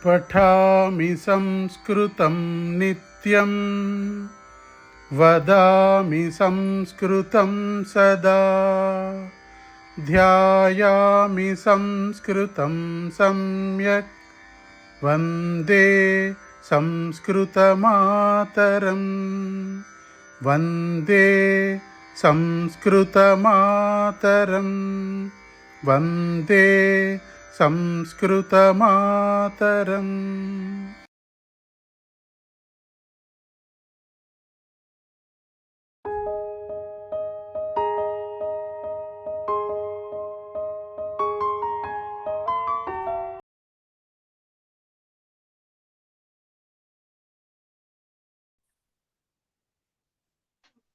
पठामि संस्कृतं नित्यं वदामि संस्कृतं सदा ध्यायामि संस्कृतं सम्यक् वन्दे संस्कृतमातरं वन्दे संस्कृतमातरं वन्दे संस्कृतमातरम्.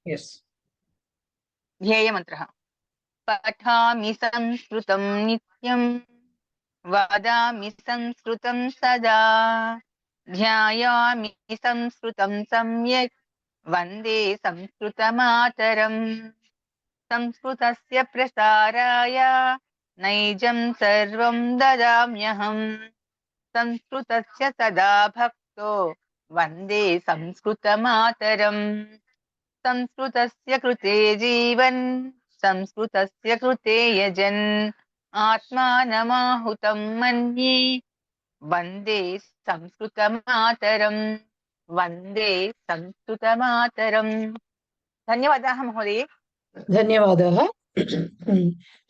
Yes. ध्येयमन्त्रः पठामि संस्कृतं नित्यं वदामि संस्कृतं सदा ध्यायामि संस्कृतं सम्यक् वन्दे संस्कृतमातरम् संस्कृतस्य प्रसाराय नैजं सर्वं ददाम्यहम् संस्कृतस्य सदा भक्तो वन्दे संस्कृतमातरम् संस्कृतस्य कृते जीवन् संस्कृतस्य कृते यजन् आत्मानमाहुतं मन्ये वन्दे संस्कृतमातरम् वन्दे संस्कृतमातरम्. धन्यवादाः महोदये. ధన్యవాదాः.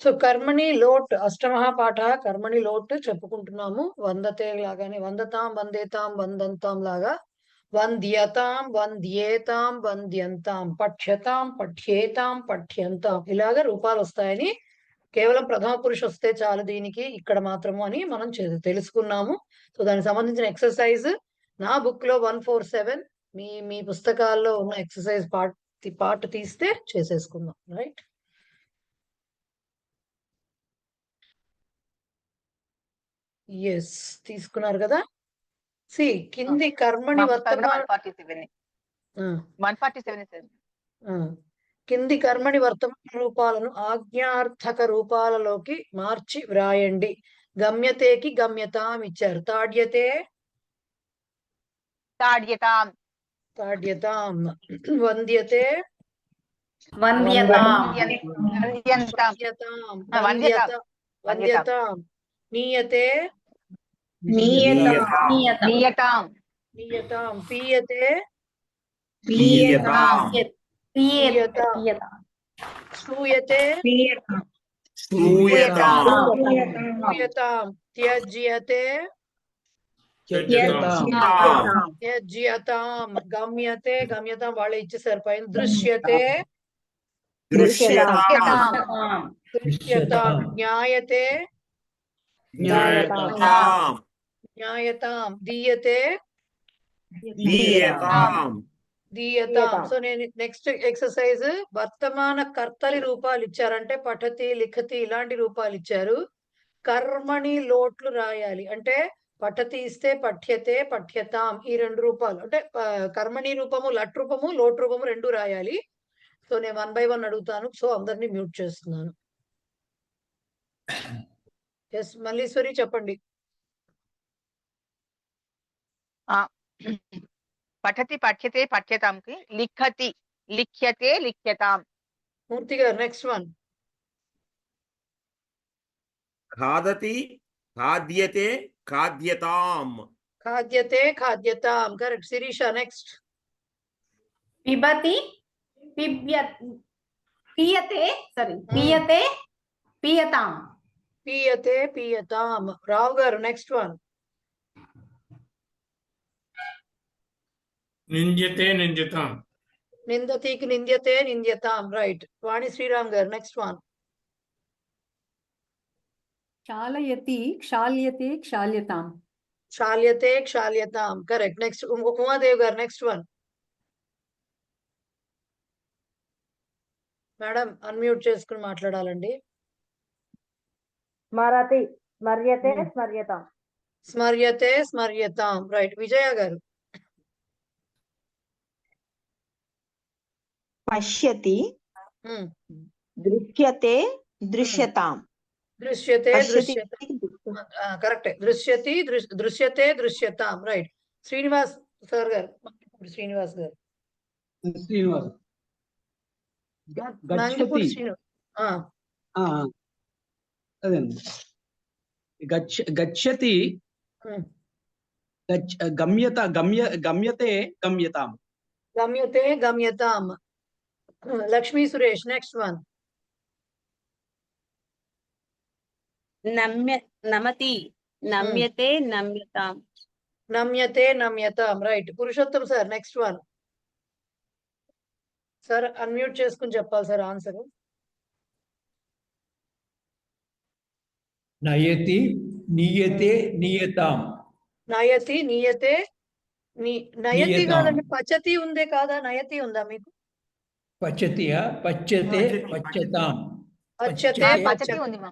సో కర్మణి లోట్ అష్టమః పాఠः కర్మణి లోట్ చెప్పుకుంటున్నాము. వందతే లాగానే వందతాం వందేతాం వందంతాం లాగా వంద్యతాం వంద్యేతాం వంద్యంతాం పఠ్యతాం పఠ్యేతాం పఠ్యంతాం ఇలాగ రూపాలు వస్తాయని కేవలం ప్రథమ పురుష వస్తే చాలు దీనికి ఇక్కడ మాత్రము అని మనం తెలుసుకున్నాము. సో దానికి సంబంధించిన ఎక్సర్సైజ్ నా బుక్ లో 147 మీ పుస్తకాల్లో ఉన్న ఎక్సర్సైజ్ పార్ట్ తీస్తే చేసేసుకుందాం. రైట్, ఎస్ తీసుకున్నారు కదా. సి కింది కర్మణి వర్తమాన 147 కింది కర్మణి వర్తమాన రూపాలను ఆజ్ఞార్థక రూపాలలోకి మార్చి వ్రాయండి. గమ్యతేకి గమ్యతాం ఇచ్చారు. తాడ్యతే తాడ్యతాం తాడ్యతాం వంద్యతే వంద్యతాం వంద్యతాం నీయతే నీయతాం పీయతే శ్రూయతే త్యజ్యతే త్యజ్యతాం గమ్యతే గమ్యతాం వాళ్ళే ఇచ్చేసారు పైన. దృశ్యతే దృశ్యతాం జ్ఞాయతే జ్ఞాయతాం దీయతే దీయతాం. సో నేను నెక్స్ట్ ఎక్సర్సైజ్ వర్తమాన కర్తలి రూపాలు ఇచ్చారంటే పఠతి లిఖతి ఇలాంటి రూపాలు ఇచ్చారు. కర్మణి లోట్లు రాయాలి అంటే పఠతి ఇస్తే పఠ్యతే పఠ్యతాం ఈ రెండు రూపాలు అంటే కర్మణి రూపము లట్ రూపము లోట్ రూపము రెండు రాయాలి. సో నేను 1 by 1 అడుగుతాను. సో అందరినీ మ్యూట్ చేస్తున్నాను. ఎస్ మల్లీశ్వరి చెప్పండి. పఠతి పఠ్యతే పఠ్యతాం కి లిఖతి లిఖ్యతే లిఖ్యతాం. Murthy garu next one. ఖాదతి ఖాద్యతే ఖాద్యతాం. ఖాద్యతే ఖాద్యతాం కరెక్ట్. శిరీష నెక్స్ట్. పిబతి పీయతే పీయతే పీయతాం. పీయతే పీయతాం. Rao garu next one. నింద్యతే నింద్యతాం. నిందతికి నింద్యతే నింద్యతాం right. Vani Sriram garu next one. క్షాళయతి క్షాళ్యతే క్షాళ్యతాం. క్షాళ్యతే క్షాళ్యతాం correct. Next Umadev garu next one. Madam unmute చేసుకుని మాట్లాడాలండి. స్మరతి స్మర్యతే స్మర్యతాం. స్మర్యతే స్మర్యతాం రైట్. విజయ గారు. పశ్యతి దృశ్యతే దృశ్యతాం. దృశ్యతే పశ్యతి కరెక్ట్. దృశ్యతి దృశ్యతే దృశ్యతాం. రైట్. శ్రీనివాస్ సార్ గారు, శ్రీనివాస్ గారు, శ్రీనివాస్ మంగిపూడి గచ్చతి శ్రీనివాస్. అదండి గచ్చతి గమ్యతే గమ్యతాం. గమ్యతే గమ్యతాం. Lakshmi Suresh, next one. నమతి నమ్యతే నమ్యతాం. నమ్యతే నమ్యతాం. Right. Purushottam sir, next one. Sir unmute చేసుకుని చెప్పాలి సార్ ఆన్సర్. నయతి నియతే నియతాం. నయతి నియతే నయతి నియతాం. కాదండి, పచతి ఉందే కాదా? నయతి ఉందా మీకు? పచ్చతియా పచ్చతే పచ్చతాం. పచ్చతే పచ్చతి ఉంది మా.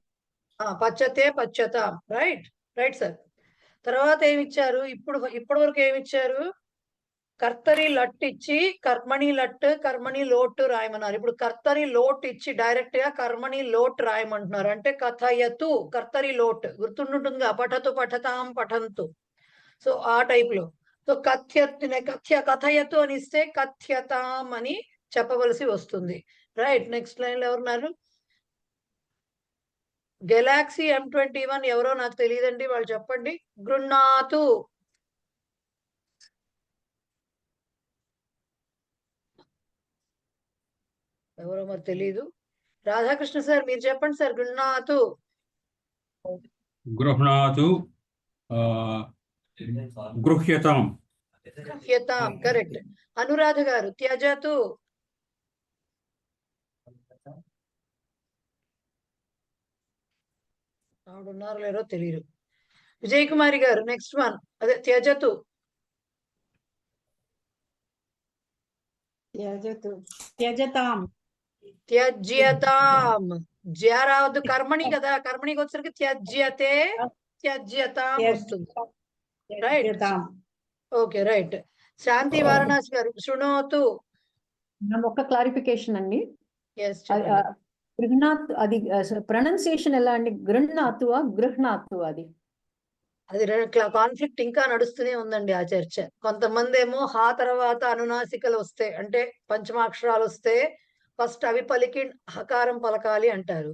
పచ్చతే పచ్చతాం. రైట్. Right sir. తర్వాత ఏమిచ్చారు? ఇప్పటి వరకు ఏమిచ్చారు? కర్తరి లట్ ఇచ్చి కర్మణి లట్ కర్మణి లోట్ రాయమన్నారు. ఇప్పుడు కర్తరి లోట్ ఇచ్చి డైరెక్ట్ గా కర్మణి లోట్ రాయమంటున్నారు. అంటే కథయతు కర్తరి లోట్ గుర్తుంటుందిగా, పఠతు పఠతాం పఠంతు. సో ఆ టైప్ లో. సో కథయతు అని ఇస్తే కథ్యతాం అని చెప్పవలసి వస్తుంది. రైట్. నెక్స్ట్ లైన్ లో ఎవరున్నారు? గెలాక్సీ M21 ఎవరో నాకు తెలియదండి, వాళ్ళు చెప్పండి. గృహ్ణాతు. ఎవరో మరి తెలియదు. రాధాకృష్ణ సార్ మీరు చెప్పండి సార్. గృహ్ణాతు. గృహ్ణాతు గృహ్యతాం. గృహ్యతాం. కరెక్ట్. అనురాధ గారు త్యజతు. ఆవిడున్నారో లేరో తెలియదు. విజయ్ కుమారి గారు నెక్స్ట్ వన్. అదే త్యజతు. త్యజతాం. త్యజ్యతాం. జ్య రావద్దు, కర్మణి కదా. కర్మణికి వచ్చరికి త్యజ్యతే త్యజ్యతాం వస్తుంది. రైట్. ఓకే. రైట్. శాంతి వారణాసి గారు శృణోతు. ఒక క్లారిఫికేషన్ అండి. ఎస్. గృహ్ణాత్ అది ప్రొనౌన్సియేషన్ ఎలా అండి? గృహ్ణాతువా గృహ్ణాతు? అది కాన్ఫ్లిక్ట్ ఇంకా నడుస్తూనే ఉందండి ఆ చర్చ. కొంతమంది ఏమో హా తర్వాత అనునాసికలు వస్తే, అంటే పంచమాక్షరాలు వస్తే ఫస్ట్ అవి పలికి హకారం పలకాలి అంటారు.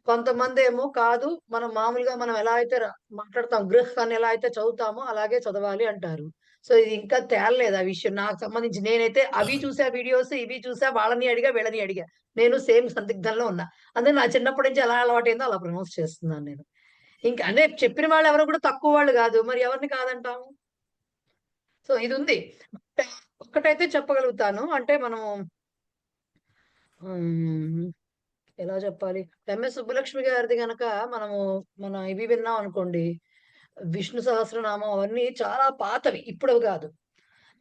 కొంతమంది ఏమో కాదు, మనం మామూలుగా మనం ఎలా అయితే మాట్లాడతాం గృహ్ అని ఎలా అయితే చదువుతామో అలాగే చదవాలి అంటారు. సో ఇది ఇంకా తేలలేదు ఆ విషయం నాకు సంబంధించి. నేనైతే అవి చూసా వీడియోస్, ఇవి చూసా, వాళ్ళని అడిగా వీళ్ళని అడిగా. నేను సేమ్ సందిగ్ధంలో ఉన్నా. అందుకే నా చిన్నప్పటి నుంచి ఎలా అలవాటైందో అలా ప్రొనౌన్స్ చేస్తున్నాను నేను. ఇంకా అంటే చెప్పిన వాళ్ళు ఎవరు కూడా తక్కువ వాళ్ళు కాదు, మరి ఎవరిని కాదంటాము. సో ఇది ఉంది. ఒక్కటైతే చెప్పగలుగుతాను, అంటే మనము ఎలా చెప్పాలి, ఎంఎస్ సుబ్బలక్ష్మి గారిది గనక మన ఇవి విన్నాం అనుకోండి, విష్ణు సహస్రనామం అవన్నీ చాలా పాతవి, ఇప్పుడు కాదు.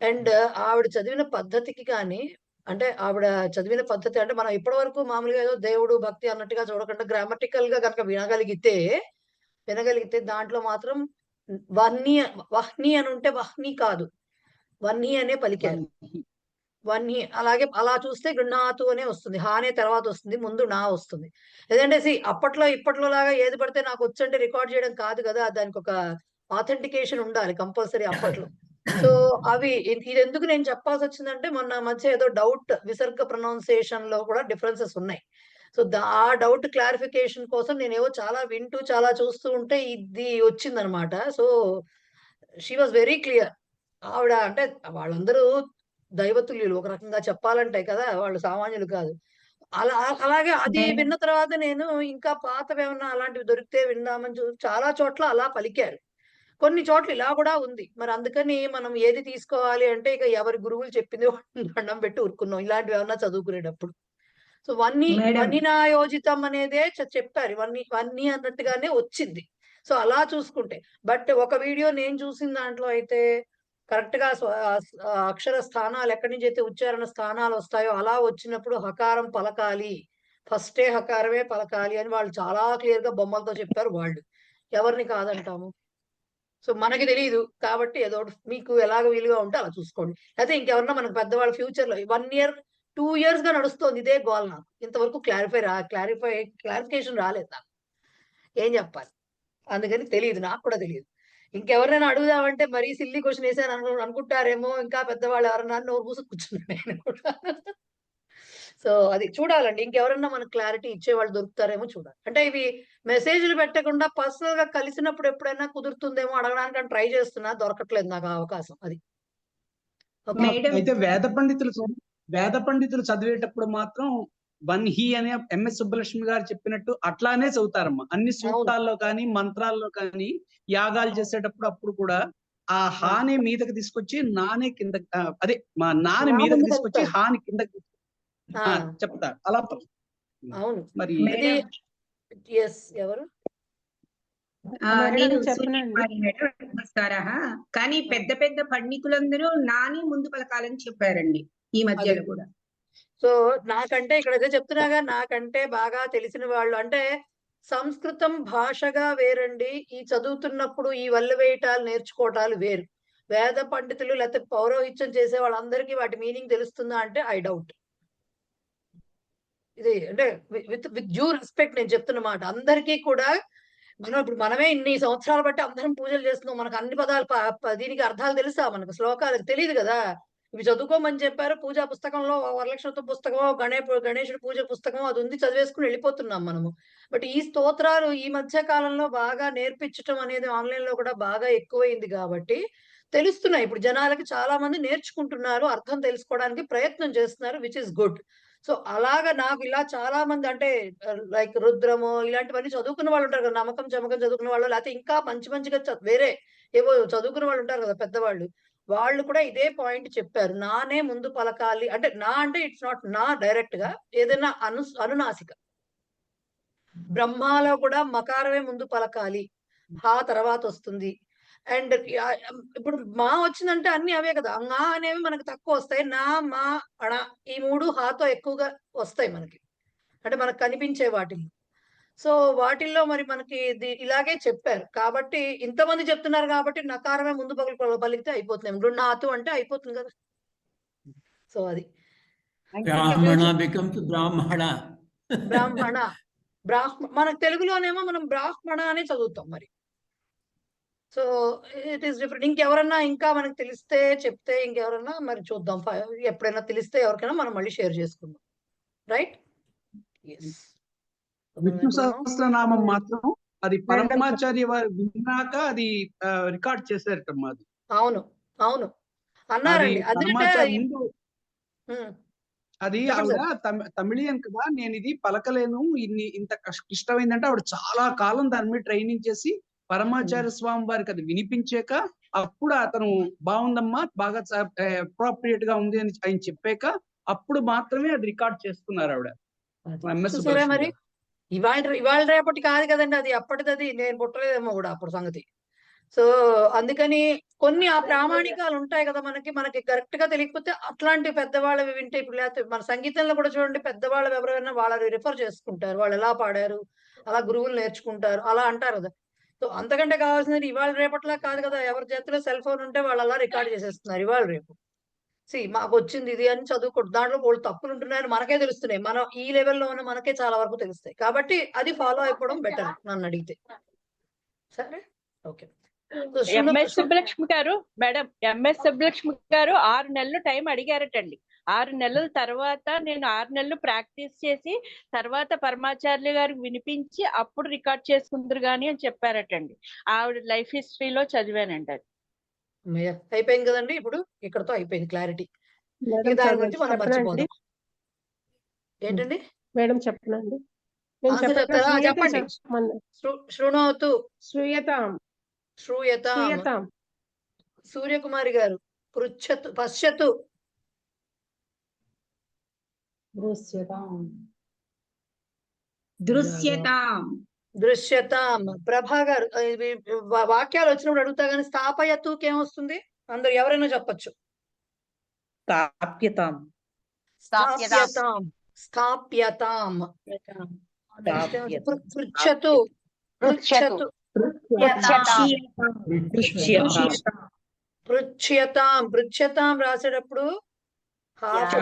అండ్ ఆవిడ చదివిన పద్ధతికి కానీ, అంటే ఆవిడ చదివిన పద్ధతి అంటే మనం ఇప్పటి వరకు మామూలుగా ఏదో దేవుడు భక్తి అన్నట్టుగా చూడకుండా గ్రామటికల్ గా కనుక వినగలిగితే దాంట్లో మాత్రం వహ్ని అని ఉంటే వహ్ని కాదు, వహ్ని అనే పలికారు. వహ్ని. అలాగే అలా చూస్తే గృహ్ణాతు అనే వస్తుంది. హా అనే తర్వాత వస్తుంది, ముందు నా వస్తుంది. లేదంటే ఇప్పట్లో లాగా ఏది పడితే నాకు వచ్చంటే రికార్డ్ చేయడం కాదు కదా, దానికి ఒక ఆథెంటికేషన్ ఉండాలి కంపల్సరీ అప్పట్లో. సో ఇది ఎందుకు నేను చెప్పాల్సి వచ్చిందంటే, మొన్న మధ్య ఏదో డౌట్ విసర్గ ప్రొనౌన్సియేషన్ లో కూడా డిఫరెన్సెస్ ఉన్నాయి. సో ఆ డౌట్ క్లారిఫికేషన్ కోసం నేనేవో చాలా వింటూ చాలా చూస్తూ ఉంటే ఇది వచ్చిందనమాట. So she was very clear. ఆవిడ అంటే వాళ్ళందరూ దైవతుల్యులు ఒక రకంగా చెప్పాలంటే కదా, వాళ్ళు సామాన్యులు కాదు. అలాగే అది విన్న తర్వాత నేను ఇంకా పాతవి ఏమన్నా అలాంటివి దొరికితే విందామని చాలా చోట్ల అలా పలికారు. కొన్ని చోట్ల ఇలా కూడా ఉంది. మరి అందుకని మనం ఏది తీసుకోవాలి అంటే ఇక ఎవరి గురువులు చెప్పింది దండం పెట్టి ఊరుకున్నాం ఇలాంటివి ఏమన్నా చదువుకునేటప్పుడు. సో వన్నినాయోజితం అనేదే చెప్పారు. వన్నీ అన్నట్టుగానే వచ్చింది. సో అలా చూసుకుంటే, బట్ ఒక వీడియో నేను చూసిన దాంట్లో అయితే కరెక్ట్ గా అక్షర స్థానాలు ఎక్కడి నుంచి అయితే ఉచ్చారణ స్థానాలు వస్తాయో అలా వచ్చినప్పుడు హకారం పలకాలి, ఫస్టే హకారమే పలకాలి అని వాళ్ళు చాలా క్లియర్ గా బొమ్మలతో చెప్పారు. వాళ్ళు ఎవరిని కాదంటాము. సో మనకి తెలియదు కాబట్టి ఏదో మీకు ఎలాగ వీలుగా ఉంటే అలా చూసుకోండి. అయితే ఇంకెవరన్నా మనకు పెద్దవాళ్ళ ఫ్యూచర్ లో 1 year 2 years గా నడుస్తోంది ఇదే గోల్. నాకు ఇంతవరకు క్లారిఫికేషన్ రాలేదు నాకు. ఏం చెప్పాలి? అందుకని తెలియదు, నాకు కూడా తెలియదు. ఇంకెవరైనా అడుగుదామంటే మరీ సిల్లీ క్వశ్చన్ వేసాను అనుకుంటారేమో, ఇంకా పెద్దవాళ్ళు ఎవరన్నా అని నోరు మూసుకు కూర్చున్నాను నేను కూడా. సో అది చూడాలండి, ఇంకెవరన్నా మనకు క్లారిటీ ఇచ్చేవాళ్ళు దొరుకుతారేమో చూడాలి. అంటే ఇవి మెసేజ్లు పెట్టకుండా పర్సనల్ గా కలిసినప్పుడు ఎప్పుడైనా కుదురుతుందేమో అడగడానికి ట్రై చేస్తున్నా, దొరకట్లేదు నాకు ఆ అవకాశం. అది ఓకే. అయితే వేద పండితులు చదివేటప్పుడు మాత్రం వన్ హీ అనే ఎంఎస్ సుబ్బలక్ష్మి గారు చెప్పినట్టు అట్లానే చదువుతారమ్మా. అన్ని సూక్తాల్లో కానీ మంత్రాల్లో కానీ యాగాలు చేసేటప్పుడు అప్పుడు కూడా ఆ హాని మీదకి తీసుకొచ్చి నానే కింద అదే మా నాని మీదకి తీసుకొచ్చి హాని కిందకి చెప్తారు అలా. అవును మరి ఎస్ ఎవరు నేను నమస్కారः. కానీ పెద్ద పెద్ద పండితులందరూ నాని ముందు పలకాలని చెప్పారండి ఈ మధ్యలో కూడా. సో నాకంటే ఇక్కడ అదే చెప్తున్నాగా, నాకంటే బాగా తెలిసిన వాళ్ళు అంటే సంస్కృతం భాషగా వేరండి, ఈ చదువుతున్నప్పుడు ఈ వల్ల వేయటాలు నేర్చుకోవటాలు వేరు. వేద పండితులు లేకపోతే పౌరోహిత్యం చేసే వాళ్ళందరికీ వాటి మీనింగ్ తెలుస్తుందా అంటే ఐ డౌట్. ఇది అంటే విత్ డ్యూ రెస్పెక్ట్ నేను చెప్తున్నమాట. అందరికీ కూడా ఇప్పుడు మనమే ఇన్ని సంవత్సరాలు బట్టి అందరం పూజలు చేస్తున్నాం, మనకు అన్ని పదాలు దీనికి అర్థాలు తెలుసా? మనకు శ్లోకాలకు తెలియదు కదా. ఇవి చదువుకోమని చెప్పారు, పూజా పుస్తకంలో వరలక్ష్మి పుస్తకమో గణేశుడి పూజ పుస్తకమో అది ఉంది, చదివేసుకుని వెళ్ళిపోతున్నాం మనము. బట్ ఈ స్తోత్రాలు ఈ మధ్య కాలంలో బాగా నేర్పించటం అనేది ఆన్లైన్ లో కూడా బాగా ఎక్కువైంది కాబట్టి తెలుస్తున్నాయి. ఇప్పుడు జనాలకి చాలా మంది నేర్చుకుంటున్నారు, అర్థం తెలుసుకోవడానికి ప్రయత్నం చేస్తున్నారు, విచ్ ఇస్ గుడ్. సో అలాగా నాకు ఇలా చాలా మంది అంటే లైక్ రుద్రము ఇలాంటివన్నీ చదువుకున్న వాళ్ళు ఉంటారు కదా, నమ్మకం చమకం చదువుకున్న వాళ్ళు, లేకపోతే ఇంకా మంచి మంచిగా వేరే ఏవో చదువుకున్న వాళ్ళు ఉంటారు కదా పెద్దవాళ్ళు, వాళ్ళు కూడా ఇదే పాయింట్ చెప్పారు. నానే ముందు పలకాలి అంటే, నా అంటే ఇట్స్ నాట్ నా డైరెక్ట్ గా, ఏదైనా అనునాసిక. బ్రహ్మాలో కూడా మకారమే ముందు పలకాలి, హా తర్వాత వస్తుంది. అండ్ ఇప్పుడు మా వచ్చిందంటే అన్ని అవే కదా, నా అనేవి మనకు తక్కువ వస్తాయి, నా మా అణ ఈ మూడు హాతో ఎక్కువగా వస్తాయి మనకి, అంటే మనకు కనిపించే వాటిల్లో. సో వాటిల్లో మరి మనకి ఇలాగే చెప్పారు కాబట్టి ఇంతమంది చెప్తున్నారు కాబట్టి నకారమే ముందు పలికితే అయిపోతుంది. గృహ్ణాతు అంటే అయిపోతుంది కదా. సో అది బ్రాహ్మణ becomes బ్రాహ్మణ. బ్రాహ్మణ మనకు తెలుగులోనేమో మనం బ్రాహ్మణ అని చదువుతాం మరి. So it is different. ఇంకెవరన్నా ఇంకా మనకు తెలిస్తే చెప్తే, ఇంకెవరన్నా మరి చూద్దాం, ఎప్పుడైనా తెలిస్తే ఎవరికైనా మనం మళ్ళీ షేర్ చేసుకుందాం. రైట్? విష్ణు సహస్రనామం మాత్రం అది పరమాచార్య వారు విన్నాక అది రికార్డ్ చేశారటమ్మా. అది అవును అవును అన్నారండి. అది ఆవిడ తమిళియన్ కదా, నేను ఇది పలకలేను, ఇంత క్లిష్టమైందంటే ఆవిడ చాలా కాలం దాని మీద ట్రైనింగ్ చేసి పరమాచార్య స్వామి వారికి అది వినిపించాక అప్పుడు అతను బాగుందమ్మా, బాగా అప్రోప్రియేట్ గా ఉంది అని ఆయన చెప్పాక అప్పుడు మాత్రమే అది రికార్డ్ చేసుకున్నారు ఆవిడ. మరి ఇవాళ రేపటి కాదు కదండి, అది అప్పటిది, అది నేను పుట్టలేదేమో కూడా అప్పుడు సంగతి. సో అందుకని కొన్ని ఆ ప్రామాణికాలు ఉంటాయి కదా మనకి కరెక్ట్ గా తెలియకపోతే అట్లాంటి పెద్దవాళ్ళవి వింటే, ఇప్పుడు లేకపోతే మన సంగీతంలో కూడా చూడండి, పెద్దవాళ్ళు ఎవరైనా వాళ్ళని రిఫర్ చేసుకుంటారు, వాళ్ళు ఎలా పాడారు, అలా గురువులు నేర్చుకుంటారు, అలా అంటారు కదా. సో అంతకంటే కావాల్సింది ఇవాళ రేపట్లా కాదు కదా, ఎవరి చేతిలో సెల్ ఫోన్ ఉంటే వాళ్ళు అలా రికార్డ్ చేసేస్తున్నారు ఇవాళ రేపు. మాకు వచ్చింది ఇది అని చదువుకోండి, దాంట్లో వాళ్ళు తప్పులు ఉంటున్నాయని మనకే తెలుస్తున్నాయి, మనం ఈ లెవెల్లో ఉన్న మనకే చాలా వరకు తెలుస్తాయి. కాబట్టి అది ఫాలో అయిపోవడం బెటర్ నన్ను అడిగితే. సరే ఓకే. ఎంఎస్ సుబ్బలక్ష్మి గారు, మేడం ఎంఎస్ సుబ్బలక్ష్మి గారు 6 నెలలు టైం అడిగారటండి. 6 నెలల తర్వాత నేను 6 నెలలు ప్రాక్టీస్ చేసి తర్వాత పరమాచార్య గారికి వినిపించి అప్పుడు రికార్డ్ చేసుకుందరు గాని అని చెప్పారటండి. ఆవిడ లైఫ్ హిస్టరీలో చదివానండి. అది అయిపోయింది కదండి, ఇప్పుడు ఇక్కడతో అయిపోయింది క్లారిటీ. దాని గురించి మనం మర్చిపోదాం. ఏంటండి మేడం చెప్పనండి, చెప్తారా? చెప్పండి. శృణోతు శ్రూయతాం శ్రూయతాం. సూర్యకుమారి గారు పృచ్ఛతు పశ్యతు. దృశ్యతాం. ప్రభా గారు వాక్యాలు వచ్చినప్పుడు అడుగుతా కానీ స్థాపయతుకి ఏమొస్తుంది? అందరు ఎవరైనా చెప్పచ్చు. స్థాప్యతాం. స్థాప్యతాం. పృచ్ఛతు. పృచ్ఛతాం రాసేటప్పుడు హాఫ్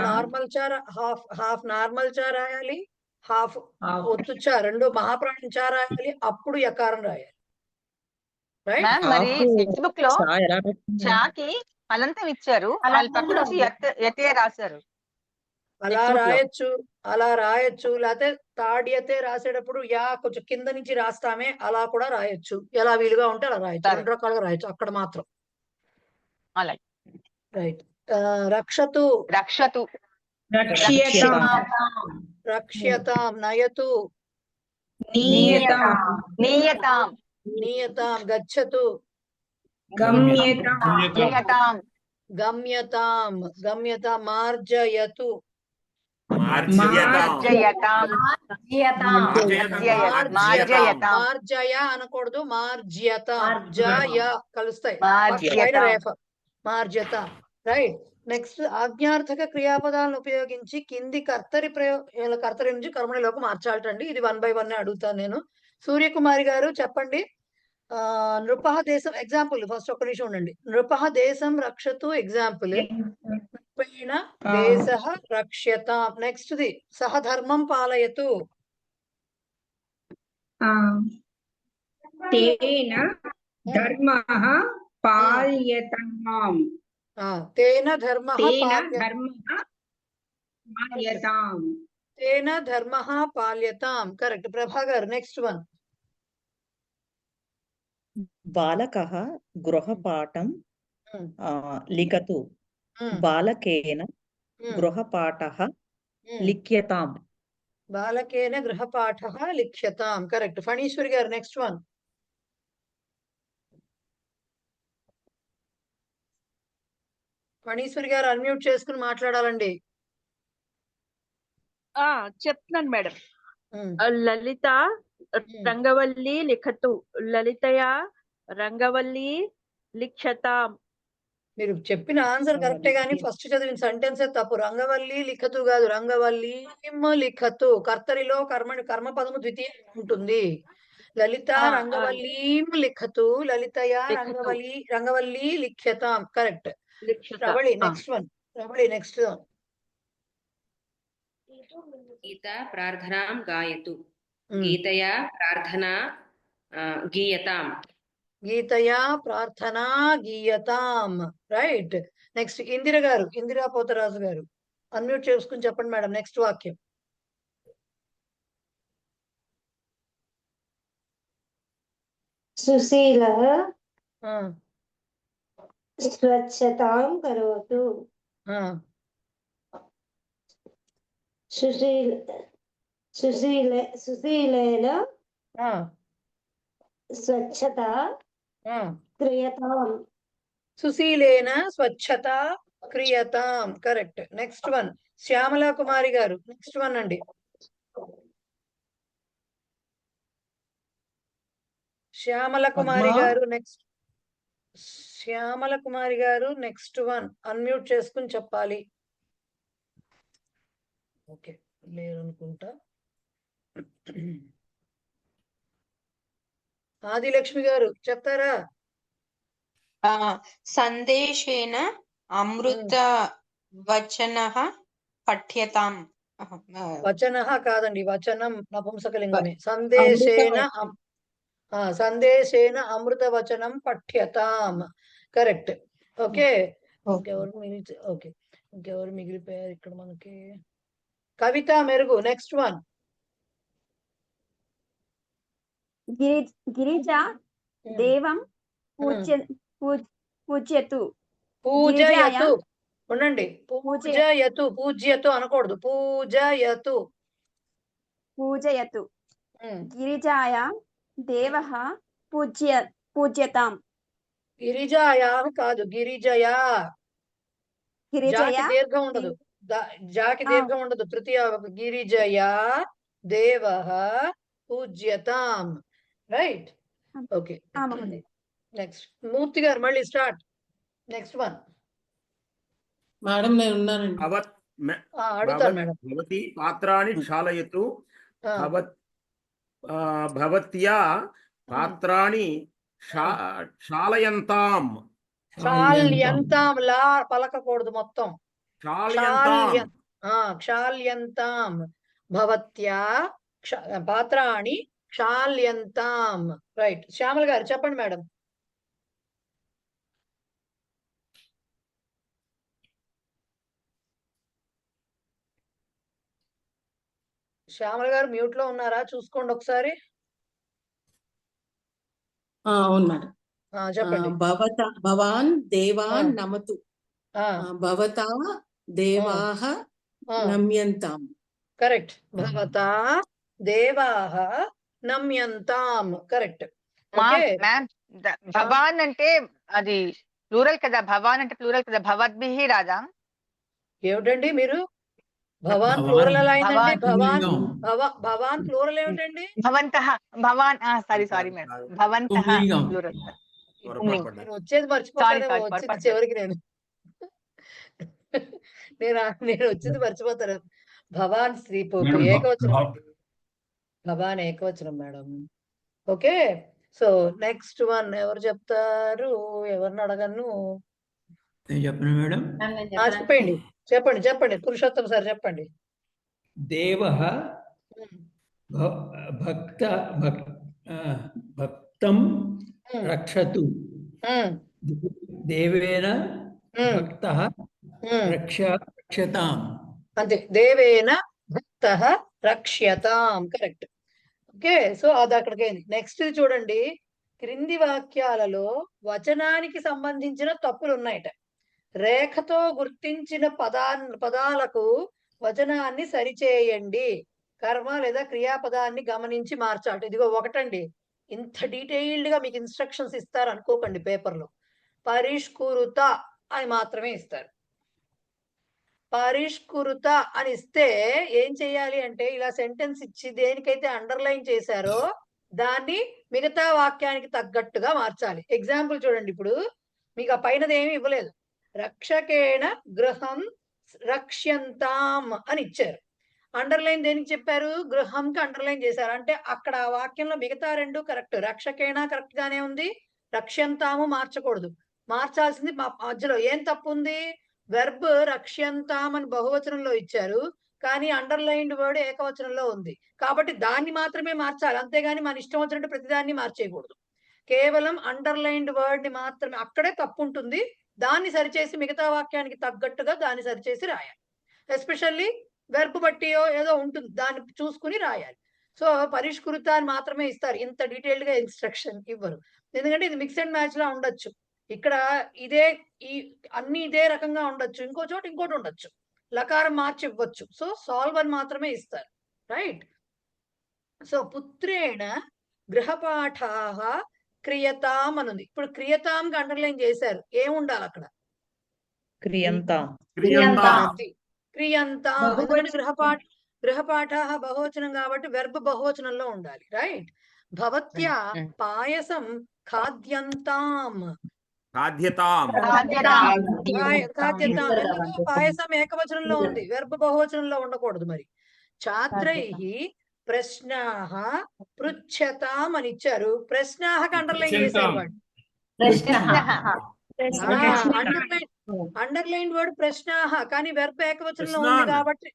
నార్మల్ చా రాయాలి, హాఫ్ ఒత్తుచ్చ రెండు మహాప్రాణం చా రాయాలి, అప్పుడు యకారం రాయాలి. రైట్? మ్యామ్ మరి టెక్స్ట్ బుక్ లో చాకి అలంతం ఇచ్చారు, వాళ్ళు పక్క నుంచి ఎతే రాశారు. అలా Textbook లో. రాయొచ్చు, అలా రాయొచ్చు. లేకపోతే తాడియతే రాసేటప్పుడు యా కొంచెం కింద నుంచి రాస్తామే, అలా కూడా రాయొచ్చు. ఎలా వీలుగా ఉంటే అలా రాయొచ్చు. సరే. 2 రకాలుగా రాయొచ్చు అక్కడ మాత్రం. అలాగే. రైట్. రక్షతు, రక్షతు, రక్ష్యతాం రక్ష్యతాం, నయతు, నీయతాం నీయతాం, నీయతాం, గచ్చతు, గమ్యతాం నీయతాం, గమ్యతాం, గమ్యతాం, మార్జయతు, మార్జయతాం. మార్జయతాం, మార్జయతాం, మార్జయ అనకూడదు, మార్జ్యతాం, జయ కలుస్తాయి. మార్జ్యతాం. రేఫ మార్జ్యత. రైట్. నెక్స్ట్ ఆజ్ఞార్థక క్రియాపదాలను ఉపయోగించి కింది కర్తరి నుంచి కర్మణిలోకి మార్చాలటండి. ఇది 1 by 1 అడుగుతాను నేను. సూర్యకుమారి గారు చెప్పండి. నృపః దేశం ఎగ్జాంపుల్ ఫస్ట్ ఒక్క నిమిషం ఉండండి. నృపః దేశం రక్షతు ఎగ్జాంపుల్. నృపేణ దేశః రక్ష్యతాం. నెక్స్ట్ ది సహ ధర్మం పాలయతు. తేన ధర్మః పాల్యతాం తేన ధర్మః తేన పాల్యతాం. ధర్మః పాల్యతాం తేన ధర్మః పాల్యతాం. కరెక్ట్. ప్రభా గారు నెక్స్ట్ వన్. బాలకः గృహపాఠం లిఖతు. బాలకేన గృహపాఠः లిఖ్యతాం. బాలకేన గృహపాఠః లిఖ్యతాం. కరెక్ట్. ఫణీశ్వరి గారు నెక్స్ట్ వన్. ఫణీశ్వరి గారు అన్మ్యూట్ చేసుకుని మాట్లాడాలండి. చెప్తున్నాను మేడం. లలిత రంగవల్లి లిఖతు. లలితయా రంగవల్లి లిఖ్యతాం. మీరు చెప్పిన ఆన్సర్ కరెక్టే గానీ ఫస్ట్ చదివిన సెంటెన్సే తప్పు. రంగవల్లి లిఖతు కాదు, రంగవల్లి లిఖతు. కర్తరిలో కర్మ పదము ద్వితీయ ఉంటుంది. లలిత రంగవల్లీం లిఖతు, లలితయా రంగవల్లి లిఖ్యతాం. Correct. Ravali next one. Ravali next one. Geeta ప్రార్థనాం గాయతు. గీతయా ప్రార్థనా గీయతాం. గీతయా ప్రార్థనా గీయతాం. రైట్. నెక్స్ట్ ఇందిర గారు, ఇందిరా పోతరాజు గారు అన్మ్యూట్ చేసుకుని చెప్పండి మేడం. నెక్స్ట్ వాక్యం. సుశీల స్వచ్ఛతాం కరోతు. సుశీలేన స్వచ్ఛత క్రియతాం. సుశీలేన స్వచ్ఛత క్రియతాం. Correct. Next one. Shyamala Kumari garu next one అండి. Shyamala Kumari garu next. Shyamala Kumari garu next one. Unmute చేసుకుని చెప్పాలి. ఓకే, లేరు అనుకుంటా. ఆదిలక్ష్మి గారు చెప్తారా? సందేశేన అమృత వచనః పఠ్యతాం. వచనః కాదండి, వచనం నపుంసకలింగమే. సందేశేన అమృత వచనం పఠ్యతాం. కరెక్ట్. ఓకే. ఇంకెవరు మిగిలిపోయారు ఇక్కడ మనకి? కవిత మెరుగు నెక్స్ట్ వన్. గిరిజ దేవం పూజ్యతు. పూజయతు. ఉండండి. పూజయతు, పూజ్యతు అనకూడదు. పూజయతు. పూజయతు. గిరిజాయ దేవః పూజ్యతాం. గిరిజాయా కాదు, గిరిజయా. గిరిజయా దీర్ఘం ఉండదు, జాకి దీర్ఘం ఉండదు. తృతీయ గిరిజయా దేవః పూజ్యతాం. రైట్. ఓకే. నెక్స్ట్ మూర్తి గారు మళ్ళీ స్టార్ట్. Next one. మేడం నేను ఉన్నానండి. అడుగుతాను మేడం. భవతి పాత్రాన్ని క్షాళయతు. భవత్యా పాత్రాన్ని క్షాళయంతాం. క్షాళ్యంతాం. లా పలకకూడదు మొత్తం. క్షాళయంతాం. క్షాళ్యంతాం. భవత్యా పాత్రాణి క్షాల్యంతాం. రైట్, శ్యామల గారు చెప్పండి మేడం. శ్యామల గారు మ్యూట్ లో ఉన్నారా? చూసుకోండి ఒకసారి. అవును మేడం. చెప్పండి. భవాన్ దేవాన్ నమతు. భవతా దేవాః నమ్యంతాం. కరెక్ట్. భవతా దేవాః నమ్యంతాం. కరెక్ట్. మ్యామ్ భవాన్ అంటే అది ప్లూరల్ కదా, భవాన్ అంటే ప్లూరల్ కదా, భవద్భిః రాదా? ఏమిటండి మీరు భవాన్ ప్లూరల్ ఎలా అయిందండి? భవాన్ ప్లూరల్ ఏమిటండి? భవంతః. భవాన్ సారీ మేడం, భవంతః ప్లూరల్. నేను వచ్చేది మర్చిపోతాను. వచ్చింది చివరికి నేను వచ్చేది మర్చిపోతాను. భవాన్ స్త్రీ ఏకవచనం అండి. భవాన్ ఏకవచనం madam. Okay, so next one ఎవరు చెప్తారు? ఎవరిని అడగను? చెప్పండి మేడం. చెప్పండి పురుషోత్తం సార్ చెప్పండి. దేవః భక్తం రక్షతు. దేవేన భక్తః రక్షతాం. అంతే, దేవేన భక్తః రక్ష్యతాం. కరెక్ట్. ఓకే, సో అది అక్కడికి అయింది. నెక్స్ట్ చూడండి, క్రింది వాక్యాలలో వచనానికి సంబంధించిన తప్పులు ఉన్నాయట. రేఖతో గుర్తించిన పదాలకు వచనాన్ని సరిచేయండి. కర్మ లేదా క్రియాపదాన్ని గమనించి మార్చాలి. ఇదిగో ఒకటండి, ఇంత డీటెయిల్డ్ గా మీకు ఇన్స్ట్రక్షన్స్ ఇస్తారు అనుకోకండి. పేపర్లో పరిష్కృత అని మాత్రమే ఇస్తారు. పరిష్కృత అని ఇస్తే ఏం చేయాలి అంటే, ఇలా సెంటెన్స్ ఇచ్చి దేనికైతే అండర్లైన్ చేశారో దాన్ని మిగతా వాక్యానికి తగ్గట్టుగా మార్చాలి. ఎగ్జాంపుల్ చూడండి, ఇప్పుడు మీకు ఆ పైనది ఏమి ఇవ్వలేదు. రక్షకేణ గృహం రక్ష్యంతాం అని ఇచ్చారు. అండర్లైన్ దేనికి చెప్పారు? గృహంకి అండర్లైన్ చేశారు. అంటే అక్కడ ఆ వాక్యంలో మిగతా రెండు కరెక్ట్. రక్షకేణ కరెక్ట్ గానే ఉంది, రక్ష్యంతాము మార్చకూడదు. మార్చాల్సింది మధ్యలో ఏం తప్పు ఉంది? వెర్బ్ రక్ష్యంతాం అని బహువచనంలో ఇచ్చారు, కానీ అండర్లైన్డ్ వర్డ్ ఏకవచనంలో ఉంది. కాబట్టి దాన్ని మాత్రమే మార్చాలి, అంతేగాని మన ఇష్టం వచ్చినట్టు ప్రతిదాన్ని మార్చేయకూడదు. కేవలం అండర్లైన్డ్ వర్డ్ ని మాత్రమే, అక్కడే తప్పు ఉంటుంది, దాన్ని సరిచేసి మిగతా వాక్యానికి తగ్గట్టుగా దాన్ని సరిచేసి రాయాలి. ఎస్పెషల్లీ వెర్బ్ బట్టియో ఏదో ఉంటుంది, దాన్ని చూసుకుని రాయాలి. సో పరిష్కృత అని మాత్రమే ఇస్తారు, ఇంత డీటెయిల్డ్ గా ఇన్స్ట్రక్షన్ ఇవ్వరు. ఎందుకంటే ఇది మిక్స్ అండ్ మ్యాచ్ లా ఉండొచ్చు. ఇక్కడ అన్ని ఇదే రకంగా ఉండొచ్చు, ఇంకో చోట ఇంకోటి ఉండొచ్చు, లకారం మార్చి ఇవ్వచ్చు. సో సాల్వ్ అని మాత్రమే ఇస్తారు. రైట్. సో పుత్రేణ గృహపాఠాః క్రియతాం అనుంది. ఇప్పుడు క్రియతాం కి అండర్లైన్ చేశారు, ఏముండాలి అక్కడ? క్రియంతాం. ఎందుకంటే గృహపాఠాః బహువచనం కాబట్టి వెర్బ్ బహువచనంలో ఉండాలి. రైట్. భవత్యా పాయసం ఖాద్యంతాం. ఎందుకు పాయసం ఏకవచనంలో ఉంది, వెర్బ్ బహువచనంలో ఉండకూడదు. మరి ఛాత్రైః ప్రశ్నాః పృచ్ఛతాం అని ఇచ్చారు, ప్రశ్నాహకి అండర్లైన్ చేశారు వాడు. అండర్లైన్ వర్డ్ ప్రశ్నాహ, కానీ వెర్బ్ ఏకవచనంలో ఉంది కాబట్టి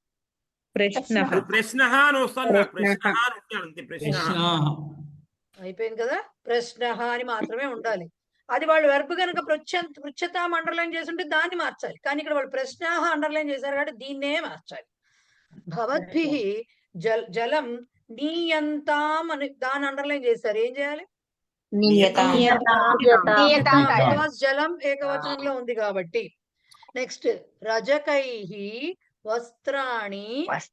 అయిపోయింది కదా. ప్రశ్నః అని మాత్రమే ఉండాలి. అది వాళ్ళు వెర్బ్ కనుక పృచ్ఛతాం అండర్లైన్ చేసి ఉంటే దాన్ని మార్చాలి, కానీ ఇక్కడ వాళ్ళు ప్రశ్నాహ అండర్లైన్ చేశారు కాబట్టి దీన్నే మార్చాలి. భవద్భిః జలం నీయంతాం అని దాన్ని అండర్లైన్ చేశారు, ఏం చేయాలి? జలం ఏకవచనంలో ఉంది కాబట్టి. నెక్స్ట్ రజకైః వస్త్రాణి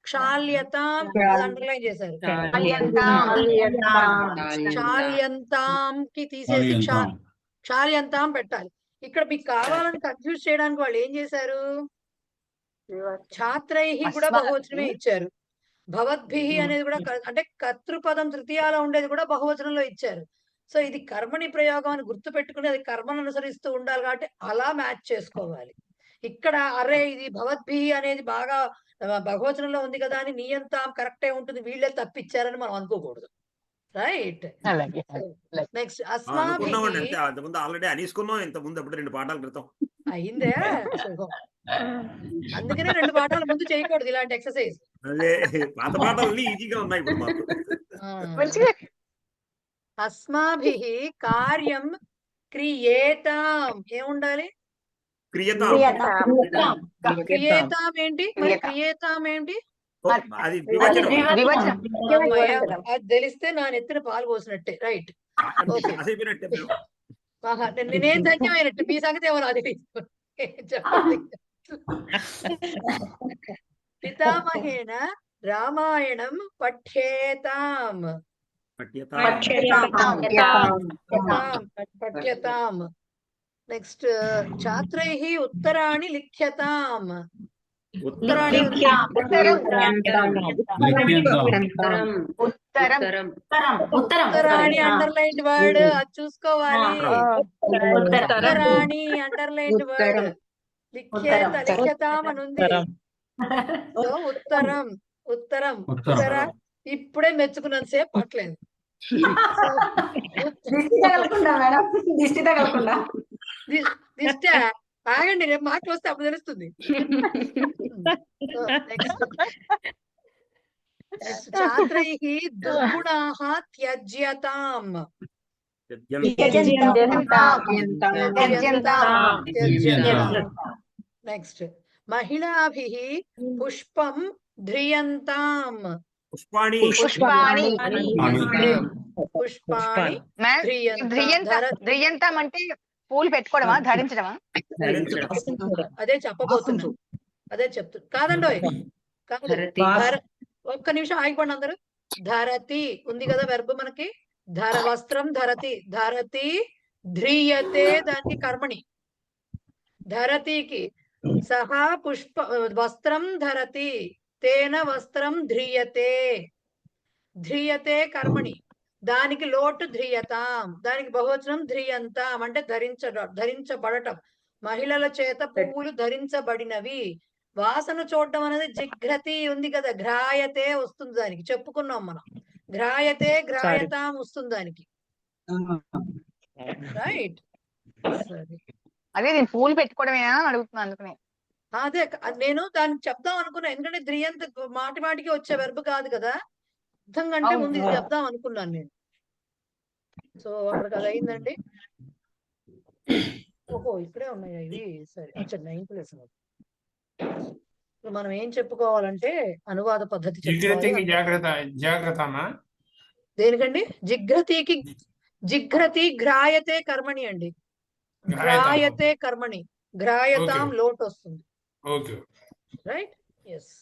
క్షాల్యతాం అండర్లైన్ చేశారు. క్షాల్యంతాం కి తీసేసి క్షాల్యంతాం పెట్టాలి. ఇక్కడ మీకు కావాలని కన్ఫ్యూజ్ చేయడానికి వాళ్ళు ఏం చేశారు? ఛాత్రైః కూడా బహువచనమే ఇచ్చారు, భవద్భిః అనేది కూడా అంటే కర్తృపదం తృతీయాలో ఉండేది కూడా బహువచనంలో ఇచ్చారు. సో ఇది కర్మని ప్రయోగం అని గుర్తు పెట్టుకుని అది కర్మను అనుసరిస్తూ ఉండాలి కాబట్టి అలా మ్యాచ్ చేసుకోవాలి. ఇక్కడ అరే ఇది భవద్భిః అనేది బాగా బహువచనంలో ఉంది కదా అని నియంతాం కరెక్టే ఉంటుంది, వీళ్ళే తప్పిచ్చారని మనం అనుకోకూడదు. రైట్. నెక్స్ట్ ఆల్రెడీ అనేసుకున్నాం ఇంత ముందు, అప్పుడు 2 పాఠాల క్రితం. అయిందే శుభం. అందుకనే 2 పాఠాల ముందు చేయకూడదు ఇలాంటి ఎక్సర్సైజ్. అదే పాత పాటలన్నీ ఈజీగా ఉన్నాయి ఇప్పుడు మాకు. అస్మాభిః కార్యం క్రియేతాం ఏముండాలి? క్రియతాం. క్రియేతాం ఏంటి మరి? క్రియేతాం ఏంటి? అది ద్వివచనం. అమ్మయ్య, అది తెలిస్తే నా నెత్తిన పాలు పోసినట్టే. Right, okay. అయిపోయినట్టే మేము. నేనేం ధన్యమైనట్టు, మీ సంగతి ఏమో నాకు తెలియదు. చెప్పండి. పితామహేన రామాయణం పఠ్యేతాం. పఠ్యతాం. నెక్స్ట్ ఛాత్రైః ఉత్తరాణి లిఖ్యతాం. ఉత్తరాణి ఉత్తరాణి అండర్లైన్డ్ వర్డ్, అది చూసుకోవాలి. ఉత్తరాణి అండర్లైన్డ్ వర్డ్. లిఖ్యతాం అని ఉంది. సో ఉత్తరం ఉత్తరం ఉత్తర. ఇప్పుడే మెచ్చుకున్నంత సేపు పట్టలేదు. దిష్ట ఆగండి, రేపు మార్కులు వస్తే అప్పుడు తెలుస్తుంది. ఛాత్రైః దుర్గుణాః త్యజ్యతాం. నెక్స్ట్ మహిళాభిః పుష్పం ధ్రియంతాం. పుష్పాణి. ధ్రియంతం అంటే పూలు పెట్టుకోవడమా, ధరించడమా? అదే చెప్పబోతున్నా, అదే చెప్తున్నా. కాదండి కాదు, ఒక్క నిమిషం ఆగిపోండి అందరూ. ధరతి ఉంది కదా వెర్బ్ మనకి. వస్త్రం ధరతి. ధరతి ధ్రియతే, దానికి కర్మణి. ధరతికి సహా పుష్ప వస్త్రం ధరతి, తేన వస్త్రం ధ్రియతే. ధ్రియతే కర్మణి, దానికి లోటు ధ్రియతాం, దానికి బహువచనం ధ్రియంతాం అంటే ధరించబడటం. మహిళల చేత పువ్వులు ధరించబడినవి. వాసన చూడటం అనేది జిఘ్రతి ఉంది కదా, ఘ్రాయతే వస్తుంది దానికి, చెప్పుకున్నాం మనం. ఘ్రాయతే ఘ్రాయతాం వస్తుంది దానికి. రైట్, సరే. అదే నేను పూలు పెట్టుకోవడమేనా అడుగుతున్నాను, అందుకనే. అదే నేను దాన్ని చెప్దాం అనుకున్నా, ఎందుకంటే ధ్రియంత మాటి మాటికి వచ్చే వెర్బ్ కాదు కదా, అర్థం కంటే ముందు ఇది చెప్దాం అనుకున్నాను నేను. సో అక్కడికి అది అయిందండి. ఓహో ఇక్కడే ఉన్నాయా ఇవి? సరే, అచ్చా 9th లెసన్. ఇప్పుడు మనం ఏం చెప్పుకోవాలంటే అనువాద పద్ధతి దేనికండి? జిఘ్రతికి. జిఘ్రతి ఘ్రాయతే కర్మణి అండి. ఘ్రాయతే కర్మణి, ఘ్రాయతాం లోటు వస్తుంది. Right, yes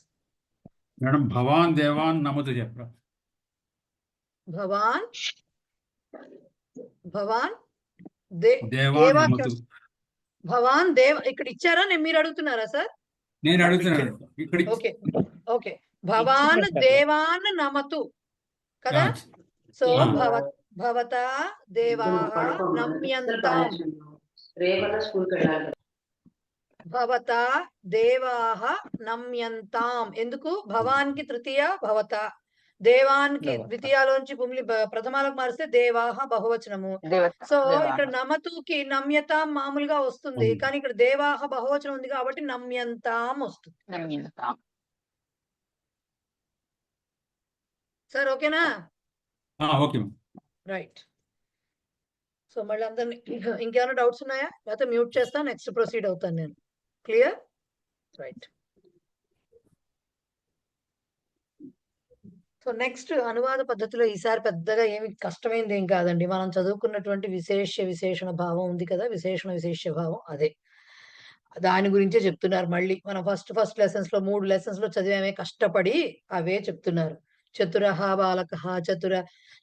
madam. భవాన్ దేవాన్ నమతు చెప్పరా? భవాన్ భవాన్ భవాన్ దేవ ఇక్కడ ఇచ్చారా? నేను మీరు అడుగుతున్నారా సార్? నేను అడుగుతున్నాను. Okay okay. భవాన్ దేవాన్ నమతు కదా. సో భవతా దేవాః నమ్యంతాం. భవతా దేవాః నమ్యంతాం. ఎందుకు? భవాన్ కి తృతీయ భవత, దేవాన్ కి ద్వితీయాలోంచి పుంలి ప్రథమాలకు మారిస్తే దేవాః బహువచనము. సో ఇక్కడ నమతుకి నమ్యతాం మామూలుగా వస్తుంది, కానీ ఇక్కడ దేవాః బహువచనం ఉంది కాబట్టి నమ్యంతాం వస్తుంది. సార్ ఓకేనా? రైట్. సో మళ్ళీ అందరినీ ఇంకేమైనా డౌట్స్ ఉన్నాయా? లేకపోతే మ్యూట్ చేస్తా, నెక్స్ట్ ప్రొసీడ్ అవుతాను నేను. క్లియర్? రైట్. సో నెక్స్ట్ అనువాద పద్ధతిలో ఈసారి పెద్దగా ఏమి కష్టమైంది ఏం కాదండి. మనం చదువుకున్నటువంటి విశేషణ భావం ఉంది కదా, విశేష భావం, అదే దాని గురించే చెప్తున్నారు. మళ్ళీ మనం ఫస్ట్ లెసన్స్ లో 3 లెసన్స్ లో చదివామే కష్టపడి, అవే చెప్తున్నారు. చతురః బాలకః,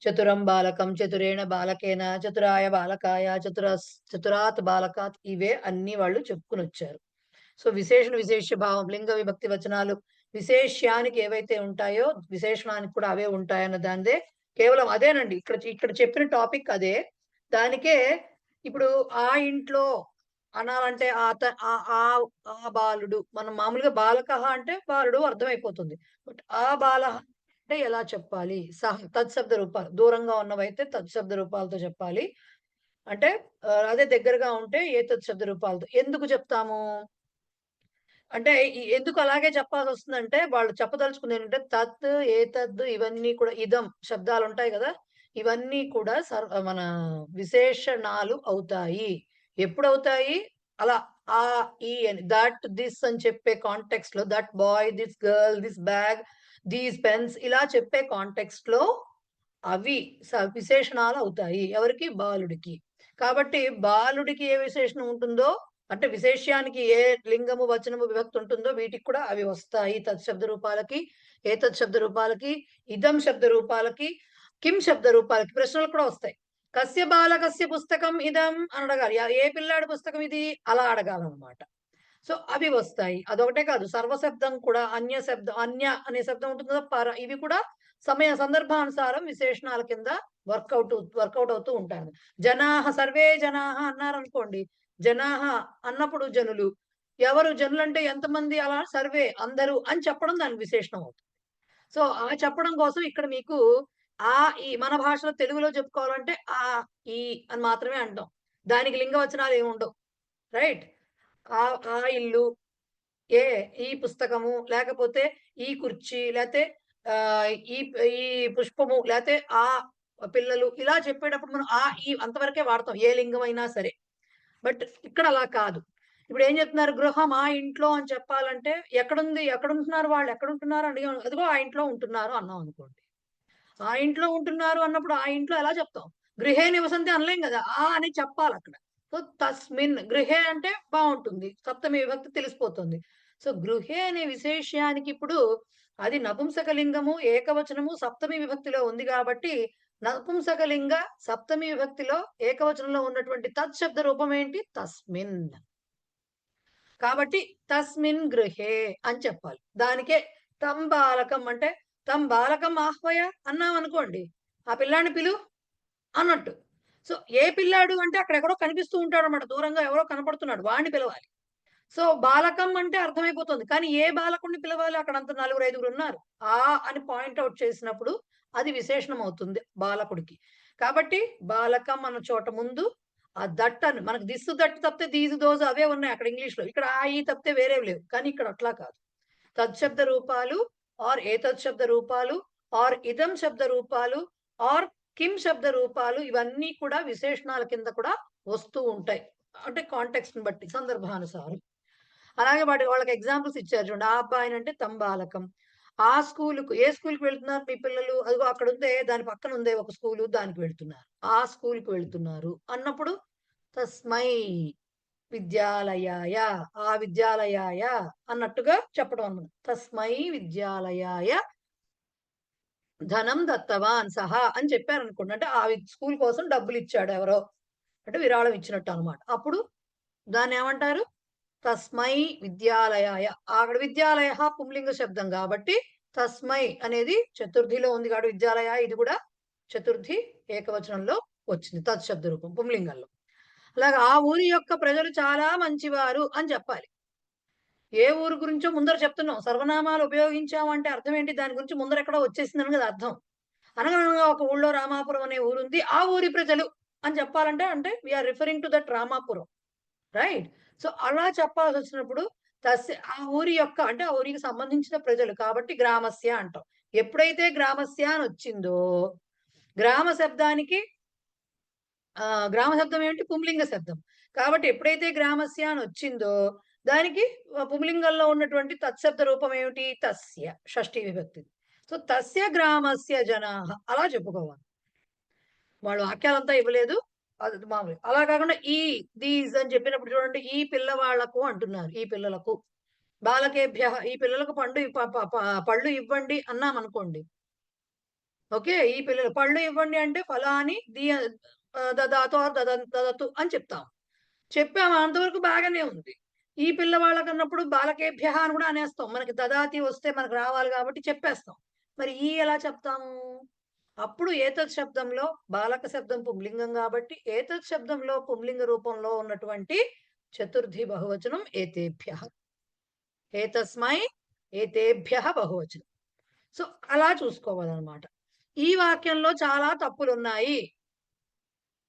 చతురం బాలకం, చతురేణ బాలకేన, చతురాయ బాలకాయ, చతురాత్ బాలకాత్, ఇవే అన్ని వాళ్ళు చెప్పుకుని వచ్చారు. సో విశేష భావం, లింగ విభక్తి వచనాలు విశేష్యానికి ఏవైతే ఉంటాయో విశేషణానికి కూడా అవే ఉంటాయన్న దానిదే, కేవలం అదేనండి. ఇక్కడ చెప్పిన టాపిక్ అదే. దానికే ఇప్పుడు ఆ ఇంట్లో అనాలంటే ఆ బాలుడు, మనం మామూలుగా బాలకః అంటే బాలుడు అర్థమైపోతుంది. బట్ ఆ బాల అంటే ఎలా చెప్పాలి? తత్శబ్ద రూపాలు, దూరంగా ఉన్నవైతే తత్శబ్ద రూపాలతో చెప్పాలి. అంటే అదే దగ్గరగా ఉంటే ఏతత్ శబ్ద రూపాలతో. ఎందుకు చెప్తాము అంటే ఎందుకు అలాగే చెప్పాల్సి వస్తుందంటే వాళ్ళు చెప్పదలుచుకుంది ఏంటంటే తత్, ఏతద్ ఇవన్నీ కూడా ఇదం శబ్దాలు ఉంటాయి కదా, ఇవన్నీ కూడా మన విశేషణాలు అవుతాయి. ఎప్పుడు అవుతాయి? అలా ఆ ఈ అని దట్ దిస్ అని చెప్పే కాంటెక్స్ట్ లో, that boy, this girl, this bag, these pens ఇలా చెప్పే కాంటెక్స్ట్ లో అవి విశేషణాలు అవుతాయి. ఎవరికి? బాలుడికి. కాబట్టి బాలుడికి ఏ విశేషణం ఉంటుందో అంటే విశేష్యానికి ఏ లింగము, వచనము, విభక్తి ఉంటుందో వీటికి కూడా అవి వస్తాయి. తత్శబ్ద రూపాలకి, ఏతత్ శబ్ద రూపాలకి, ఇదం శబ్ద రూపాలకి, కిం శబ్ద రూపాలకి ప్రశ్నలు కూడా వస్తాయి. కస్య బాలకస్య పుస్తకం ఇదం అని అడగాలి. ఏ పిల్లాడి పుస్తకం ఇది అలా అడగాలన్నమాట. సో అవి వస్తాయి. అదొకటే కాదు, సర్వశబ్దం కూడా అన్య శబ్దం, అన్య అనే శబ్దం ఉంటుంది కదా, పర, ఇవి కూడా సమయ సందర్భానుసారం విశేషణాల కింద వర్కౌట్ అవుతూ ఉంటారు. జనాహ, సర్వే జనాహ అన్నారనుకోండి, జనాహ అన్నప్పుడు జనులు, ఎవరు జనులు అంటే ఎంతమంది, అలా సర్వే అందరూ అని చెప్పడం దానికి విశేషణం అవుతుంది. సో ఆ చెప్పడం కోసం ఇక్కడ మీకు ఆ ఈ మన భాషలో తెలుగులో చెప్పుకోవాలంటే ఆ ఈ అని మాత్రమే అంటాం. దానికి లింగవచనాలు ఏమి ఉండవు. రైట్? ఆ ఆ ఇల్లు, ఈ పుస్తకము, లేకపోతే ఈ కుర్చీ, లేకపోతే ఈ ఈ పుష్పము, లేకపోతే ఆ పిల్లలు, ఇలా చెప్పేటప్పుడు మనం ఆ ఈ అంతవరకే వాడతాం ఏ లింగం అయినా సరే. బట్ ఇక్కడ అలా కాదు. ఇప్పుడు ఏం చెప్తున్నారు? గృహం ఆ ఇంట్లో అని చెప్పాలంటే ఎక్కడుంది, ఎక్కడుంటున్నారు వాళ్ళు, ఎక్కడుంటున్నారు అని అదిగో ఆ ఇంట్లో ఉంటున్నారు అన్నాం అనుకోండి. ఆ ఇంట్లో ఉంటున్నారు అన్నప్పుడు ఆ ఇంట్లో ఎలా చెప్తాం? గృహే నివసంతి అనలేం కదా, ఆ అని చెప్పాలి అక్కడ. సో తస్మిన్, గృహే అంటే బాగుంటుంది, సప్తమి విభక్తి తెలిసిపోతుంది. సో గృహే అనే విశేషానికి ఇప్పుడు అది నపుంసకలింగము, ఏకవచనము, సప్తమి విభక్తిలో ఉంది కాబట్టి నపుంసకలింగ సప్తమి విభక్తిలో ఏకవచనంలో ఉన్నటువంటి తత్శబ్ద రూపం ఏంటి? తస్మిన్. కాబట్టి తస్మిన్ గృహే అని చెప్పాలి. దానికే తం బాలకం అంటే తం బాలకం ఆహ్వయ అన్నాం అనుకోండి, ఆ పిల్లాడిని పిలు అన్నట్టు. సో ఏ పిల్లాడు అంటే అక్కడెక్కడో కనిపిస్తూ ఉంటాడు అన్నమాట, దూరంగా ఎవరో కనపడుతున్నాడు, వాడిని పిలవాలి. సో బాలకం అంటే అర్థమైపోతుంది. కానీ ఏ బాలకుడిని పిలవాలి? అక్కడ అంత 4-5 ఉన్నారు. ఆ అని పాయింట్అవుట్ చేసినప్పుడు అది విశేషణం అవుతుంది బాలకుడికి. కాబట్టి బాలకం అన్న చోట ముందు ఆ దట్ అని, మనకు దిస్సు దట్టు తప్పితే దీసు దోజు అవే ఉన్నాయి అక్కడ ఇంగ్లీష్ లో. ఇక్కడ ఆ ఈ తప్పితే వేరేవి లేవు. కానీ ఇక్కడ అట్లా కాదు. తత్శబ్ద రూపాలు ఆర్ ఏతత్ శబ్ద రూపాలు ఆర్ ఇదం శబ్ద రూపాలు ఆర్ కిం శబ్ద రూపాలు ఇవన్నీ కూడా విశేషణాల కింద కూడా వస్తూ ఉంటాయి. అంటే కాంటెక్స్ట్ ని బట్టి, సందర్భానుసారం. అలాగే వాళ్ళకి ఎగ్జాంపుల్స్ ఇచ్చారు చూడండి. ఆ అబ్బాయిని అంటే తంబాలకం. ఆ స్కూలుకు, ఏ స్కూల్కి వెళ్తున్నారు మీ పిల్లలు? అదిగో అక్కడ ఉందే, దాని పక్కన ఉందే ఒక స్కూలు, దానికి వెళ్తున్నారు. ఆ స్కూల్కి వెళ్తున్నారు అన్నప్పుడు తస్మై విద్యాలయాయ, ఆ విద్యాలయాయ అన్నట్టుగా చెప్పడం అన్నమాట. తస్మై విద్యాలయాయ ధనం దత్తవాన్ సహా అని చెప్పారు అనుకోండి. అంటే ఆ స్కూల్ కోసం డబ్బులు ఇచ్చాడు ఎవరో, అంటే విరాళం ఇచ్చినట్టు అనమాట. అప్పుడు దాన్ని ఏమంటారు? తస్మై విద్యాలయాయ. అక్కడ విద్యాలయ పుంలింగ శబ్దం కాబట్టి తస్మై అనేది చతుర్థిలో ఉంది కాబట్టి విద్యాలయ, ఇది కూడా చతుర్థి ఏకవచనంలో వచ్చింది, తత్శబ్ద రూపం పుంలింగంలో. అలాగే ఆ ఊరి యొక్క ప్రజలు చాలా మంచివారు అని చెప్పాలి. ఏ ఊరు గురించో ముందర చెప్తున్నాం, సర్వనామాలు ఉపయోగించామంటే అర్థం ఏంటి? దాని గురించి ముందర ఎక్కడో వచ్చేసిందని కదా అర్థం. అనగనగా ఒక ఊళ్ళో రామాపురం అనే ఊరుంది, ఆ ఊరి ప్రజలు అని చెప్పాలంటే అంటే we are referring to that Ramapuram. Right? So అలా చెప్పాల్సి వచ్చినప్పుడు ఆ ఊరి యొక్క అంటే ఆ ఊరికి సంబంధించిన ప్రజలు కాబట్టి గ్రామస్య అంటాం. ఎప్పుడైతే గ్రామస్య అని వచ్చిందో, గ్రామ శబ్దానికి గ్రామ శబ్దం ఏమిటి? పుంలింగ శబ్దం. కాబట్టి ఎప్పుడైతే గ్రామస్య అని వచ్చిందో దానికి పుంలింగంలో ఉన్నటువంటి తత్శబ్ద రూపం ఏమిటి? తస్య, షష్ఠీ విభక్తి. సో తస్య గ్రామస్య జనాః అలా చెప్పుకోవాలి. వాళ్ళు వాక్యాలంతా ఇవ్వలేదు, అది మామూలు. అలా కాకుండా ఈ దీస్ అని చెప్పినప్పుడు చూడండి, ఈ పిల్లవాళ్లకు అంటున్నారు, ఈ పిల్లలకు. బాలకేభ్య, ఈ పిల్లలకు పళ్ళు ఇవ్వండి అన్నాం అనుకోండి. ఓకే, ఈ పిల్లలు పళ్ళు ఇవ్వండి అంటే ఫలాని దదాతు దదతు అని చెప్తాం. చెప్పాము, అంతవరకు బాగానే ఉంది. ఈ పిల్లవాళ్ళకు అన్నప్పుడు బాలకేభ్య అని కూడా అనేస్తాం. మనకి దదాతి వస్తే మనకు రావాలి కాబట్టి చెప్పేస్తాం. మరి ఈ ఎలా చెప్తాము? అప్పుడు ఏతత్ శబ్దంలో బాలక శబ్దం పుంలింగం కాబట్టి ఏతత్ శబ్దంలో పుంలింగ రూపంలో ఉన్నటువంటి చతుర్థి బహువచనం ఏతేభ్య. ఏతస్మై ఏతేభ్య బహువచనం. సో అలా చూసుకోవాలన్నమాట. ఈ వాక్యంలో చాలా తప్పులు ఉన్నాయి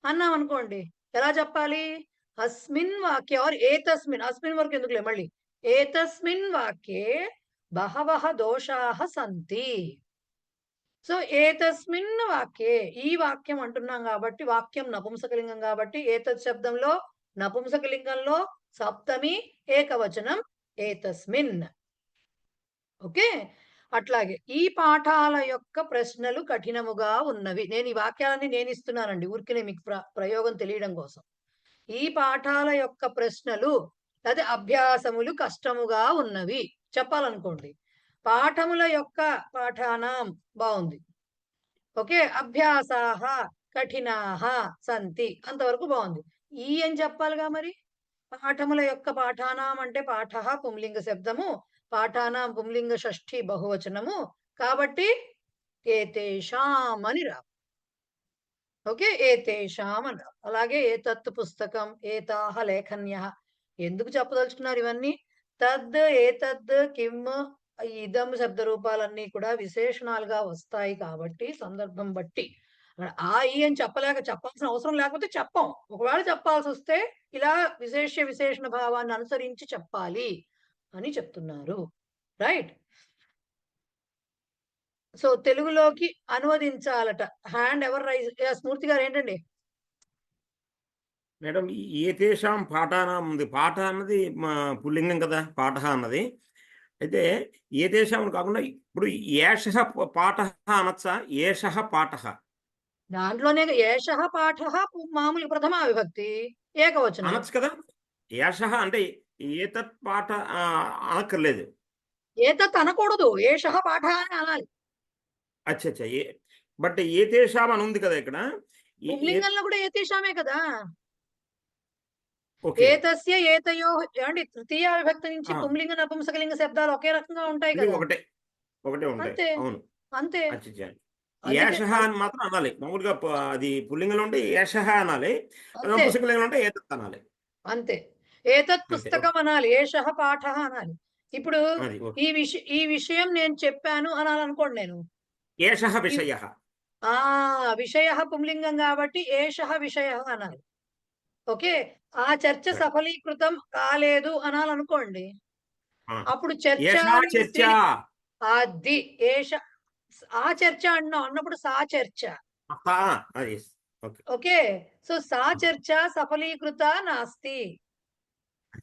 అన్నాం అనుకోండి, ఎలా చెప్పాలి? అస్మిన్ వాక్య ఆర్ ఏతస్మిన్, అస్మిన్ వరకు ఎందుకులే మళ్ళీ, ఏతస్మిన్ వాక్యే బహవః దోషాః సంతి. సో ఏతస్మిన్ వాక్యే, ఈ వాక్యం అంటున్నాం కాబట్టి, వాక్యం నపుంసకలింగం కాబట్టి ఏతత్ శబ్దంలో నపుంసకలింగంలో సప్తమి ఏకవచనం ఏతస్మిన్. ఓకే, అట్లాగే ఈ పాఠాల యొక్క ప్రశ్నలు కఠినముగా ఉన్నవి. నేను ఈ వాక్యాలని నేను ఇస్తున్నానండి, ఊరికనే మీకు ప్రయోగం తెలియడం కోసం. ఈ పాఠాల యొక్క ప్రశ్నలు అదే అభ్యాసములు కష్టముగా ఉన్నవి చెప్పాలనుకోండి. పాఠముల యొక్క పాఠానాం బాగుంది. ఓకే, అభ్యాసాహ కఠినాహ సంతి అంతవరకు బాగుంది. ఈ అని చెప్పాలిగా మరి. పాఠముల యొక్క పాఠానాం అంటే పాఠ పుంలింగ శబ్దము, పాఠానాం పుంలింగ షష్ఠి బహువచనము కాబట్టి ఏతేషాం అని రా. ఓకే, ఏతేషాం అని రా. అలాగే ఏతత్ పుస్తకం, ఏతాహ లేఖన్యః. ఎందుకు చెప్పదలుచుకున్నారు ఇవన్నీ? తద్, ఏతద్, కిమ్, ఇదం శబ్ద రూపాలన్నీ కూడా విశేషణాలుగా వస్తాయి కాబట్టి సందర్భం బట్టి. ఆ ఈ అని చెప్పాల్సిన అవసరం లేకపోతే చెప్పం. ఒకవేళ చెప్పాల్సి వస్తే ఇలా విశేషణ భావాన్ని అనుసరించి చెప్పాలి అని చెప్తున్నారు. రైట్. సో తెలుగులోకి అనువదించాలట. హ్యాండ్ ఎవరు రైజ్? స్మూర్తి గారు ఏంటండి? మేడం, ఏతేషాం పాఠానాం ఉంది. పాఠ అన్నది పుల్లింగం కదా, పాఠ అన్నది. అయితే ఏతేషాం కాకుండా ఇప్పుడు ఏషః పాఠ అనొచ్చా? ఏషః పాఠ దాంట్లోనే ఏషః పాఠ మామూలు ప్రథమా విభక్తి ఏకవచనం అనొచ్చు కదా. ఏషః అంటే ఏతత్ పాఠ అనక్కర్లేదు. ఏతత్ అనకూడదు, ఏషః పాఠ అని అనాలి. అచ్చా, బట్ ఏతేషాం అని ఉంది కదా ఇక్కడ. పుంలింగంలో కూడా ఏతేషామే కదా. ఓకే, ఏతస్య ఏతయో ఏమండి, తృతీయ విభక్తి నుంచి పుంలింగ నపుంసకలింగ శబ్దాలు ఒకే రకంగా ఉంటాయి ఇది కదా. ఒకటే ఉంటాయి. అంతే అవును, అంతే. అచ్చా. ఏషః అని మాత్రం అనాలి. మామూలుగా అది పుల్లింగంలో ఉంటే ఏషః అనాలి, నపుంసకలింగంలో ఉంటే ఏతత్ అనాలి. అంతే. ఏతత్ పుస్తకం అనాలి, ఏషః పాఠ అనాలి. ఇప్పుడు ఈ విషయం నేను చెప్పాను అనాలనుకోండి. నేను ఏషః విషయః, విషయః పుంలింగం కాబట్టి ఏషః విషయః అనాలి. ఓకే, ఆ చర్చ సఫలీకృతం కాలేదు అనాలనుకోండి. అప్పుడు చర్చ అది ఏష ఆ చర్చ అన్నప్పుడు సా చర్చ. ఓకే, సో సా చర్చ సఫలీకృత నాస్తి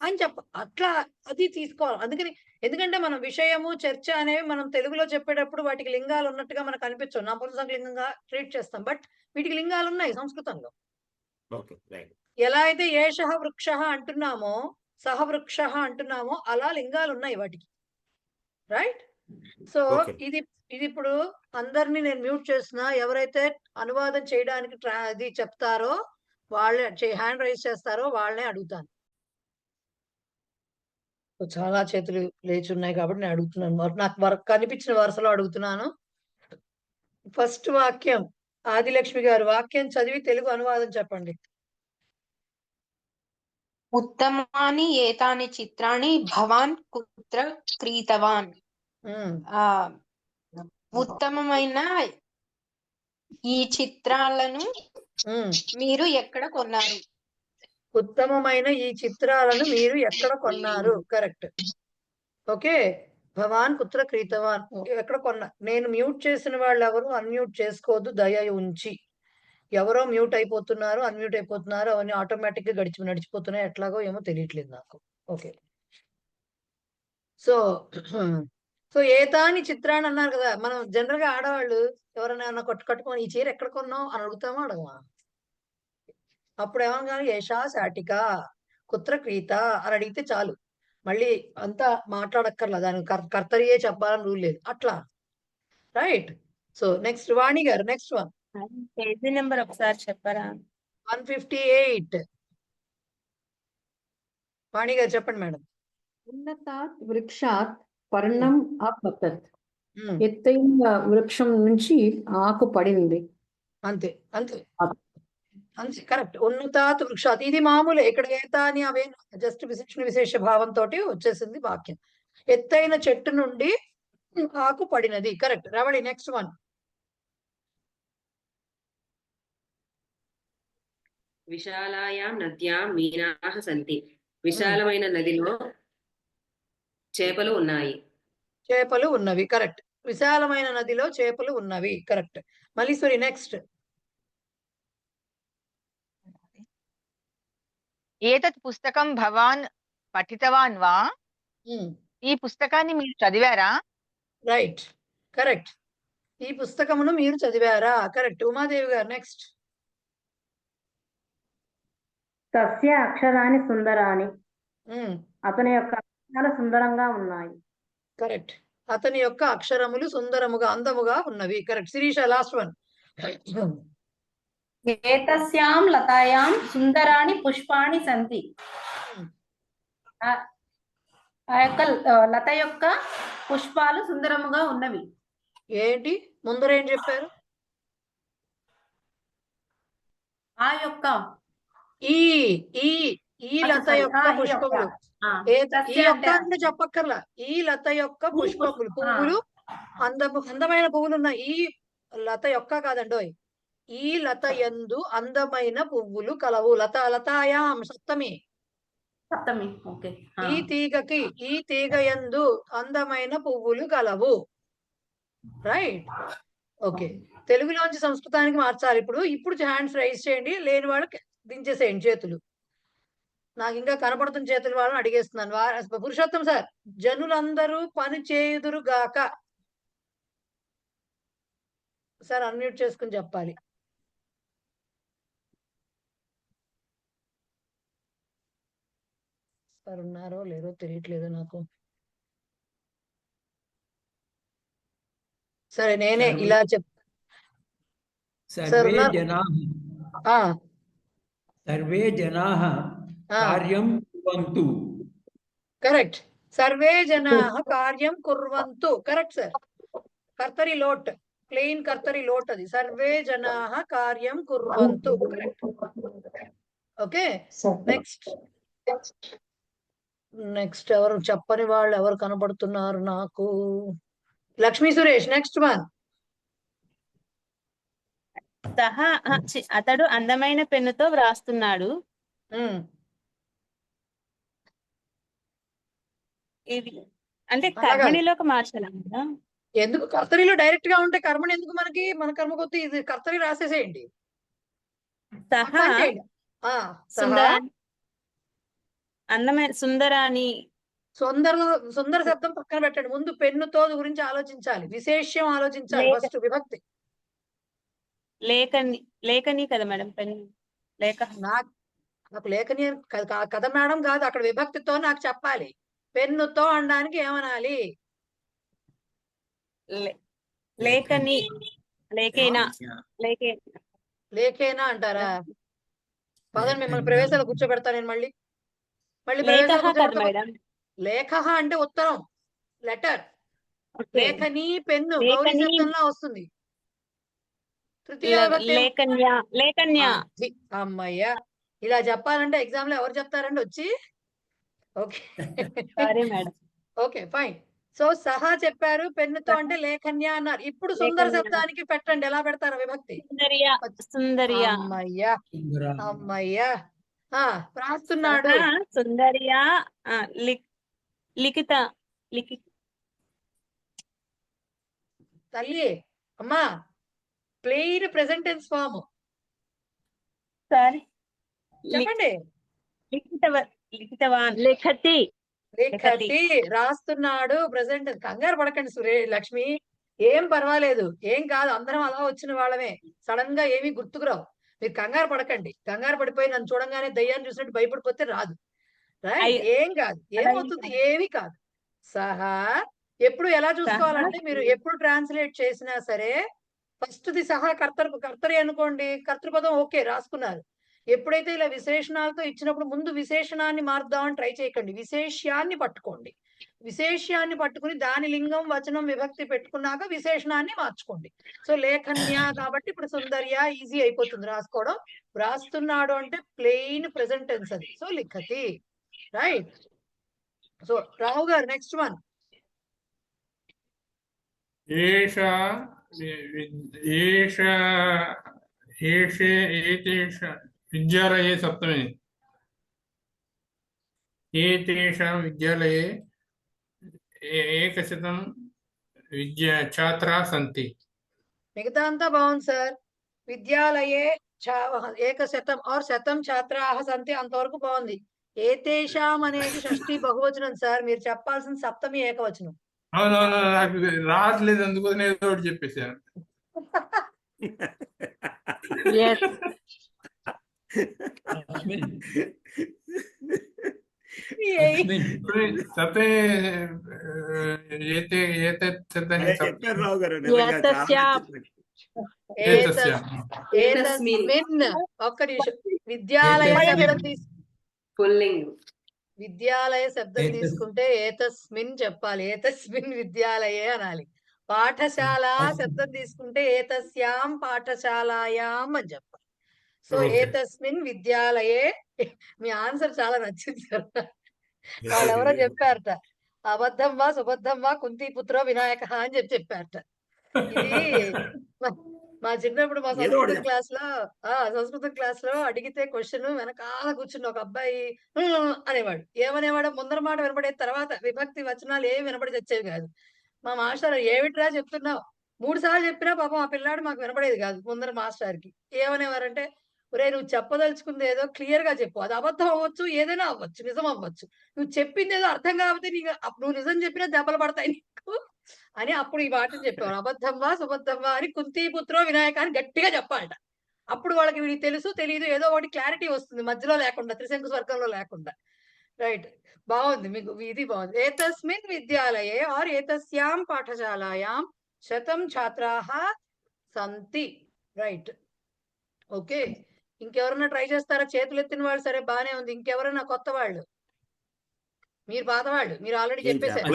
అని అట్లా అది తీసుకోవాలి. ఎందుకంటే మనం విషయము చర్చ అనేవి మనం తెలుగులో చెప్పేటప్పుడు వాటికి లింగాలు ఉన్నట్టుగా మనకు అనిపించవు, నపుంసక లింగంగా ట్రీట్ చేస్తాం. బట్ వీటికి లింగాలు ఉన్నాయి సంస్కృతంలో. ఎలా అయితే ఏషః వృక్షః అంటున్నామో, సహ వృక్షః అంటున్నామో, అలా లింగాలు ఉన్నాయి వాటికి. రైట్. సో ఇది ఇప్పుడు అందరినీ నేను మ్యూట్ చేస్తున్నా. ఎవరైతే అనువాదం చేయడానికి అది చెప్తారో వాళ్ళే హ్యాండ్ రైజ్ చేస్తారో వాళ్ళనే అడుగుతాను. చాలా చేతులు లేచి ఉన్నాయి కాబట్టి నేను అడుగుతున్నాను. నాకు కనిపించిన వరుసలో అడుగుతున్నాను. ఫస్ట్ వాక్యం ఆదిలక్ష్మి గారు వాక్యం చదివి తెలుగు అనువాదం చెప్పండి. ఉత్తమాని ఏతాని చిత్రాణి భవాన్ కుత్ర క్రీతవాన్. ఉత్తమమైన ఈ చిత్రాలను మీరు ఎక్కడ కొన్నారు? ఉత్తమమైన ఈ చిత్రాలను మీరు ఎక్కడ కొన్నారు? కరెక్ట్. ఓకే, భవాన్ కుత్ర క్రీతవాన్, ఎక్కడ కొన్నా. నేను మ్యూట్ చేసిన వాళ్ళు ఎవరు అన్మ్యూట్ చేసుకోవద్దు దయ ఉంచి. ఎవరో మ్యూట్ అయిపోతున్నారు, అన్మ్యూట్ అయిపోతున్నారు, అవన్నీ ఆటోమేటిక్ గా నడిచిపోతున్నాయి. ఎట్లాగో ఏమో తెలియట్లేదు నాకు. ఓకే, సో ఏతాని చిత్రాన్ని అన్నారు కదా. మనం జనరల్ గా ఆడవాళ్ళు ఎవరైనా కట్టుకొని ఈ చీర ఎక్కడ కొన్నావు అని అడుగుతామా అడగమా? అప్పుడు ఏమన్నా ఏషా శాటిక కుత్ర క్రీత అని అడిగితే చాలు, మళ్ళీ అంతా మాట్లాడక్కర్లా, దానికి కర్తరియే చెప్పాలని రూల్ లేదు అట్లా. రైట్. సో నెక్స్ట్ వాణి గారు, నెక్స్ట్ వన్. పేజీ నెంబర్ ఒకసారి చెప్పరా? 158. వాణి గారు చెప్పండి మేడం. ఉన్నతాత్ వృక్షాత్ పర్ణం అపతత్. ఎత్తైన వృక్షం నుంచి ఆకు పడింది. అంతే అంతే అంతే, కరెక్ట్. ఉన్నతాత్ వృక్షాత్, ఇది మామూలే. ఇక్కడ ఏత అని అవే జస్ట్ విశేష భావంతో వచ్చేసింది వాక్యం. ఎత్తైన చెట్టు నుండి ఆకు పడినది. కరెక్ట్. Ravali next one. విశాలాయాం నద్యాం మీనాః సంతి. విశాలమైన నదిలో చేపలు ఉన్నాయి. చేపలు ఉన్నవి. కరెక్ట్. విశాలమైన నదిలో చేపలు ఉన్నవి. కరెక్ట్. మల్లీశ్వరి నెక్స్ట్. ఏతత్ పుస్తకం భవాన్ పఠితవాన్ వా? ఈ పుస్తకాన్ని మీరు చదివారా? రైట్. కరెక్ట్. ఈ పుస్తకమును మీరు చదివారా? కరెక్ట్. ఉమాదేవి గారు నెక్స్ట్. తస్య అక్షరాన్ని సుందరాని. అతని యొక్క అక్షరాలు సుందరంగా ఉన్నాయి. కరెక్ట్. అతని యొక్క అక్షరములు సుందరముగా అందముగా ఉన్నవి. కరెక్ట్. Sirisha last one. ఏతస్యాం లతాయాం సుందరాని పుష్పాణి సంతి. ఆ యొక్క లత యొక్క పుష్పాలు సుందరముగా ఉన్నవి. ఏంటి ముందర ఏం చెప్పారు? ఆ యొక్క ఈ ఈ ఈ లత యొక్క పుష్పములు. ఈ యొక్క అంటే చెప్పక్కర్లా. ఈ లత యొక్క పుష్పములు పువ్వులు అందమైన పువ్వులు ఉన్నాయి. ఈ లత యొక్క కాదండోయ్. ఈ లత యందు అందమైన పువ్వులు కలవు. లతాయాం సప్తమి. ఓకే. ఈ తీగ యందు అందమైన పువ్వులు కలవు. రైట్. ఓకే. తెలుగులోంచి సంస్కృతానికి మార్చాలి. ఇప్పుడు హ్యాండ్స్ రైజ్ చేయండి. లేని వాళ్ళు దించేసేయండి చేతులు. నాకు ఇంకా కనపడుతున్న చేతులు వాళ్ళని అడిగేస్తున్నాను. పురుషోత్తం సార్, జనులందరూ పని చేయుదురు గాక. సార్ అన్మ్యూట్ చేసుకుని చెప్పాలి. సార్ ఉన్నారో లేరో తెలియట్లేదు నాకు. సరే నేనే ఇలా సర్వే జనాః కార్యం కుర్వంతు. కరెక్ట్. సర్వే జనాః కార్యం కుర్వంతు. Correct sir. కర్తరి లోట్, ప్లెయిన్ కర్తరి లోట్ అది. సర్వే జనాః కార్యం కుర్వంతు. కరెక్ట్. ఓకే. నెక్స్ట్ ఎవరు చెప్పని వాళ్ళు ఎవరు కనబడుతున్నారు నాకు? Lakshmi Suresh next one. అతడు అందమైన పెన్నుతో వ్రాస్తున్నాడు. ఇది అంటే కర్మణిలోకి మార్చాలా? ఎందుకు కర్తరిలో డైరెక్ట్ గా ఉంటే కర్మని ఎందుకు మనకి? మన కర్మ కొద్ది ఇది కర్తరి రాసేసేయండి. అందమైన సుందరాని. సుందర శబ్దం పక్కన పెట్టండి. ముందు పెన్నుతో గురించి ఆలోచించాలి. విశేష్యం ఆలోచించాలి. ఫస్ట్ విభక్తి. లేఖని కదా మేడం? పెన్ను లేఖ. నాకు లేఖని కదా మేడం కాదు. అక్కడ విభక్తితో నాకు చెప్పాలి. పెన్నుతో అనడానికి ఏమనాలి? లేఖని. లేఖేనా అంటారా? పదండి మిమ్మల్ని ప్రవేశాలు కూర్చోబెడతా నేను. మళ్ళీ లేఖ అంటే ఉత్తరం, లెటర్. లేఖని పెన్ను గౌరీ శబ్దంలో వస్తుంది. అమ్మయ్యా, ఇలా చెప్పాలంటే ఎగ్జామ్ లో ఎవరు చెప్తారండి వచ్చి? Okay okay fine. సో సహా చెప్పారు, పెన్నుతో అంటే లేఖన్య అన్నారు. ఇప్పుడు సుందర శబ్దానికి పెట్టండి. ఎలా పెడతారు విభక్తి? అమ్మయ్యా అమ్మయ్యా. రాస్తున్నాడు. సుందరియా లిఖిత తల్లి అమ్మా, ప్లెయిన్ ప్రెజెంట్ టెన్స్ ఫామ్ చెప్పండి. లిఖతి రాస్తున్నాడు ప్రెజెంట్. కంగారు పడకండి లక్ష్మి, ఏం పర్వాలేదు, ఏం కాదు. అందరం అలా వచ్చిన వాళ్ళమే. సడన్ గా ఏమీ గుర్తుకురావు. మీరు కంగారు పడకండి. కంగారు పడిపోయి నన్ను చూడంగానే దయ్యాన్ని చూసినట్టు భయపడిపోతే రాదు. రైట్? ఏం కాదు, ఏమవుతుంది, ఏమీ కాదు. సహా ఎప్పుడు ఎలా చూసుకోవాలంటే, మీరు ఎప్పుడు ట్రాన్స్లేట్ చేసినా సరే ఫస్ట్ ది సహా కర్తరి అనుకోండి. కర్తృపదం ఓకే రాసుకున్నారు. ఎప్పుడైతే ఇలా విశేషణాలతో ఇచ్చినప్పుడు ముందు విశేషణాన్ని మార్దామని ట్రై చేయకండి. విశేష్యాన్ని పట్టుకోండి. విశేష్యాన్ని పట్టుకుని దాని లింగం వచనం విభక్తి పెట్టుకున్నాక విశేషణాన్ని మార్చుకోండి. సో లేఖన్య కాబట్టి ఇప్పుడు సుందర్య ఈజీ అయిపోతుంది రాసుకోవడం. రాస్తున్నాడు అంటే ప్లెయిన్ ప్రెజెంట్ టెన్స్ అది. సో లిఖతి. రైట్? సో రావు గారు నెక్స్ట్ వన్. విద్యాలయే సప్తమి ఏతేషాం విద్యాలయే ఏకశతం ఛాత్రా సంతి. మిగతా అంతా బాగుంది సార్. విద్యాలయే ఏకశతం ఆర్ శతం ఛాత్రాः సంతి అంతవరకు బాగుంది. ఏతేషాం అనేది షష్ఠి బహువచనం సార్, మీరు చెప్పాల్సిన సప్తమి ఏకవచనం. అవునవును, నాకు రావట్లేదు, అందుకోసం ఏదో ఒకటి చెప్పేశాను. ఒక్క నిమిషం. విద్యాలయ శబ్దం పుల్లింగ్. విద్యాలయ శబ్దం తీసుకుంటే ఏతస్మిన్ చెప్పాలి, ఏతస్మిన్ విద్యాలయే అనాలి. పాఠశాల శబ్దం తీసుకుంటే ఏతస్యాం పాఠశాలాయాం అని చెప్పాలి. సో ఏతస్మిన్ విద్యాలయే. మీ ఆన్సర్ చాలా నచ్చింది సార్. వాళ్ళు ఎవరో చెప్పారట, అబద్ధం వా సుబద్ధం వా కుంతీపుత్రో వినాయక అని చెప్పారట. ఇది మా చిన్నప్పుడు మా సంస్కృతం క్లాస్ లో అడిగితే క్వశ్చన్ వెనకాల కూర్చుని ఒక అబ్బాయి అనేవాడు. ఏమనేవాడు, ముందర మాట వినపడేది, తర్వాత విభక్తి వచనాలు ఏమి వినపడి తెచ్చేవి కాదు. మా మాస్టర్ ఏమిట్రా చెప్తున్నావు, 3 సార్లు చెప్పినా పాపం ఆ పిల్లాడు మాకు వినపడేది కాదు. ముందర మాస్టర్కి ఏమనేవారంటే, ఒరే నువ్వు చెప్పదలుచుకుంది ఏదో క్లియర్ గా చెప్పు, అది అబద్ధం అవ్వచ్చు, ఏదైనా అవ్వచ్చు, నిజం అవ్వచ్చు, నువ్వు చెప్పింది ఏదో అర్థం కాకపోతే నీకు నువ్వు నిజం చెప్పినా దెబ్బలు పడతాయి నీకు అని అప్పుడు ఈ మాటను చెప్పేవాడు. అబద్ధం వా సుబద్ధం వా అని కుంతీపుత్రో వినాయక అని గట్టిగా చెప్పాలట. అప్పుడు వాళ్ళకి వీడికి తెలుసు తెలియదు ఏదో ఒకటి క్లారిటీ వస్తుంది, మధ్యలో లేకుండా, త్రిశంకు స్వర్గంలో లేకుండా. రైట్, బాగుంది మీకు, ఇది బాగుంది. ఏతస్మిన్ విద్యాలయే ఆర్ ఏతస్యాం పాఠశాలాయాం శతం ఛాత్రాः సంతి. Right, okay. ఇంకెవరన్నా ట్రై చేస్తారా? చేతులు ఎత్తిన వాళ్ళు సరే బానే ఉంది. ఇంకెవరన్నా కొత్త వాళ్ళు? మీరు పాత వాళ్ళు, మీరు ఆల్రెడీ చెప్పేశారు.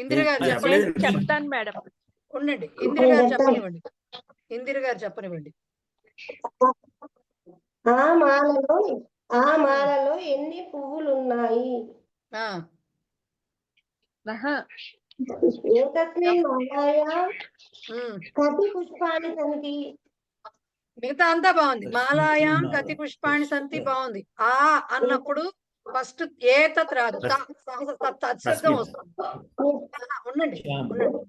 ఇందిర గారు చెప్తాను మేడం. ఉండండి, ఇందిర గారు చెప్పనివ్వండి. ఇందిర గారు చెప్పనివ్వండి. ఆ మాలలో ఎన్ని పువ్వులు ఉన్నాయి? ఏతస్మిన్ మాలాయాం కతి పుష్పాణి సంతి. మిగతా అంతా బాగుంది. మాలాయాం గతి పుష్పాణి సంతి బాగుంది. ఆ అన్నప్పుడు ఫస్ట్ ఏతత్ రాదు, తత్శబ్దం వస్తుంది. ఉండండి ఉండండి,